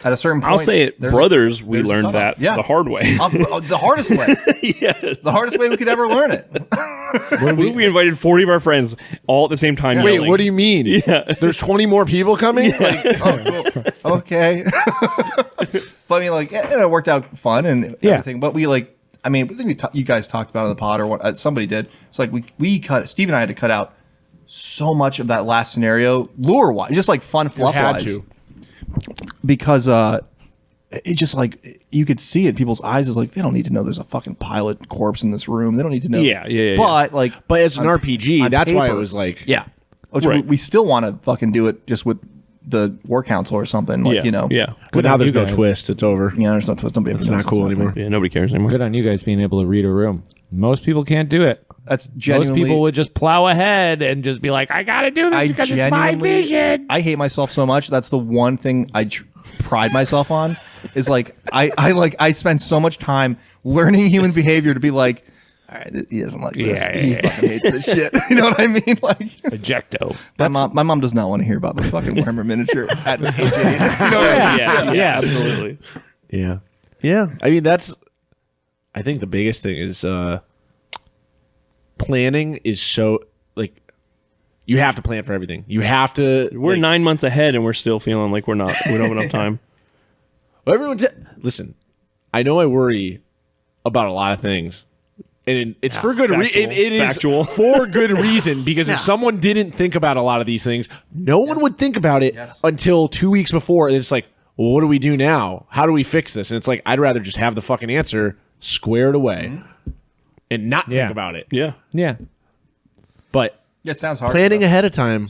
at a certain point, I'll say it, brothers, we learned that the hard way. The hardest way. Yes. The hardest way we could ever learn it. What if we invited 40 of our friends all at the same time? Wait, yelling? what do you mean? Yeah. There's 20 more people coming? Like, Okay. But I mean, like, it worked out fun and everything. But we like, I mean, I think you guys talked about it on the pod, or what, somebody did. It's like we cut. Steve and I had to cut out so much of that last scenario, lure wise, just like fun fluff wise, because it just like you could see it. People's eyes is like, they don't need to know there's a fucking pilot corpse in this room. They don't need to know. Yeah. But as an RPG, that's why it was like, which we still want to fucking do it just with the war council or something. Like, But now there's no twist. It's over. Yeah, there's no twist. It's not cool anymore. Yeah, nobody cares anymore. Good on you guys being able to read a room. Most people can't do it. That's genuinely. Most people would just plow ahead and just be like, I gotta do this because it's my vision. I hate myself so much. That's the one thing I pride myself on. Is like I spend so much time learning human behavior to be like, all right, he doesn't like this. He fucking hates this shit. You know what I mean? Like ejecto. My mom does not want to hear about the fucking Warhammer miniature at age 8. You know what I mean? Yeah, absolutely. Yeah. I mean, I think the biggest thing is planning is so, like, you have to plan for everything. You have to. We're 9 months ahead and we're still feeling like we don't have enough time. Well, listen, I know I worry about a lot of things. And it's for good reason. It is for good reason, because if someone didn't think about a lot of these things, no one would think about it until 2 weeks before. And it's like, well, what do we do now? How do we fix this? And it's like, I'd rather just have the fucking answer squared away and not think about it. Yeah. But it sounds hard. Planning ahead of time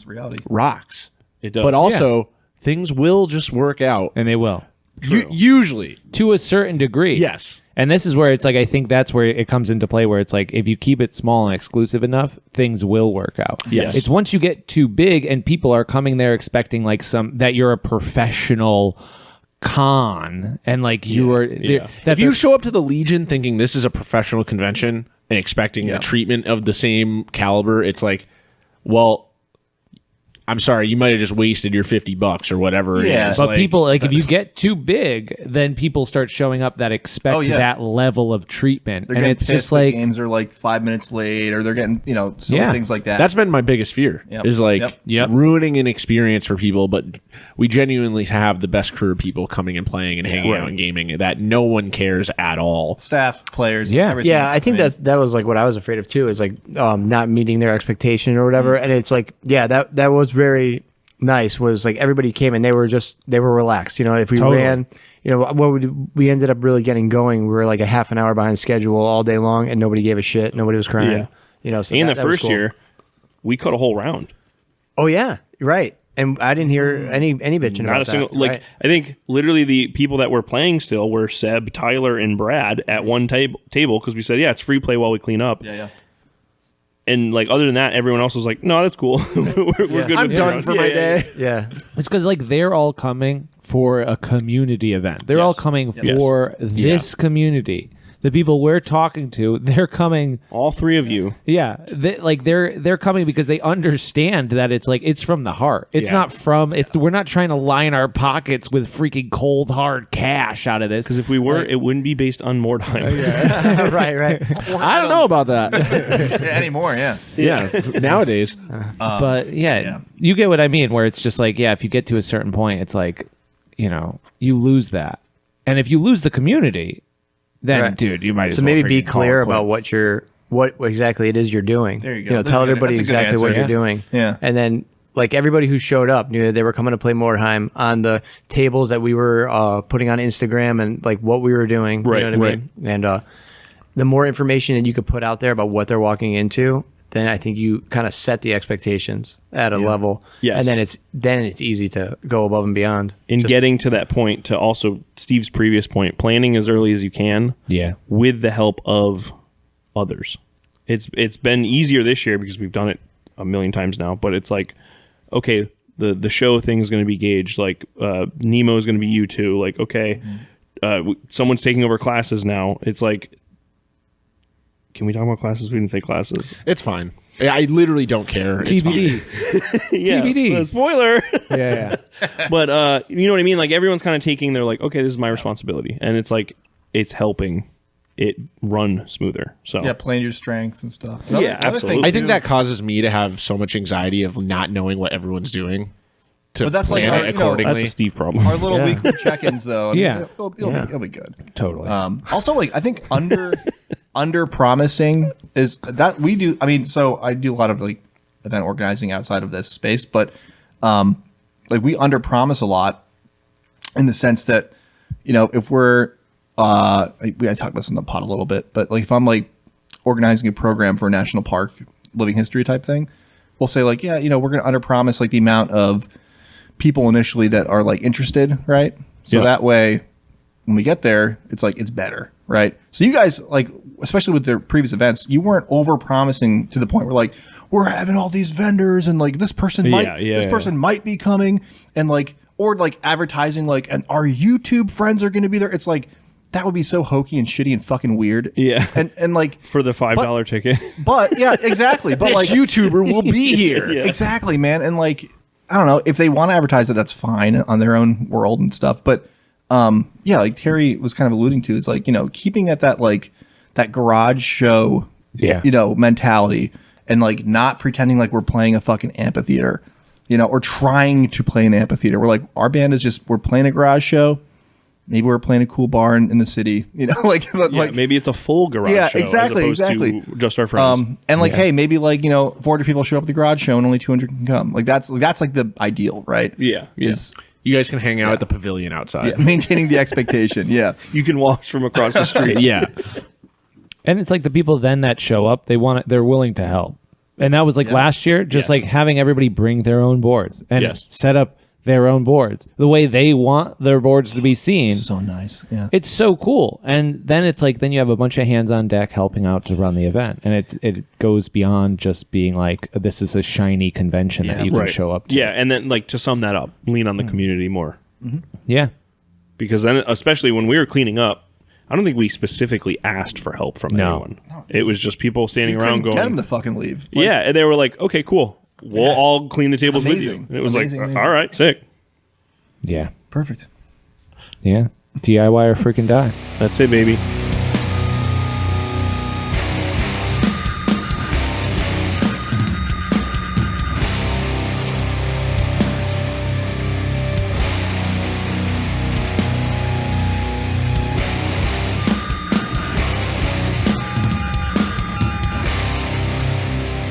rocks. It does. But also, things will just work out. And they will. Usually. To a certain degree. Yes. And this is where it's like, I think that's where it comes into play, where it's like, if you keep it small and exclusive enough, things will work out. Yes. It's once you get too big and people are coming there expecting like that you're a professional con and like you are. If you show up to the Legion thinking this is a professional convention and expecting a treatment of the same caliber, it's like, well, I'm sorry, you might have just wasted your $50 or whatever it is. But people, like, if you get too big, then people start showing up that expect that level of treatment. They're and it's just like games are like 5 minutes late, or they're getting, silly things like that. That's been my biggest fear, is like ruining an experience for people. But we genuinely have the best crew of people coming and playing and hanging out and gaming that no one cares at all. Staff, players, everything. Yeah, I think that was like what I was afraid of too, is like not meeting their expectation or whatever. And it's like, that was very nice, was like everybody came and they were relaxed. If we ran we ended up really getting going. We were like a half an hour behind schedule all day long, and nobody gave a shit. Nobody was crying. Yeah. So and that the was first cool. year, we cut a whole round. Oh yeah, right. And I didn't hear any bitching Not about a single that. like. Right. I think literally the people that were playing still were Seb, Tyler, and Brad at one table because we said, yeah, it's free play while we clean up. Yeah. And like other than that, everyone else was like, no, that's cool. we're good. I'm with done it. for my day. Yeah. It's because like they're all coming for a community event. They're all coming for this community. The people we're talking to, they're coming. All three of you. Yeah, they're coming because they understand that it's from the heart. It's not from. We're not trying to line our pockets with freaking cold hard cash out of this. Because if we were, it wouldn't be based on Mordheim. right. I don't know about that. Anymore, yeah. Yeah, nowadays. But you get what I mean. Where it's just like, if you get to a certain point, it's like, you lose that, and if you lose the community. Then, Right. dude, you might as So well maybe be freaking call it clear about quits. what exactly it is you're doing. There you go. That's Tell good. everybody That's a good exactly what answer. you're doing. Yeah. And then, like, everybody who showed up knew that they were coming to play Mordheim on the tables that we were putting on Instagram and, like, what we were doing. Right, You know what I mean? And the more information that you could put out there about what they're walking into, then I think you kind of set the expectations at a level. Yes. And then it's easy to go above and beyond. In getting to that point, to also Steve's previous point, planning as early as you can. Yeah. With the help of others. It's been easier this year because we've done it a million times now, but it's like, okay, the show thing is going to be Gage, like Nemo is going to be you two, like, okay, someone's taking over classes now. It's like, can we talk about classes? We didn't say classes. It's fine. I literally don't care. It's TBD. Yeah, TBD. spoiler. Yeah. But you know what I mean? Like everyone's kind of taking, they're like, okay, this is my responsibility. And it's like, it's helping it run smoother. So Yeah, playing your strengths and stuff. Yeah, absolutely. I think that causes me to have so much anxiety of not knowing what everyone's doing. To But that's plan like, it you know, accordingly. that's a Steve problem. Our little weekly check-ins, though. I mean, Yeah. it'll be good. Totally. Also, like I think under promising is that we do. I mean, so I do a lot of like event organizing outside of this space, but like we under promise a lot in the sense that if we're I talked about this in the pod a little bit, but like if I'm like organizing a program for a national park living history type thing, we'll say like, we're going to under promise like the amount of people initially that are like interested, right? So that way when we get there, it's like it's better, right? So you guys, like, especially with their previous events, you weren't over promising to the point where like we're having all these vendors and like this person might be coming and like, or like advertising like, and our YouTube friends are going to be there. It's like that would be so hokey and shitty and fucking weird. Yeah. And like For the $5 ticket. but yeah, exactly. But this like YouTuber will be here. Yeah. exactly, man. And like I don't know if they want to advertise it, that's fine on their own world and stuff. But like Terry was kind of alluding to, is like keeping at that like that garage show, mentality, and like not pretending like we're playing a fucking amphitheater, or trying to play an amphitheater. We're like our band is we're playing a garage show. Maybe we're playing a cool bar in the city, like Maybe it's a full garage show exactly, as opposed to just our friends. and like, hey, maybe like 400 people show up at the garage show and only 200 can come. Like that's like the ideal, right? Yeah. Is You guys can hang out at the pavilion outside. maintaining the expectation. Yeah, You can watch from across the street. Yeah. And it's like the people then that show up, they're willing to help. And that was like last year, just like having everybody bring their own boards and set up their own boards the way they want their boards to be seen. so nice. Yeah, It's so cool. And then it's like, then you have a bunch of hands on deck helping out to run the event. And it goes beyond just being like, this is a shiny convention that you can show up to. Yeah, and then like to sum that up, lean on the community more. Yeah. Because then, especially when we were cleaning up, I don't think we specifically asked for help from anyone. It was just people standing around going, get them to fucking leave. yeah, and they were like, okay, cool. We'll all clean the tables with you. Amazing. And it was Amazing, like, amazing. all right, sick. Yeah. Perfect. Yeah. DIY or freaking die. That's it, baby.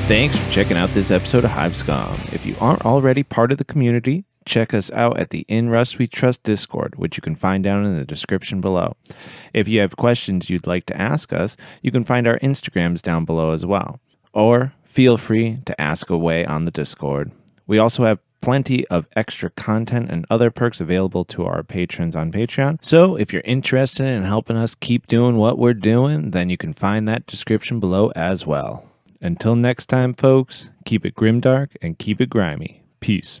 Thanks for checking out this episode of Hive Scum. If you aren't already part of the community, check us out at the In Rust We Trust Discord, which you can find down in the description below. If you have questions you'd like to ask us, you can find our Instagrams down below as well. Or feel free to ask away on the Discord. We also have plenty of extra content and other perks available to our patrons on Patreon. So if you're interested in helping us keep doing what we're doing, then you can find that description below as well. Until next time, folks, keep it grimdark and keep it grimy. Peace.